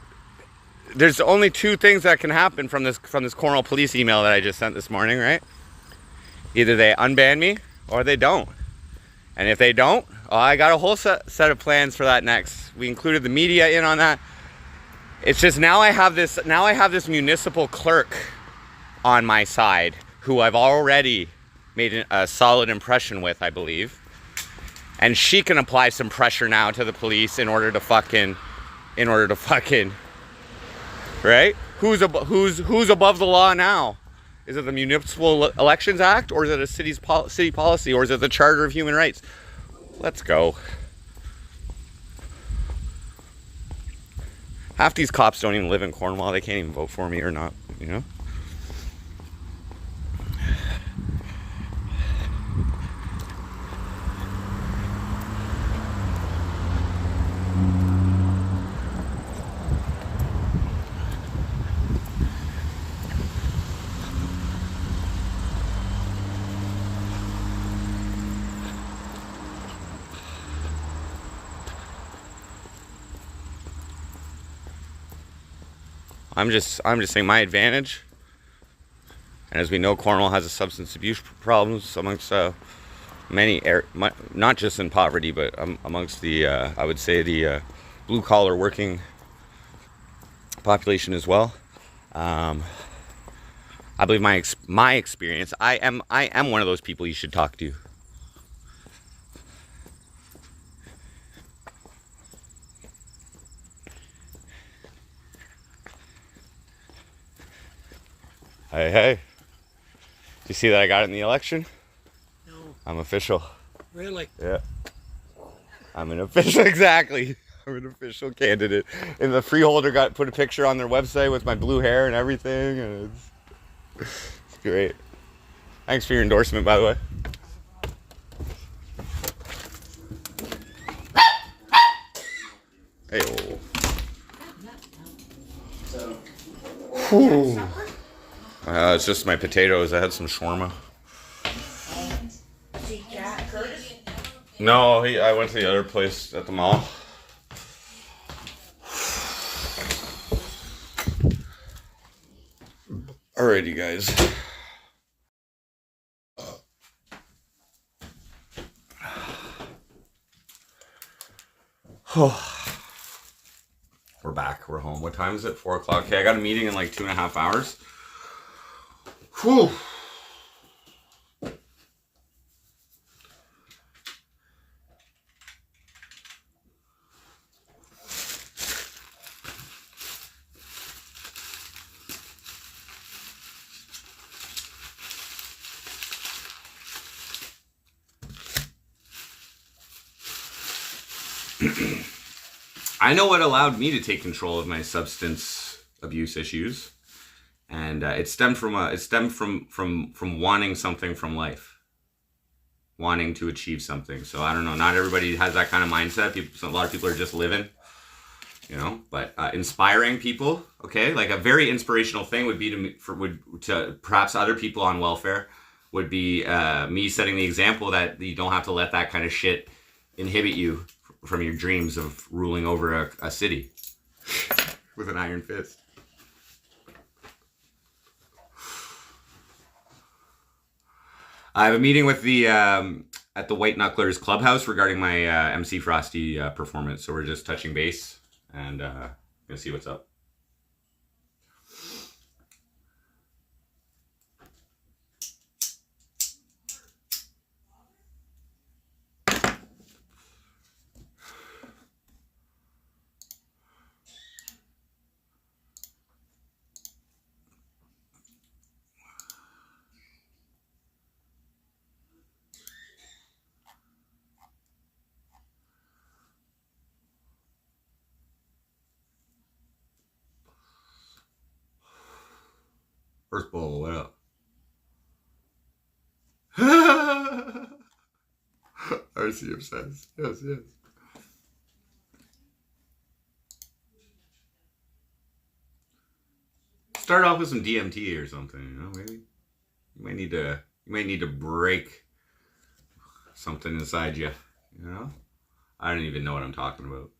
there's only two things that can happen from this Cornwall police email that I just sent this morning, right? Either they unban me or they don't. And if they don't, I got a whole set of plans for that next. We included the media in on that. It's just now I have this municipal clerk on my side who I've already made a solid impression with, I believe. And she can apply some pressure now to the police in order to fucking, right? Who's above the law now? Is it the Municipal Elections Act, or is it a city policy, or is it the Charter of Human Rights? Let's go. Half these cops don't even live in Cornwall. They can't even vote for me or not, you know? I'm just saying my advantage, and as we know, Cornwall has a substance abuse problems amongst many, not just in poverty, but amongst the, I would say, the blue collar working population as well. I believe my experience, I am one of those people you should talk to. Hey. Did you see that I got it in the election? No. I'm official. Really? Yeah. I'm an official, exactly. I'm an official candidate. And the freeholder put a picture on their website with my blue hair and everything, and it's great. Thanks for your endorsement, by the way. Hey, it's just my potatoes. I had some shawarma. See Jack Curtis? No, I went to the other place at the mall. Alrighty, guys. We're back. We're home. What time is it? 4 o'clock. Okay, I got a meeting in like 2.5 hours. Whew. I know what allowed me to take control of my substance abuse issues, and it stemmed from wanting something from life, wanting to achieve something. So I don't know. Not everybody has that kind of mindset. A lot of people are just living, you know. But inspiring people, okay, like a very inspirational thing would be to perhaps other people on welfare would be me setting the example that you don't have to let that kind of shit inhibit you from your dreams of ruling over a city with an iron fist. I have a meeting with the at the White Knucklers Clubhouse regarding my MC Frosty performance. So we're just touching base and gonna see what's up. First ball, what up? RCF says, yes, yes. Start off with some DMT or something, you know, maybe. You might need to break something inside you, you know? I don't even know what I'm talking about.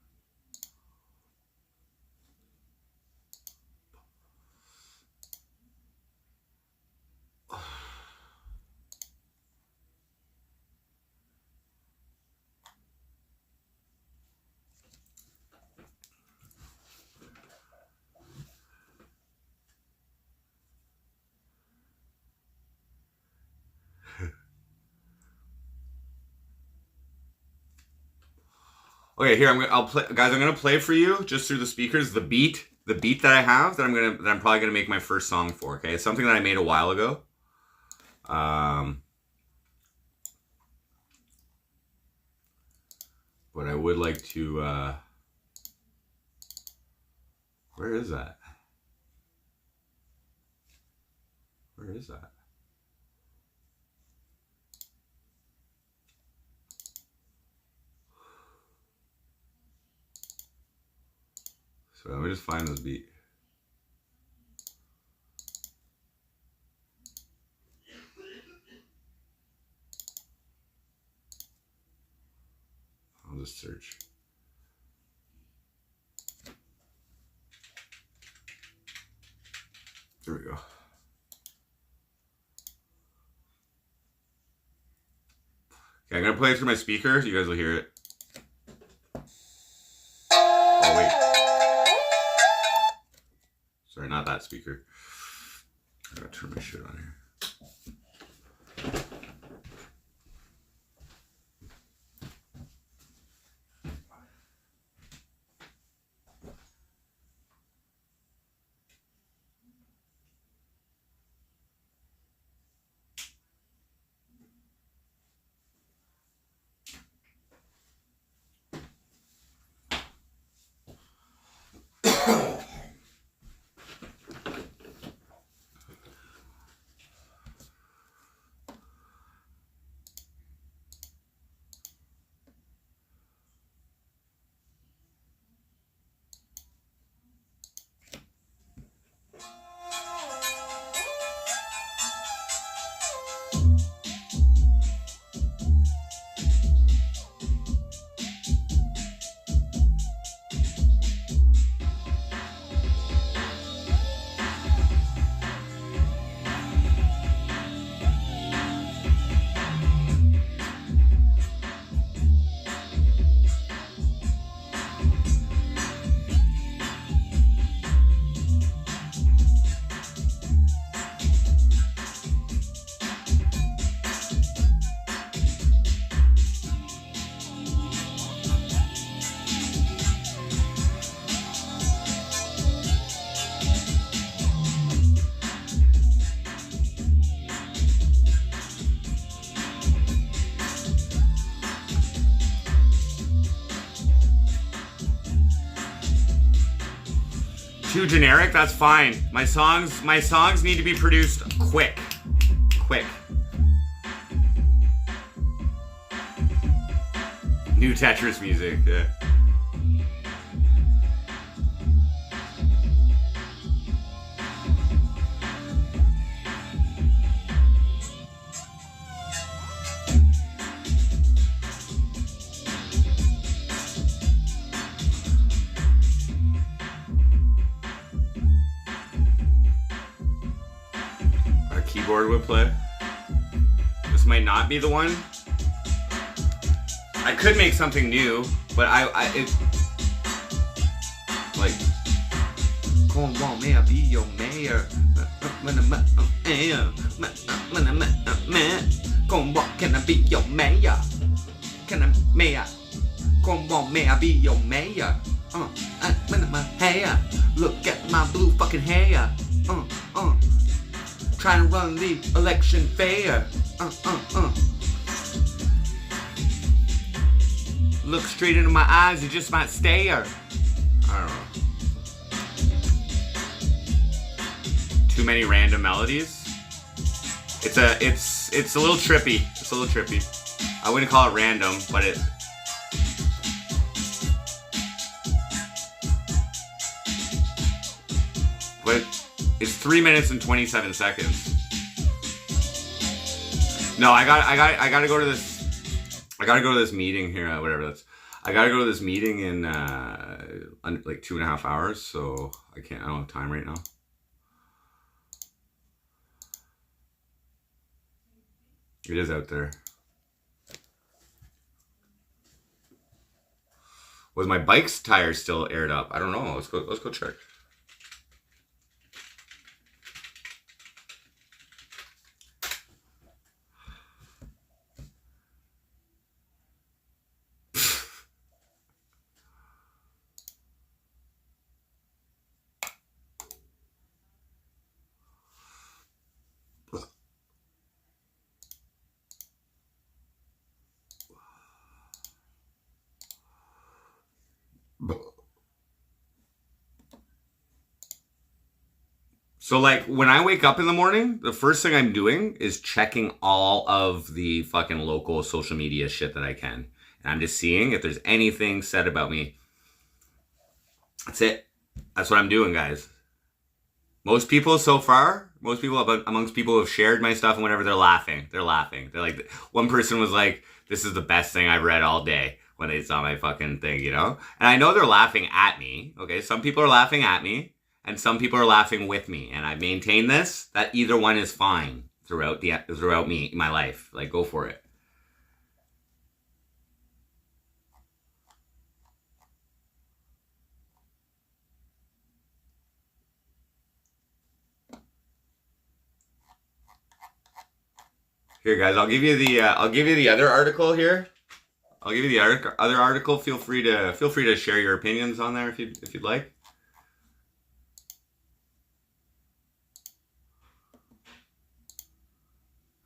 Okay, here I'll play, guys. I'm gonna play for you just through the speakers the beat that I have that I'm probably gonna make my first song for. Okay, it's something that I made a while ago. But I would like to. Where is that? Where is that? So let me just find this beat. I'll just search. There we go. Okay, I'm gonna play it through my speaker. You guys will hear it. Oh wait. Sorry, not that speaker. I gotta turn my shit on here. Too generic? That's fine. My songs need to be produced quick. Quick. New Tetris music, yeah. Our keyboard would play. This might not be the one. I could make something new, but it like come on, may I be your mayor? Come on, can I be your mayor? May I? Come on, may I be your mayor? My hair, look at my blue fucking hair. Trying to run the election fair. Look straight into my eyes, you just might stare. I don't know. Too many random melodies. It's a little trippy. It's a little trippy. I wouldn't call it random, but it. But it's 3 minutes and 27 seconds. No, I gotta go to this. I gotta go to this meeting here, whatever that's. I gotta go to this meeting in like 2.5 hours, so I don't have time right now. It is out there. Was my bike's tire still aired up? I don't know. Let's go check. So like when I wake up in the morning, the first thing I'm doing is checking all of the fucking local social media shit that I can. And I'm just seeing if there's anything said about me. That's it. That's what I'm doing, guys. Most people amongst people who have shared my stuff and whatever, they're laughing. They're laughing. They're like, one person was like, this is the best thing I've read all day when they saw my fucking thing, you know? And I know they're laughing at me. Okay, some people are laughing at me. And some people are laughing with me, and I maintain this, that either one is fine throughout me, my life. Like, go for it. Here, guys, I'll give you the other article here. I'll give you the other article. Feel free to share your opinions on there if you'd like.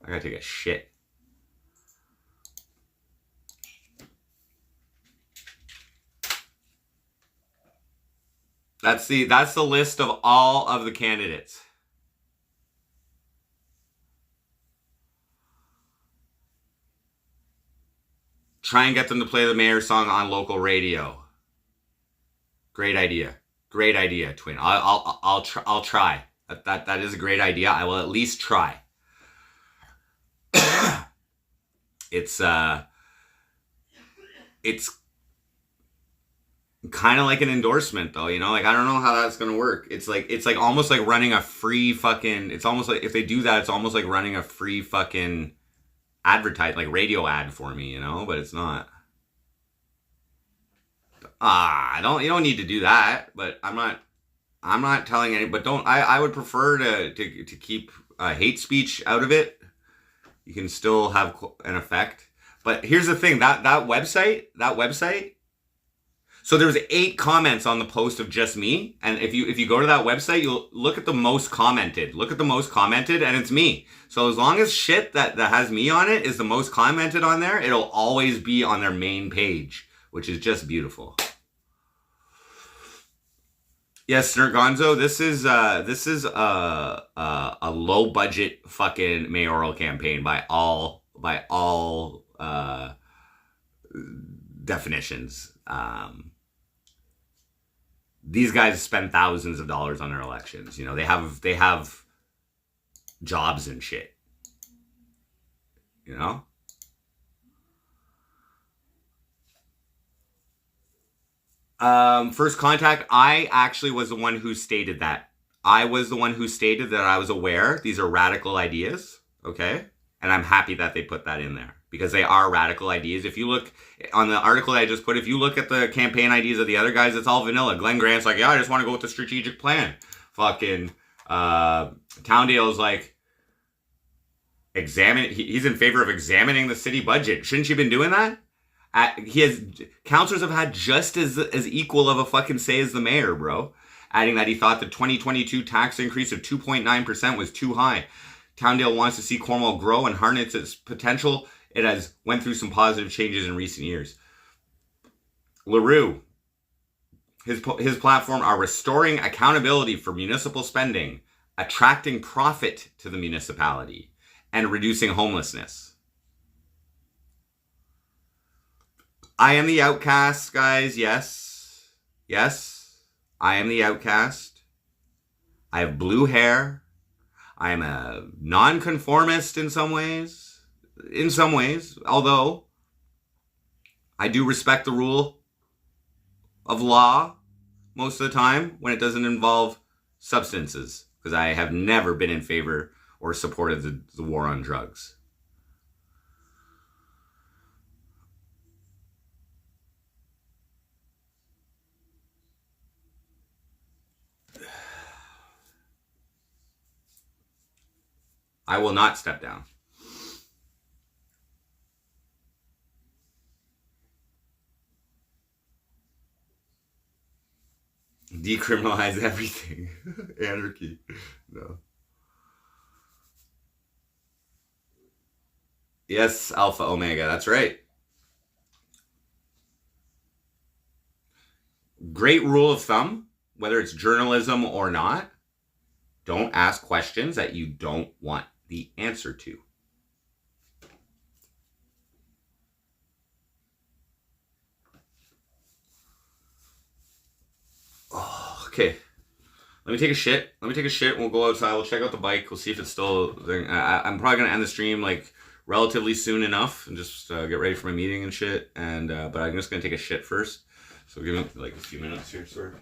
I gotta take a shit. That's the list of all of the candidates. Try and get them to play the mayor song on local radio. Great idea. Great idea, Twin. I'll try. That is a great idea. I will at least try. It's kind of like an endorsement though, you know, like I don't know how that's gonna work. It's like almost like running a free fucking, it's almost like if they do that, it's almost like running a free fucking like radio ad for me, you know, but it's not. You don't need to do that, but I'm not telling any, but I would prefer to keep hate speech out of it. You can still have an effect. But here's the thing, that website, so there was 8 comments on the post of just me. And if you go to that website, you'll look at the most commented. Look at the most commented, and it's me. So as long as shit that has me on it is the most commented on there, it'll always be on their main page, which is just beautiful. Yes, Nergonzo, this is a low budget fucking mayoral campaign by all definitions. These guys spend thousands of dollars on their elections. You know, they have jobs and shit. You know? First contact, I actually was the one who stated that. I was the one who stated that I was aware these are radical ideas, okay? And I'm happy that they put that in there because they are radical ideas. If you look on the article I just put, if you look at the campaign ideas of the other guys, it's all vanilla. Glenn Grant's like, yeah, I just want to go with the strategic plan. Fucking Towndale's like, he's in favor of examining the city budget. Shouldn't you have been doing that? Councillors have had just as equal of a fucking say as the mayor, bro. Adding that he thought the 2022 tax increase of 2.9% was too high. Towndale wants to see Cornwall grow and harness its potential. It has went through some positive changes in recent years. LaRue, his platform are restoring accountability for municipal spending, attracting profit to the municipality, and reducing homelessness. I am the outcast, guys. Yes. I am the outcast. I have blue hair. I am a nonconformist in some ways. Although I do respect the rule of law most of the time when it doesn't involve substances, because I have never been in favor or supported the war on drugs. I will not step down. Decriminalize everything. Anarchy. No. Yes, Alpha Omega. That's right. Great rule of thumb, whether it's journalism or not, don't ask questions that you don't want the answer to. Oh, okay. Let me take a shit. We'll go outside. We'll check out the bike. We'll see if it's still there. I'm probably going to end the stream like relatively soon enough and just get ready for my meeting and shit. And but I'm just going to take a shit first. So give me like a few minutes here, sir.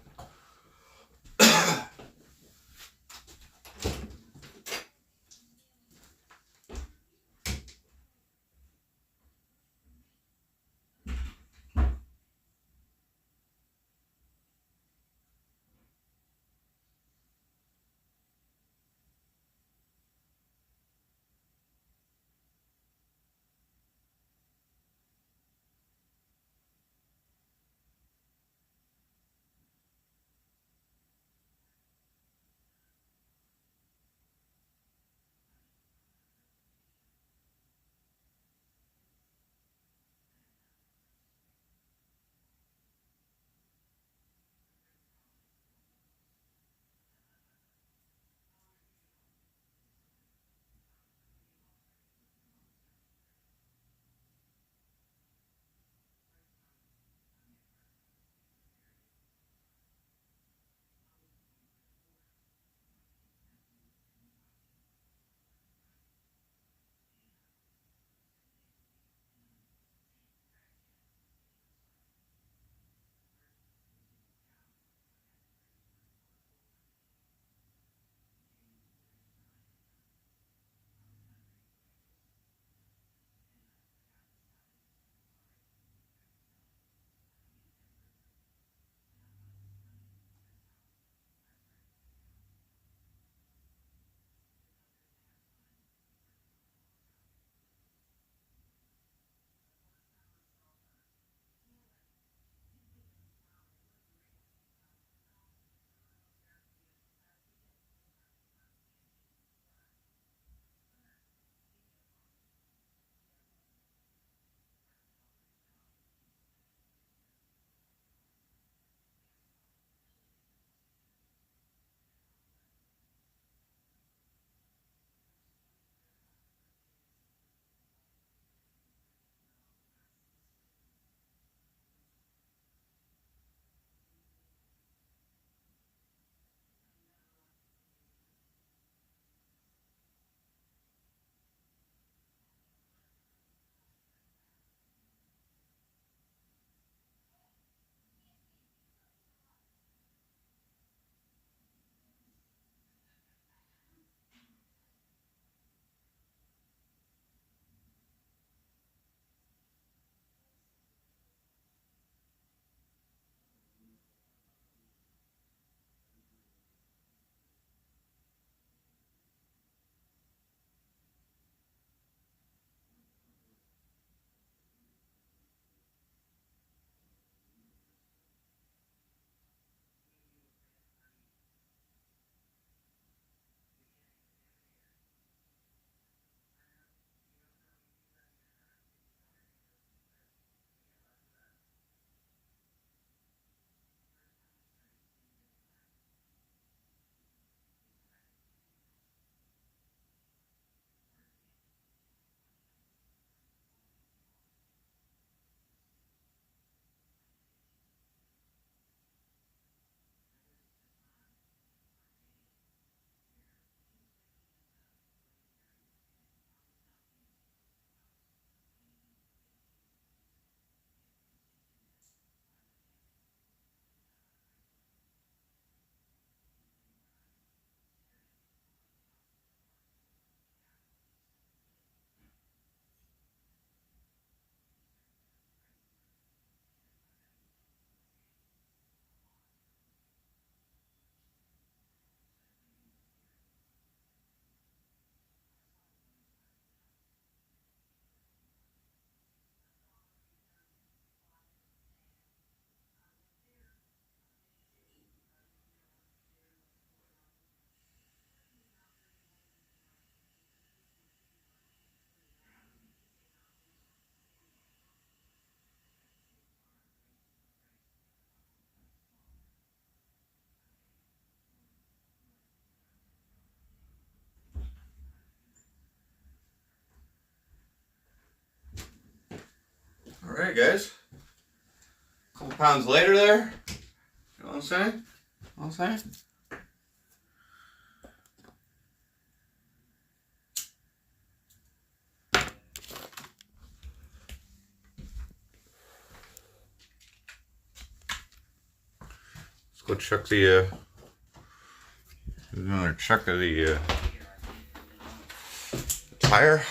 Alright guys. A couple pounds later there. You know what I'm saying? You know what I'm saying? Let's go check the another check of the tire.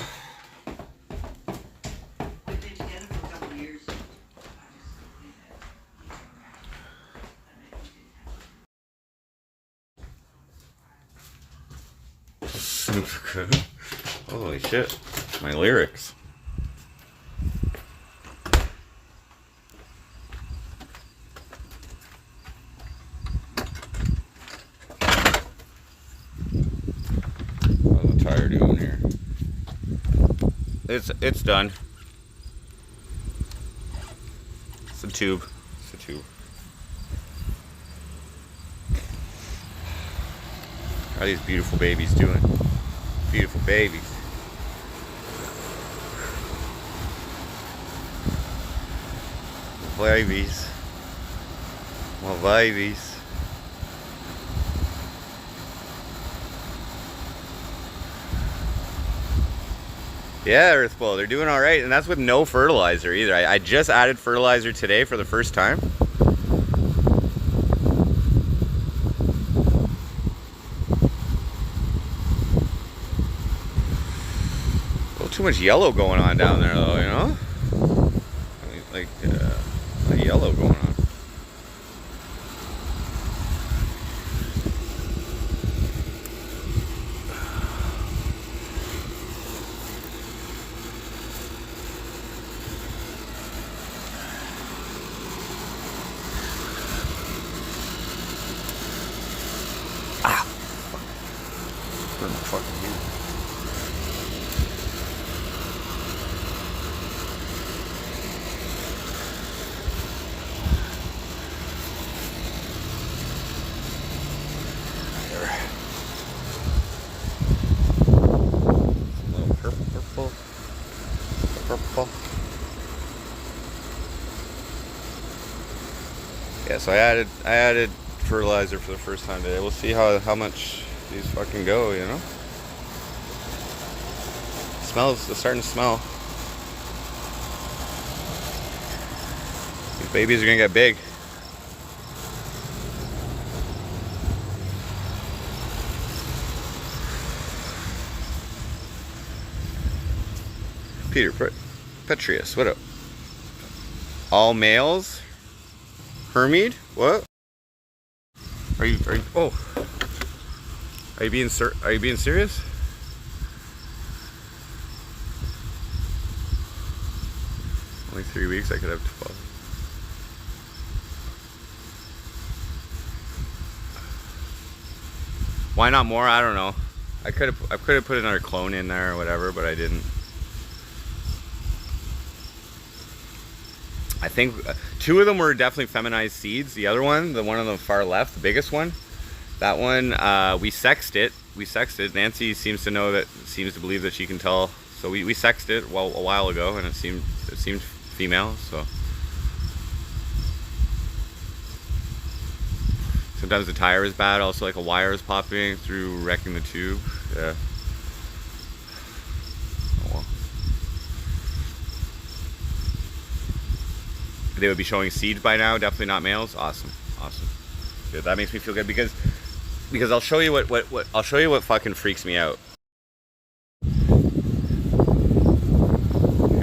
We've been together for a couple of years. Super good. Holy shit. My lyrics. How's the tire doing here? It's done. It's a tube. It's a tube. How are these beautiful babies doing? Beautiful babies. Babies. My babies. Yeah, Earthball, they're doing all right, and that's with no fertilizer either. I just added fertilizer today for the first time. A little too much yellow going on down there, though, you know? I mean, like, a yellow going on. Fucking here. A little purple. Yeah, so I added fertilizer for the first time today. We'll see how much these fucking go, you know? It's starting to smell. These babies are gonna get big. Peter Petrius, what up? All males? Hermid? What? Are you oh. Are you being serious? Only 3 weeks, I could have 12. Why not more? I don't know. I could have put another clone in there or whatever, but I didn't. I think 2 of them were definitely feminized seeds. The other one, the one on the far left, the biggest one, that one, we sexed it. Nancy seems to believe that she can tell. So we sexed it a while ago, and it seemed female. So sometimes the tire is bad. Also, like a wire is popping through, wrecking the tube. Yeah. Oh well. They would be showing seeds by now. Definitely not males. Awesome. Good. That makes me feel good because I'll show you what fucking freaks me out.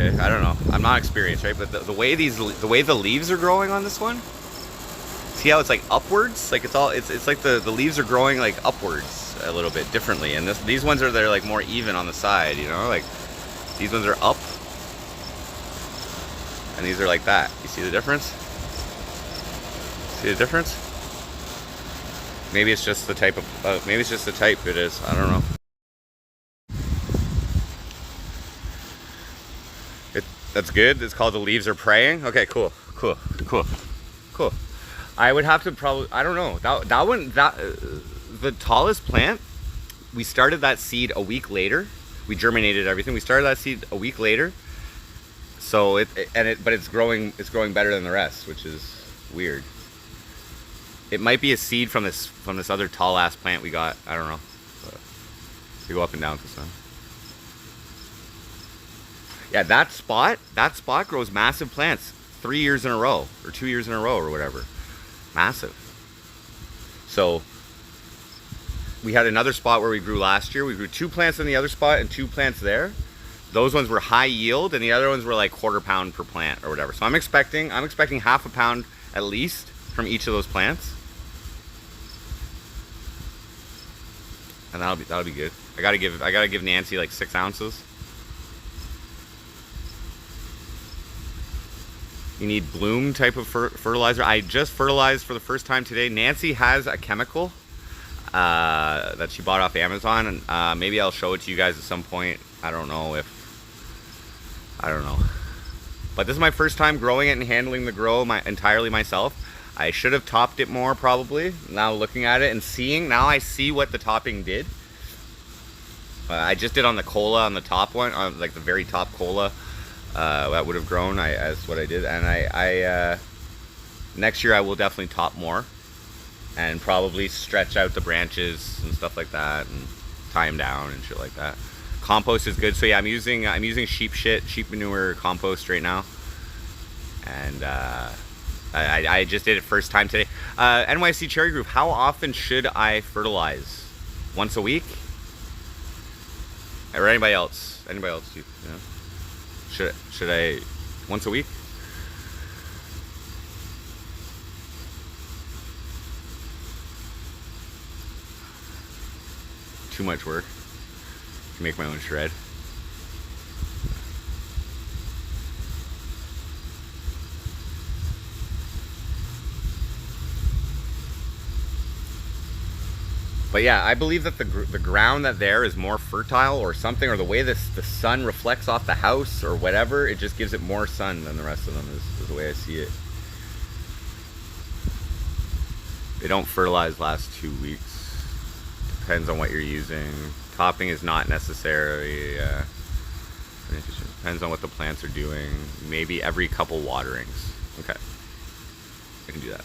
Okay, I don't know. I'm not experienced, right? But the way the leaves are growing on this one. See how it's like upwards? Like it's like the leaves are growing like upwards a little bit differently, and these ones they're like more even on the side, you know? Like these ones are up, and these are like that. You see the difference? See the difference? Maybe it's just the type of, maybe it's just the type it is. I don't know. That's good. It's called The Leaves Are Praying. Okay, cool. I would have to probably, I don't know. That one, the tallest plant, we started that seed a week later. We germinated everything. We started that seed a week later. So but it's growing better than the rest, which is weird. It might be a seed from this other tall ass plant we got. I don't know. But they go up and down with the sun. Yeah, that spot grows massive plants 3 years in a row or 2 years in a row or whatever. Massive. So we had another spot where we grew last year. We grew 2 plants in the other spot and 2 plants there. Those ones were high yield, and the other ones were like quarter pound per plant or whatever. So I'm expecting half a pound at least from each of those plants. And that'll be good. I gotta give Nancy like 6 ounces. You need bloom type of fertilizer. I just fertilized for the first time today. Nancy has a chemical that she bought off Amazon, and maybe I'll show it to you guys at some point. I don't know. But this is my first time growing it and handling the grow entirely myself. I should have topped it more probably. Now looking at it and seeing, now I see what the topping did. I just did on the cola, on the top one, on like the very top cola. That would have grown. That's what I did, and I next year I will definitely top more, and probably stretch out the branches and stuff like that, and tie them down and shit like that. Compost is good. So yeah, I'm using sheep manure compost right now, and I just did it first time today. NYC Cherry Group. How often should I fertilize? Once a week? Or anybody else? Anybody else? You know? Should I once a week? Too much work to make my own shred. But yeah, I believe that the ground that there is more fertile or something, or the way the sun reflects off the house or whatever, it just gives it more sun than the rest of them is the way I see it. They don't fertilize last 2 weeks. Depends on what you're using. Topping is not necessary. Depends on what the plants are doing. Maybe every couple waterings. Okay, I can do that.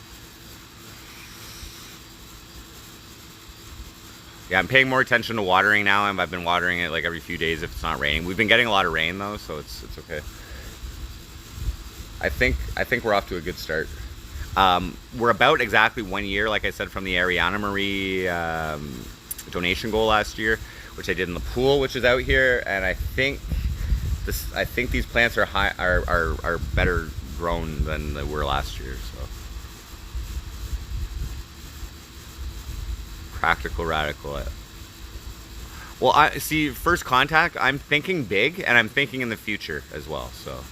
Yeah, I'm paying more attention to watering now, and I've been watering it like every few days if it's not raining. We've been getting a lot of rain though, so it's okay. I think we're off to a good start. We're about exactly 1 year, like I said, from the Ariana Marie donation goal last year, which I did in the pool, which is out here, and I think these plants are better grown than they were last year. So. Practical radical. Well, I see, first contact, I'm thinking big, and I'm thinking in the future as well, so.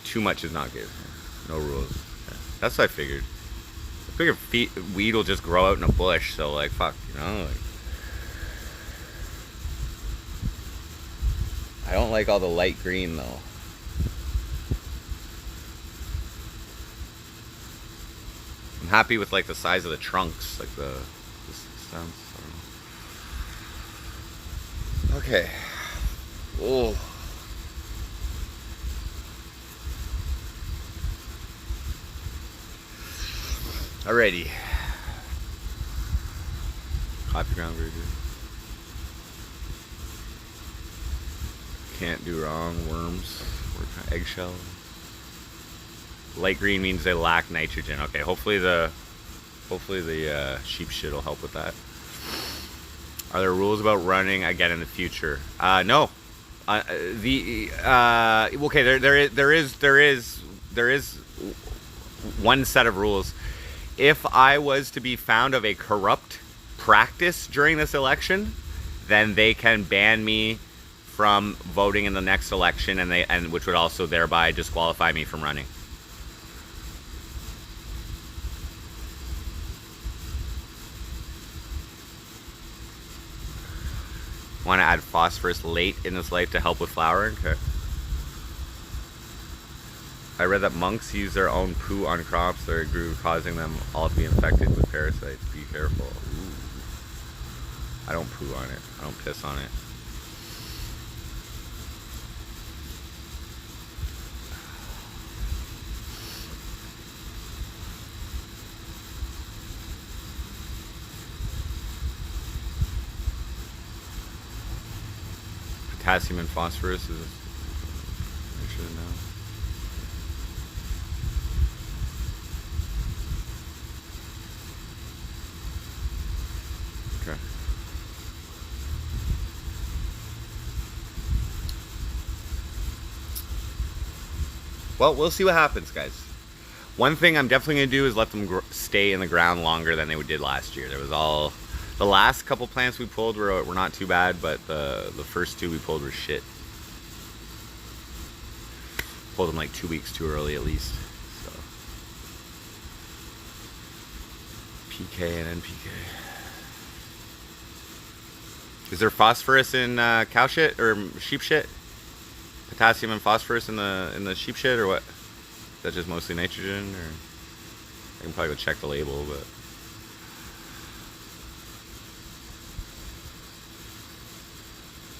Too much is not good. No rules. Yeah. That's what I figured. I figured weed will just grow out in a bush, so like, fuck, you know? Like, I don't like all the light green though. I'm happy with like the size of the trunks, like the stems. Okay. Oh. Alrighty. Coffee ground, very good. Can't do wrong. Worms. Eggshell. Light green means they lack nitrogen. Okay, hopefully the sheep shit will help with that. Are there rules about running again in the future? No. Okay, there is one set of rules. If I was to be found of a corrupt practice during this election, then they can ban me from voting in the next election, and which would also thereby disqualify me from running. Want to add phosphorus late in this life to help with flowering? Okay. I read that monks use their own poo on crops that grew, causing them all to be infected with parasites. Be careful. Ooh. I don't poo on it. I don't piss on it. Potassium and phosphorus is. I should know. Okay. Well, we'll see what happens, guys. One thing I'm definitely going to do is let them stay in the ground longer than they did last year. There was all... The last couple plants we pulled were not too bad, but the first two we pulled were shit. Pulled them like 2 weeks too early at least. So PK and NPK. Is there phosphorus in cow shit or sheep shit? Potassium and phosphorus in the sheep shit, or what? Is that just mostly nitrogen? Or I can probably go check the label, but.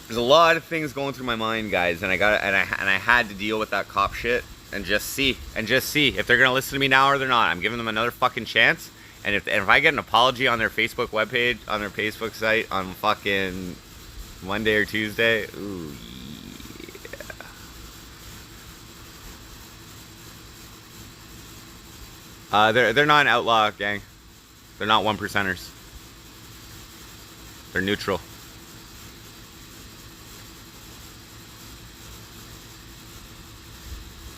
There's a lot of things going through my mind, guys, and I had to deal with that cop shit and just see if they're gonna listen to me now or they're not. I'm giving them another fucking chance, and if I get an apology on their Facebook webpage, on their Facebook site on fucking Monday or Tuesday, ooh yeah. They're not an outlaw gang. They're not 1%ers. They're neutral.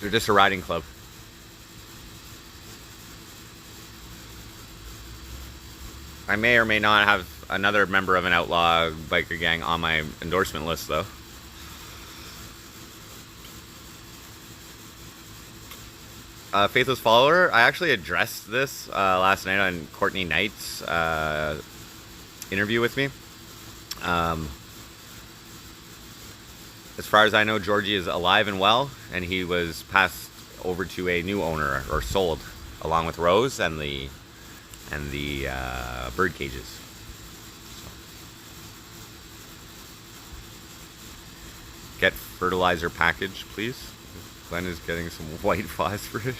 They're just a riding club. I may or may not have another member of an outlaw biker gang on my endorsement list, though. Faithless follower, I actually addressed this last night on Courtney Knight's interview with me. As far as I know, Georgie is alive and well, and he was passed over to a new owner, or sold, along with Rose and the bird cages. So. Get fertilizer package, please. Glenn is getting some white phosphorus.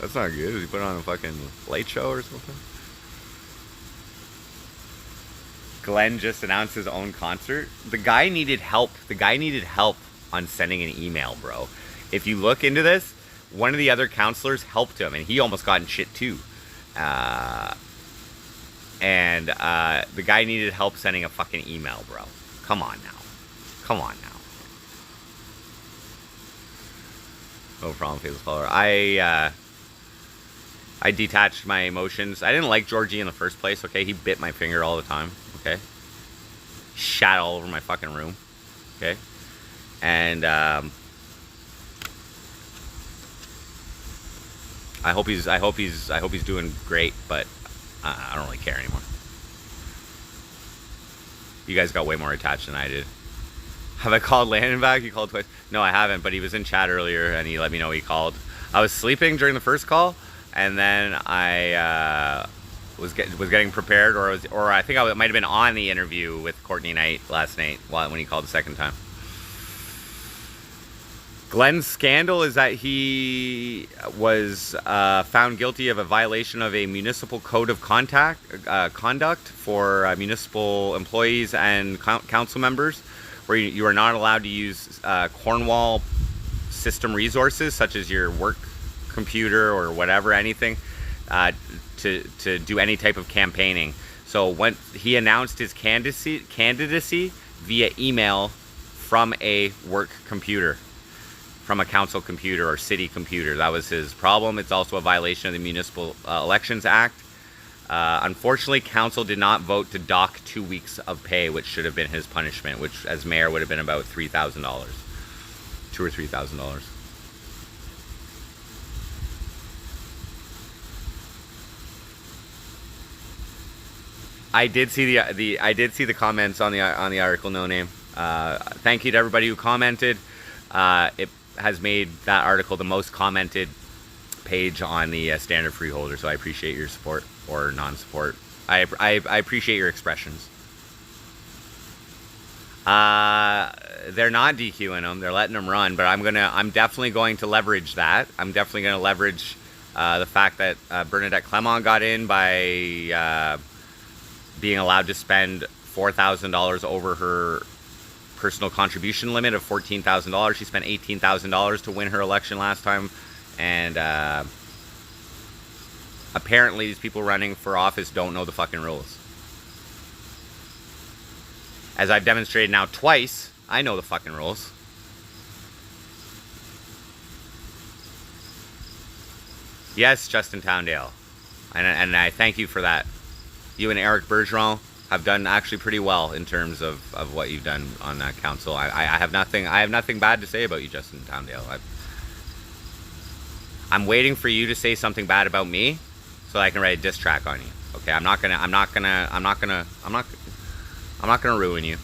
That's not good. Did he put on a fucking light show or something? Glenn just announced his own concert. The guy needed help. The guy needed help on sending an email, bro. If you look into this, one of the other counselors helped him, and he almost got in shit too. The guy needed help sending a fucking email, bro. Come on now. Come on now. No problem, Faceless Follower. I detached my emotions. I didn't like Georgie in the first place, okay? He bit my finger all the time, okay? Shat all over my fucking room, okay? And I hope he's doing great, but I don't really care anymore. You guys got way more attached than I did. Have I called Landon back? He called twice. No, I haven't, but he was in chat earlier and he let me know he called. I was sleeping during the first call, and then I was getting prepared, or I think I might have been on the interview with Courtney Knight last night when he called the second time. Glenn's scandal is that he was found guilty of a violation of a municipal code of conduct for municipal employees and council members, where you are not allowed to use Cornwall system resources such as your work computer or whatever, anything, to do any type of campaigning. So when he announced his candidacy via email from a work computer, from a council computer or city computer, that was his problem. It's also a violation of the Municipal Elections Act. Unfortunately, council did not vote to dock 2 weeks of pay, which should have been his punishment, which as mayor would have been about $3,000, $2,000 or $3,000. I did see the comments on the article. No name. Thank you to everybody who commented. It has made that article the most commented page on the Standard Freeholder, so I appreciate your support or non-support. I appreciate your expressions. They're not DQing him. They're letting him run, but I'm definitely going to leverage that. I'm definitely going to leverage the fact that Bernadette Clement got in by being allowed to spend $4,000 over her personal contribution limit of $14,000. She spent $18,000 to win her election last time, and apparently these people running for office don't know the fucking rules. As I've demonstrated now twice, I know the fucking rules. Yes, Justin Towndale. And I thank you for that. You and Eric Bergeron have done actually pretty well in terms of what you've done on that council. I have nothing bad to say about you, Justin Towndale. I'm waiting for you to say something bad about me so I can write a diss track on you. Okay, I'm not gonna ruin you.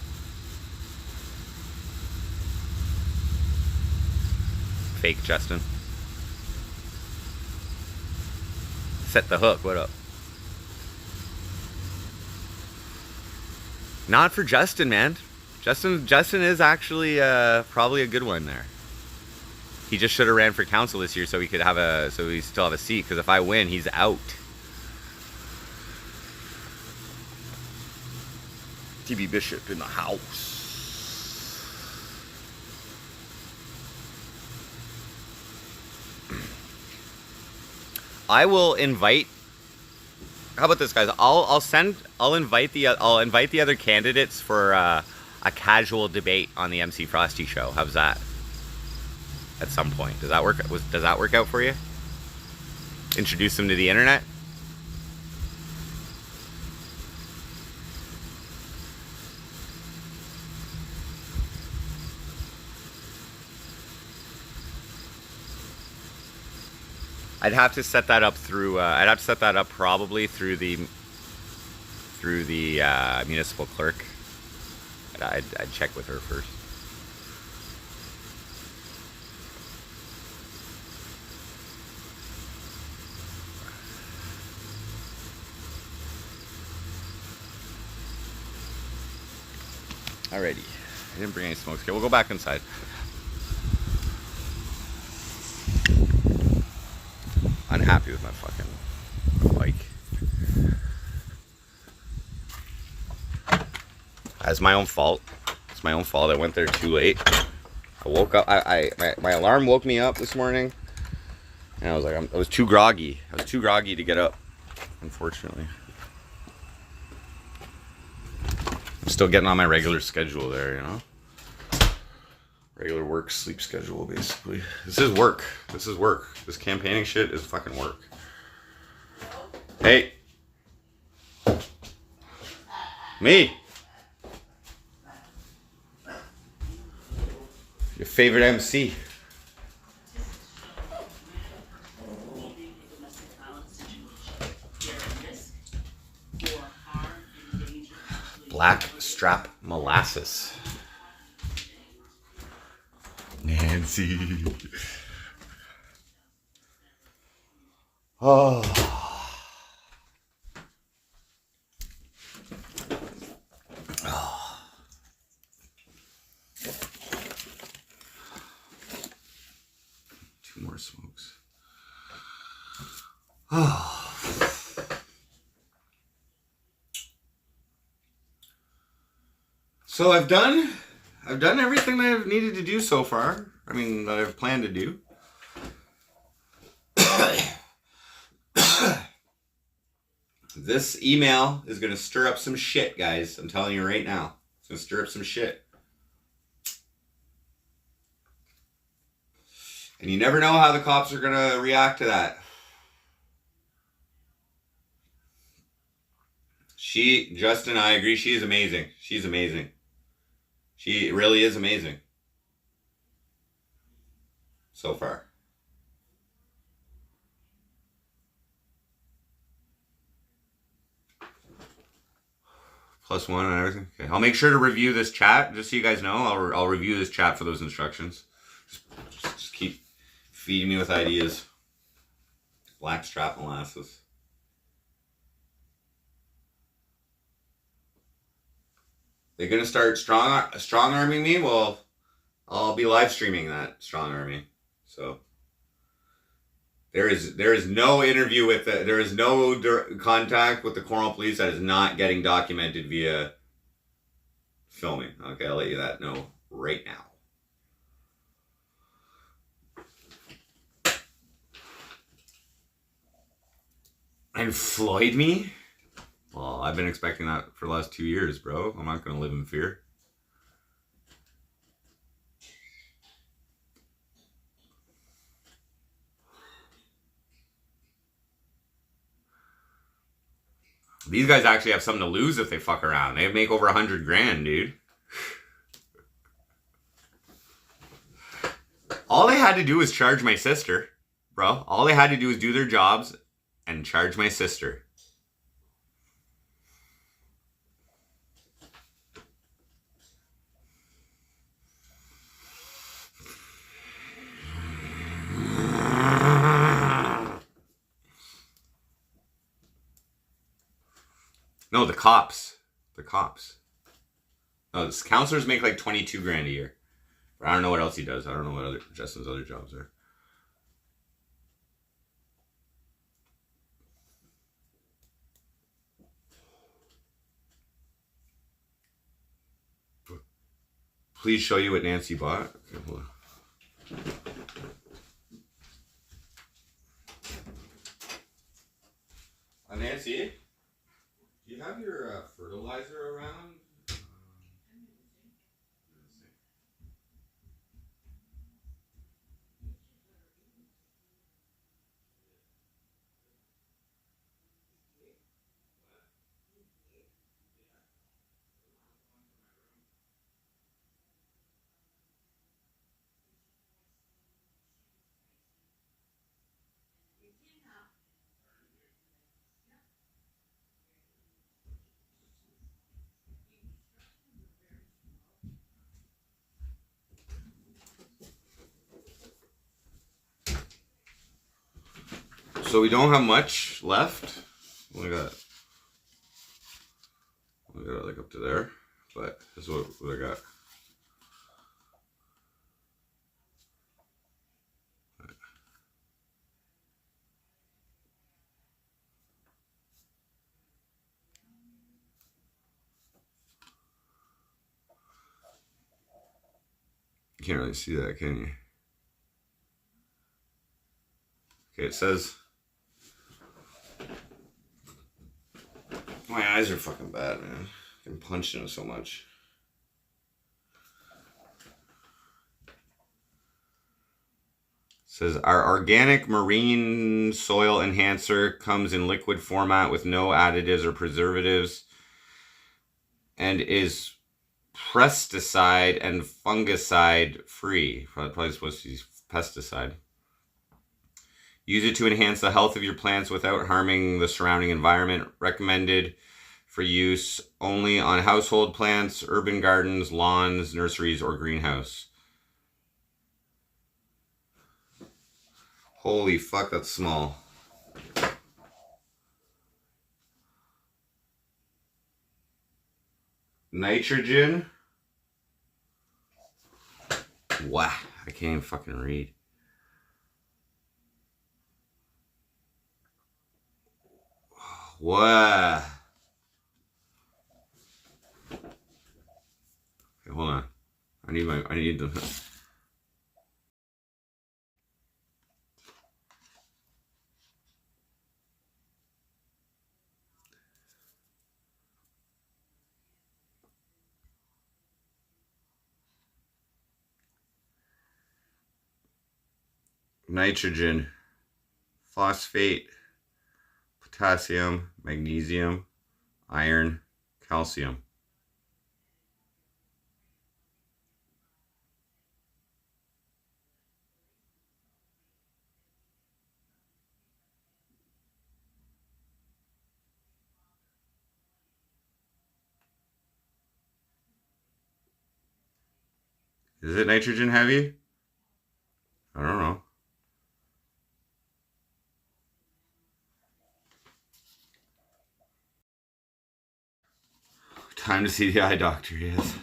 Fake Justin. Set the hook, what up? Not for Justin, man. Justin is actually probably a good one there. He just should have ran for council this year so we still have a seat, because if I win, he's out. TB Bishop in the house. I will invite. How about this, guys? I'll invite the other candidates for a casual debate on the MC Frosty show. How's that? At some point, does that work out for you? Introduce them to the internet. I'd have to set that up through. I'd have to set that up probably through the municipal clerk. I'd check with her first. Alrighty, I didn't bring any smokes. Okay, we'll go back inside. Unhappy with my fucking bike. That's my own fault. It's my own fault. I went there too late. I woke up. My alarm woke me up this morning, and I was like, I was too groggy. I was too groggy to get up. Unfortunately, I'm still getting on my regular schedule there. You know, regular work sleep schedule basically. This is work. This is work. This campaigning shit is fucking work. Hey. Me. Your favorite MC. Black strap molasses. Nancy. Oh. Oh. Two more smokes. Oh. So I've done everything that I've needed to do so far. I mean, that I've planned to do. This email is going to stir up some shit, guys. I'm telling you right now. It's going to stir up some shit. And you never know how the cops are going to react to that. Justin, I agree. She is amazing. She's amazing. She really is amazing. So far. +1 and everything. Okay, I'll make sure to review this chat, just so you guys know. I'll review this chat for those instructions. Just keep feeding me with ideas. Blackstrap molasses. They're gonna start strong arming me. Well, I'll be live streaming that strong arming. So there is no interview with there is no contact with the Cornwall Police that is not getting documented via filming. Okay, I'll let you that know right now. And Floyd me? Well, I've been expecting that for the last 2 years, bro. I'm not gonna live in fear. These guys actually have something to lose if they fuck around. They make over 100 grand, dude. All they had to do was charge my sister, bro. All they had to do was do their jobs and charge my sister. No, the cops. The cops. No, the counselors make like 22 grand a year. But I don't know what else he does. I don't know what other Justin's other jobs are. Please show you what Nancy bought. Okay, hold on. Nancy, do you have your fertilizer around? So we don't have much left. We got like up to there, but this is what I got. You can't really see that, can you? Okay, it says. My eyes are fucking bad, man. I'm punched in it so much. It says our organic marine soil enhancer comes in liquid format with no additives or preservatives and is pesticide and fungicide free. Probably supposed to use pesticide. Use it to enhance the health of your plants without harming the surrounding environment. Recommended for use only on household plants, urban gardens, lawns, nurseries, or greenhouse. Holy fuck, that's small. Nitrogen. Wow, I can't even fucking read. Wow. Okay, hold on. I need the nitrogen, phosphate, potassium, magnesium, iron, calcium. Is it nitrogen heavy? I don't know. Time to see the eye doctor, yes.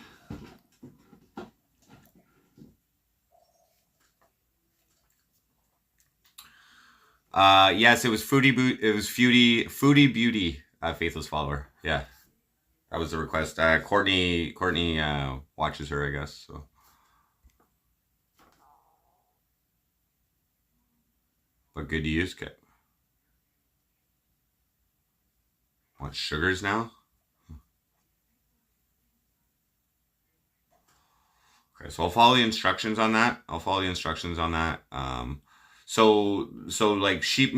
Yes, it was Foodie Beauty, Faithless Follower. Yeah. That was the request. Courtney watches her, I guess. So. But good to use, Kit. Want sugars now? Okay, so I'll follow the instructions on that. So like sheep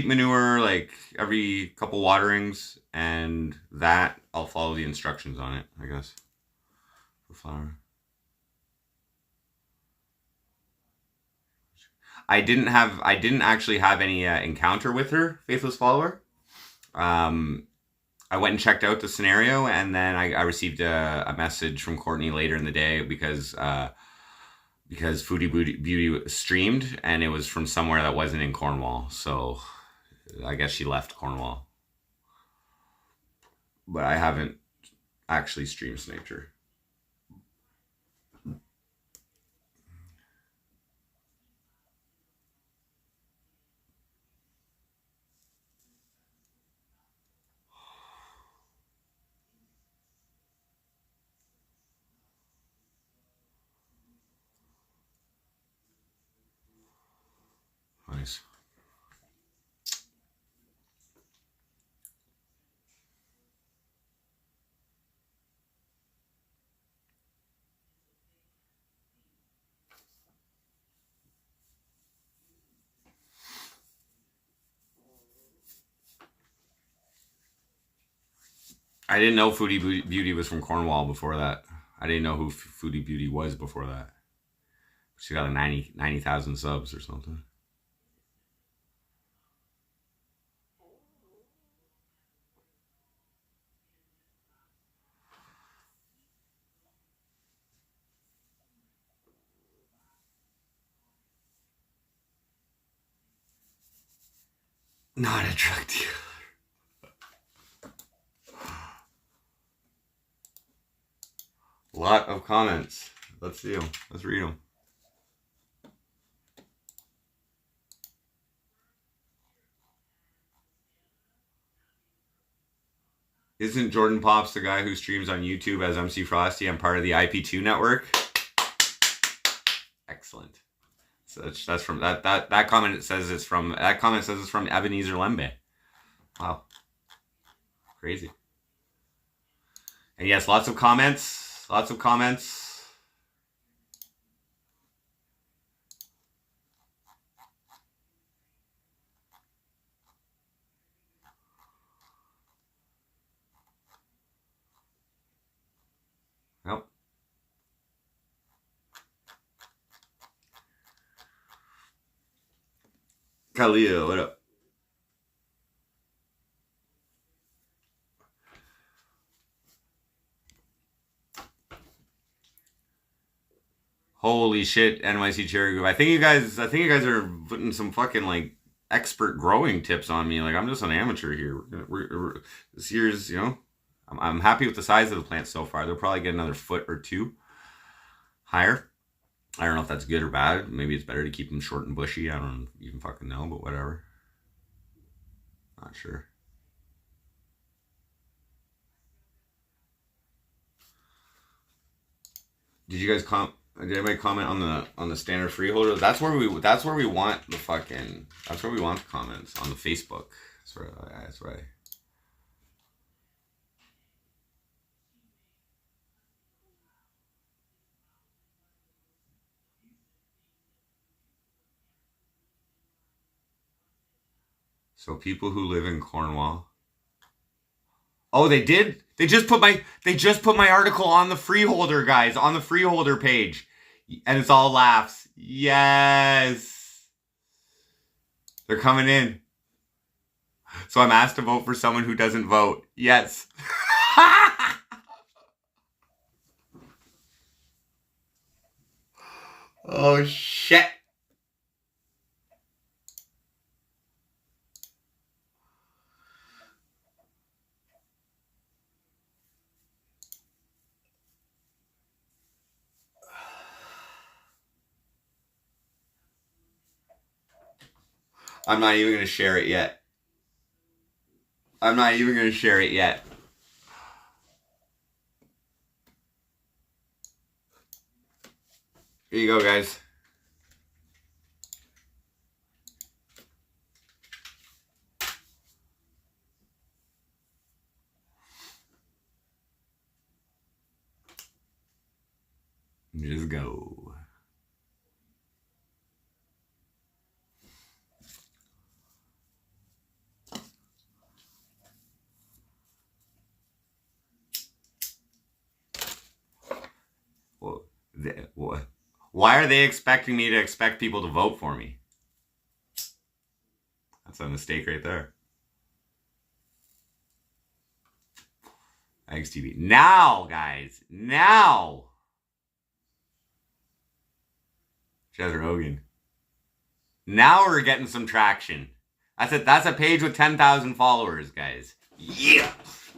manure, like every couple waterings, and that I'll follow the instructions on it, I guess. For flour. I didn't actually have any encounter with her, Faithless Follower. I went and checked out the scenario, and then I received a message from Courtney later in the day because Foodie Beauty streamed, and it was from somewhere that wasn't in Cornwall. So I guess she left Cornwall. But I haven't actually stream sniped her. Nice. I didn't know Foodie Beauty was from Cornwall before that. I didn't know who Foodie Beauty was before that. She got a 90,000 subs or something. Not a drug dealer. Lot of comments. Let's see them. Let's read them. Isn't Jordan Pops the guy who streams on YouTube as MC Frosty? I'm part of the IP2 network. Excellent. So that's from that comment. It says it's from Ebenezer Lembe. Wow, crazy. And yes, lots of comments. Lots of comments. Yep. Khalil, what up? Holy shit, NYC Cherry Group. I think you guys are putting some fucking like expert growing tips on me. Like I'm just an amateur here. We're this year's, I'm happy with the size of the plant so far. They'll probably get another foot or two higher. I don't know if that's good or bad. Maybe it's better to keep them short and bushy. I don't even fucking know, but whatever. Not sure. Did Did anybody comment on the standard freeholder? That's where we want the comments on the Facebook. That's right. So people who live in Cornwall. Oh, they did. They just put my article on the freeholder, guys, on the freeholder page. And it's all laughs. Yes. They're coming in. So I'm asked to vote for someone who doesn't vote. Yes. Oh, shit. I'm not even going to share it yet. I'm not even going to share it yet. Here you go, guys. Just go. Why are they expecting me to expect people to vote for me? That's a mistake right there. Thanks, TV. Now, guys. Now. Jez Rogan. Now we're getting some traction. That's it. That's a page with 10,000 followers, guys. Yeah.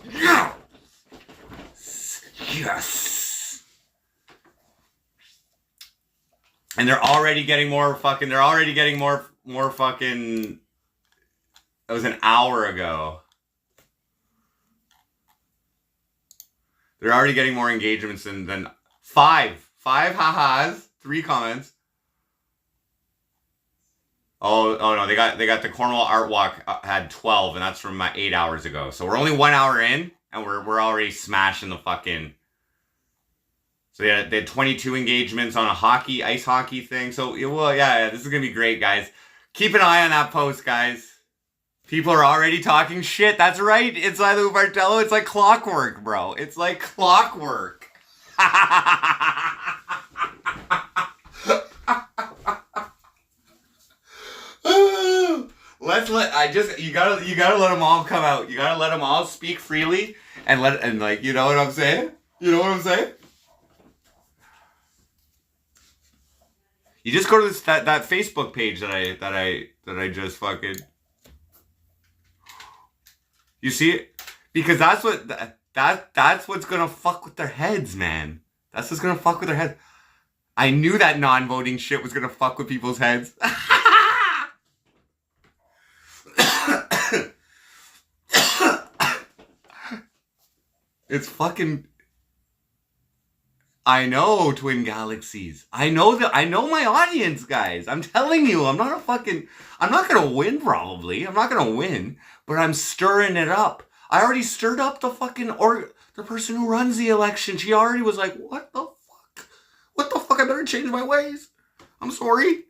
Yeah. Yes. And they're already getting more fucking. They're already getting more fucking. It was an hour ago. They're already getting more engagements than five ha-has, 3 comments. Oh no, they got the Cornwall Art Walk had 12, and that's from 8 hours ago. So we're only 1 hour in, and we're already smashing the fucking. So they had 22 engagements on a ice hockey thing. So well, yeah, this is gonna be great, guys. Keep an eye on that post, guys. People are already talking shit. That's right. It's either Martello. It's like clockwork, bro. It's like clockwork. You gotta let them all come out. You gotta let them all speak freely and like, you know what I'm saying? You know what I'm saying? You just go to that Facebook page that I just fucking. You see it? Because that's what's gonna fuck with their heads, man. That's what's gonna fuck with their heads. I knew that non-voting shit was gonna fuck with people's heads. It's fucking. I know, Twin Galaxies. I know my audience, guys. I'm telling you, I'm not gonna win, probably. I'm not gonna win, but I'm stirring it up. I already stirred up the fucking, the person who runs the election. She already was like, what the fuck? What the fuck? I better change my ways. I'm sorry.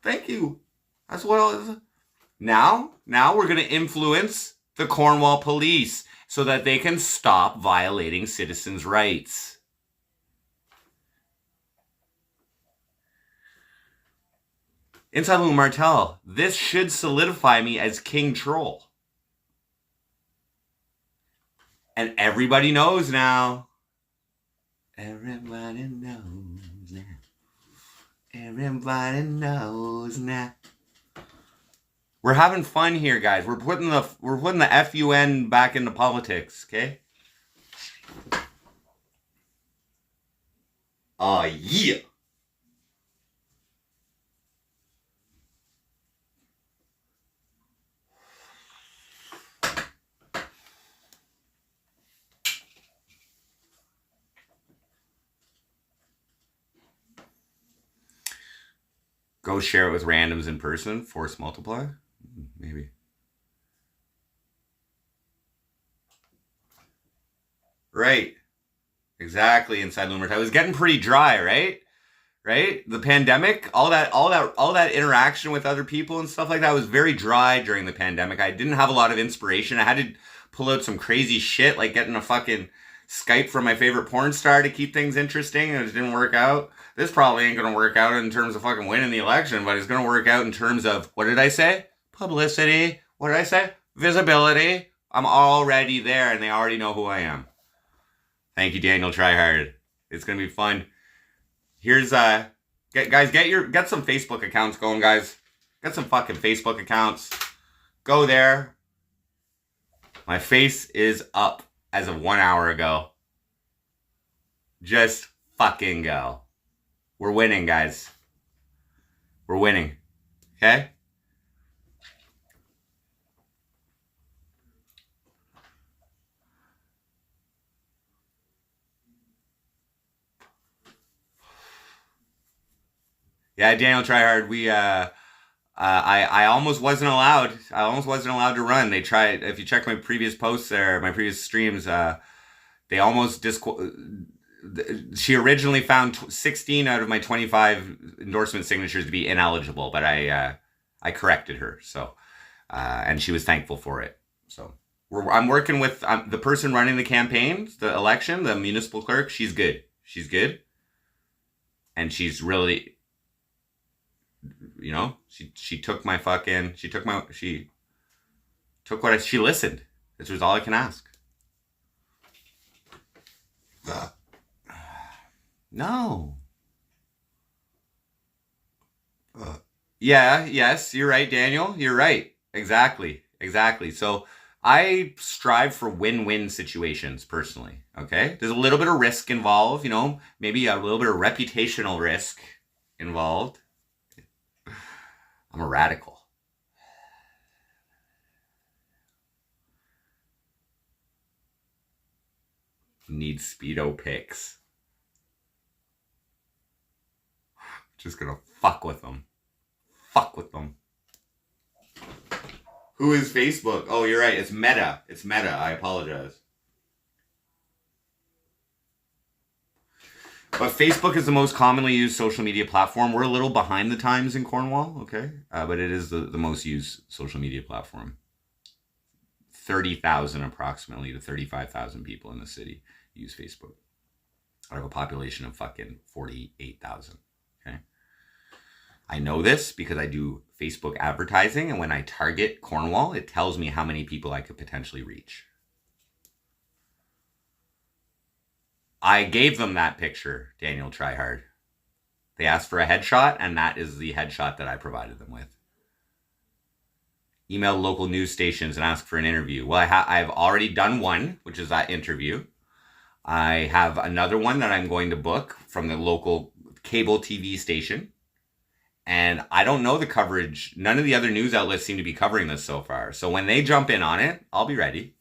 Thank you. That's what I was. Now we're gonna influence the Cornwall police so that they can stop violating citizens' rights. Inside Lou Martel, this should solidify me as King Troll. And everybody knows now. Everybody knows now. Everybody knows now. We're having fun here, guys. We're putting the FUN back into politics, okay? Oh yeah. Go share it with randoms in person. Force multiply? Maybe. Right. Exactly, inside Loomer. It was getting pretty dry, right? Right? The pandemic, all that interaction with other people and stuff like that was very dry during the pandemic. I didn't have a lot of inspiration. I had to pull out some crazy shit, like getting a fucking Skype from my favorite porn star to keep things interesting, and it didn't work out. This probably ain't gonna work out in terms of fucking winning the election, but it's gonna work out in terms of, what did I say? Publicity. What did I say? Visibility. I'm already there, and they already know who I am. Thank you, Daniel Tryhard. It's gonna be fun. Here's guys, get some Facebook accounts going, guys. Get some fucking Facebook accounts. Go there. My face is up as of 1 hour ago. Just fucking go. We're winning, guys. We're winning. Okay? Yeah, Daniel Tryhard, I almost wasn't allowed. I almost wasn't allowed to run. They tried. If you check my previous posts there, my previous streams, they almost she originally found 16 out of my 25 endorsement signatures to be ineligible, but I corrected her. So, and she was thankful for it. So I'm working with the person running the campaign, the election, the municipal clerk. She's good. She's good. And she's really, she took my fucking, she took what she listened. This was all I can ask. No. Yeah, yes, you're right, Daniel. You're right. Exactly. So I strive for win-win situations personally. Okay. There's a little bit of risk involved, maybe a little bit of reputational risk involved. I'm a radical. Need Speedo pics. Just gonna fuck with them. Who is Facebook? Oh, you're right. It's Meta. I apologize. But Facebook is the most commonly used social media platform. We're a little behind the times in Cornwall, okay? But it is the most used social media platform. 30,000 approximately to 35,000 people in the city use Facebook. Out of a population of fucking 48,000, okay? I know this because I do Facebook advertising, and when I target Cornwall, it tells me how many people I could potentially reach. I gave them that picture, Daniel Tryhard. They asked for a headshot, and that is the headshot that I provided them with. Email local news stations and ask for an interview. Well, I've already done one, which is that interview. I have another one that I'm going to book from the local cable TV station. And I don't know the coverage. None of the other news outlets seem to be covering this so far. So when they jump in on it, I'll be ready.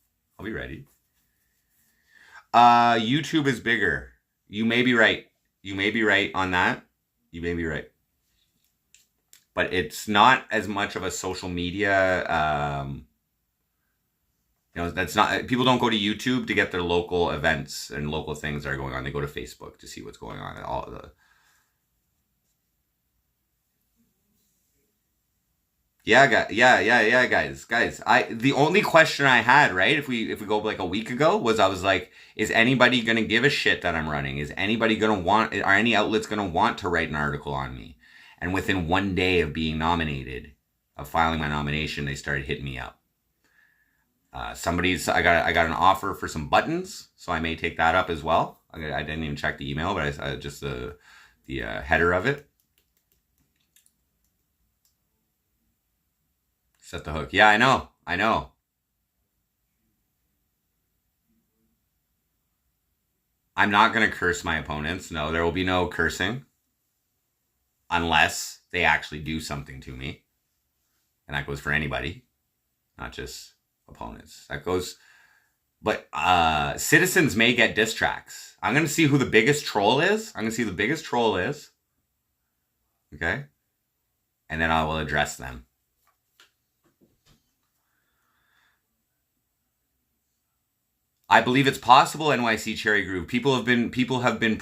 YouTube is bigger. You may be right. On that. You may be right. But it's not as much of a social media, that's not, people don't go to YouTube to get their local events and local things that are going on. They go to Facebook to see what's going on and all of the. Yeah, guys. The only question I had, right, if we go like a week ago, was I was like, is anybody gonna give a shit that I'm running? Are any outlets gonna want to write an article on me? And within one day of being nominated, of filing my nomination, they started hitting me up. I got an offer for some buttons, so I may take that up as well. I didn't even check the email, but I just the header of it. Set the hook. Yeah, I know. I'm not going to curse my opponents. No, there will be no cursing. Unless they actually do something to me. And that goes for anybody. Not just opponents. That goes... But citizens may get diss tracks. I'm going to see who the biggest troll is. Okay? And then I will address them. I believe it's possible, NYC Cherry Groove. People have been,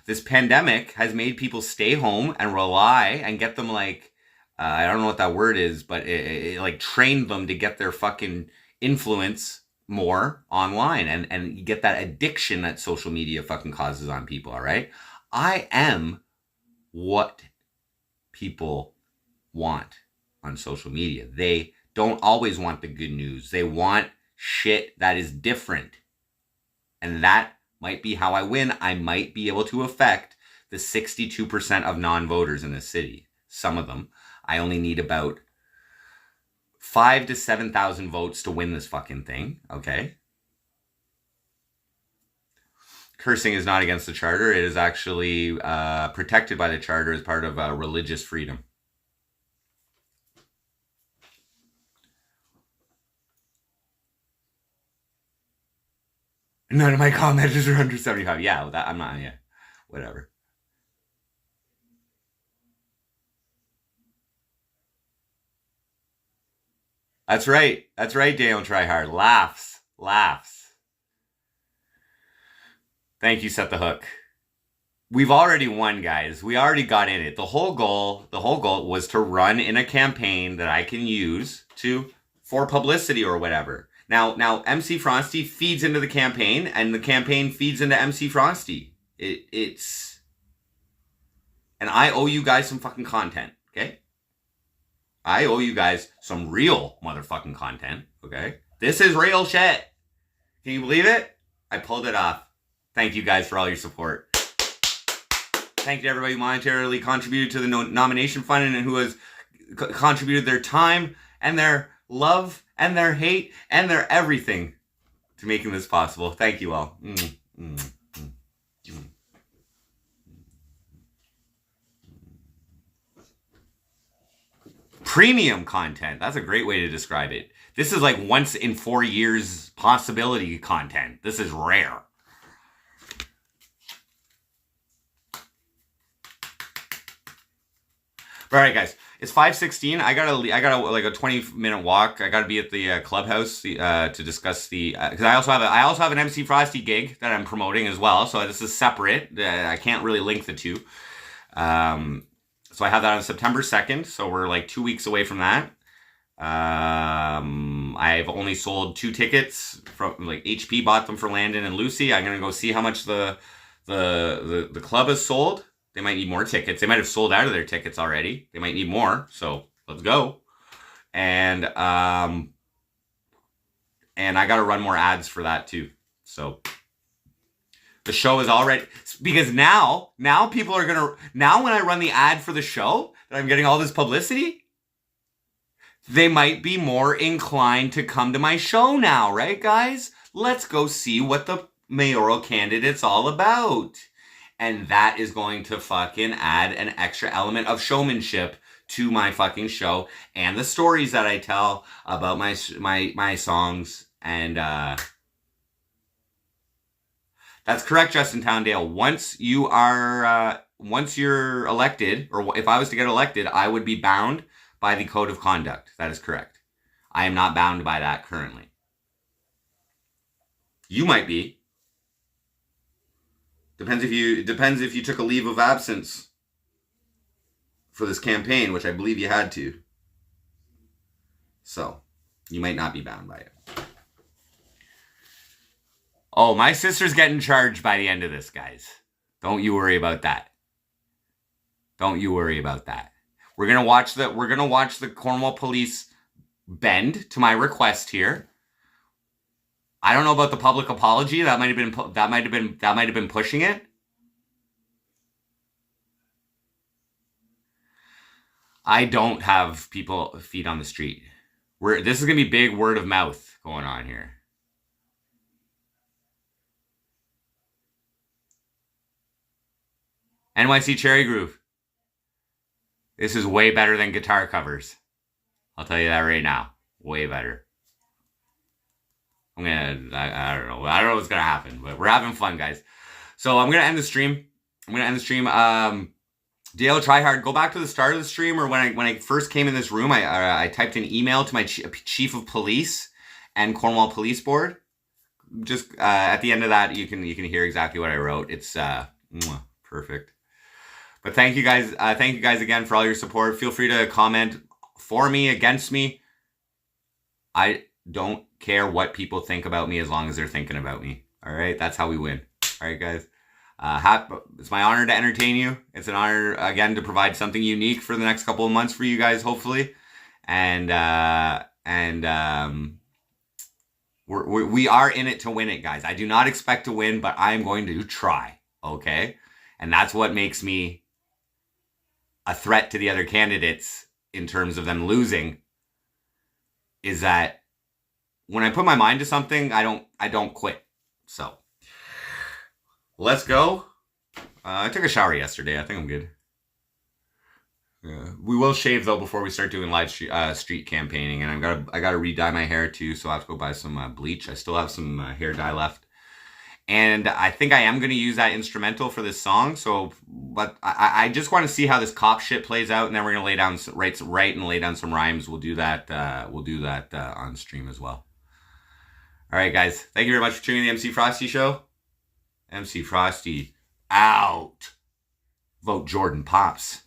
this pandemic has made people stay home and rely and get them like, I don't know what that word is, but it like trained them to get their fucking influence more online and you get that addiction that social media fucking causes on people, all right? I am what people want on social media. They don't always want the good news. They want shit that is different. And that might be how I win. I might be able to affect the 62% of non-voters in this city. Some of them. I only need about 5,000 to 7,000 votes to win this fucking thing. Okay? Cursing is not against the charter. It is actually protected by the charter as part of religious freedom. None of my commenters are under 75. Yeah, I'm not, yeah. Whatever. That's right. That's right, Daniel Tryhard. Laughs. Laughs. Thank you, Set the Hook. We've already won, guys. We already got in it. The whole goal was to run in a campaign that I can use for publicity or whatever. Now MC Frosty feeds into the campaign, and the campaign feeds into MC Frosty. It's and I owe you guys some fucking content, okay? I owe you guys some real motherfucking content, okay? This is real shit. Can you believe it? I pulled it off. Thank you guys for all your support. Thank you to everybody who monetarily contributed to the nomination fund and who has contributed their time and their love and their hate and their everything to making this possible. Thank you all. Premium content. That's a great way to describe it. This is like once in 4 years possibility content. This is rare. All right, guys. It's 5:16. I got like a 20-minute walk. I gotta be at the clubhouse to discuss the because I also have an MC Frosty gig that I'm promoting as well. So this is separate. I can't really link the two. So I have that on September 2nd. So we're like 2 weeks away from that. I've only sold 2 tickets from like HP bought them for Landon and Lucy. I'm gonna go see how much the club has sold. They might need more tickets. They might have sold out of their tickets already. They might need more. So let's go. And I got to run more ads for that too. So the show is already, because now people are going to, now when I run the ad for the show that I'm getting all this publicity, they might be more inclined to come to my show now, right, guys? Let's go see what the mayoral candidate's all about. And that is going to fucking add an extra element of showmanship to my fucking show and the stories that I tell about my songs. And that's correct, Justin Towndale. Once you're elected, or if I was to get elected, I would be bound by the code of conduct. That is correct. I am not bound by that currently. You might be. Depends if you took a leave of absence for this campaign, which I believe you had to. So, you might not be bound by it. Oh, my sister's getting charged by the end of this, guys. Don't you worry about that. Don't you worry about that. We're gonna watch the Cornwall police bend to my request here. I don't know about the public apology. That might have been pushing it. I don't have feet on the street. This is gonna be big word of mouth going on here. NYC Cherry Groove. This is way better than guitar covers. I'll tell you that right now. Way better. I don't know. I don't know what's gonna happen, but we're having fun, guys. So I'm gonna end the stream. Dale Tryhard, go back to the start of the stream, or when I first came in this room, I typed an email to my chief of police and Cornwall Police Board. Just at the end of that, you can hear exactly what I wrote. It's perfect. But thank you guys again for all your support. Feel free to comment for me, against me. I don't care what people think about me as long as they're thinking about me. All right, that's how we win. All right, guys. It's my honor to entertain you. It's an honor again to provide something unique for the next couple of months for you guys, hopefully. And we are in it to win it, guys. I do not expect to win, but I am going to try. Okay, and that's what makes me a threat to the other candidates in terms of them losing. Is that when I put my mind to something, I don't quit. So let's go. I took a shower yesterday. I think I'm good. Yeah. We will shave though before we start doing live street campaigning, and I gotta re-dye my hair too. So I have to go buy some bleach. I still have some hair dye left, And I think I am going to use that instrumental for this song. So, but I just want to see how this cop shit plays out, and then we're going to lay down write and lay down some rhymes. We'll do that. On stream as well. All right, guys. Thank you very much for tuning in the MC Frosty show. MC Frosty out. Vote Jordan Pops.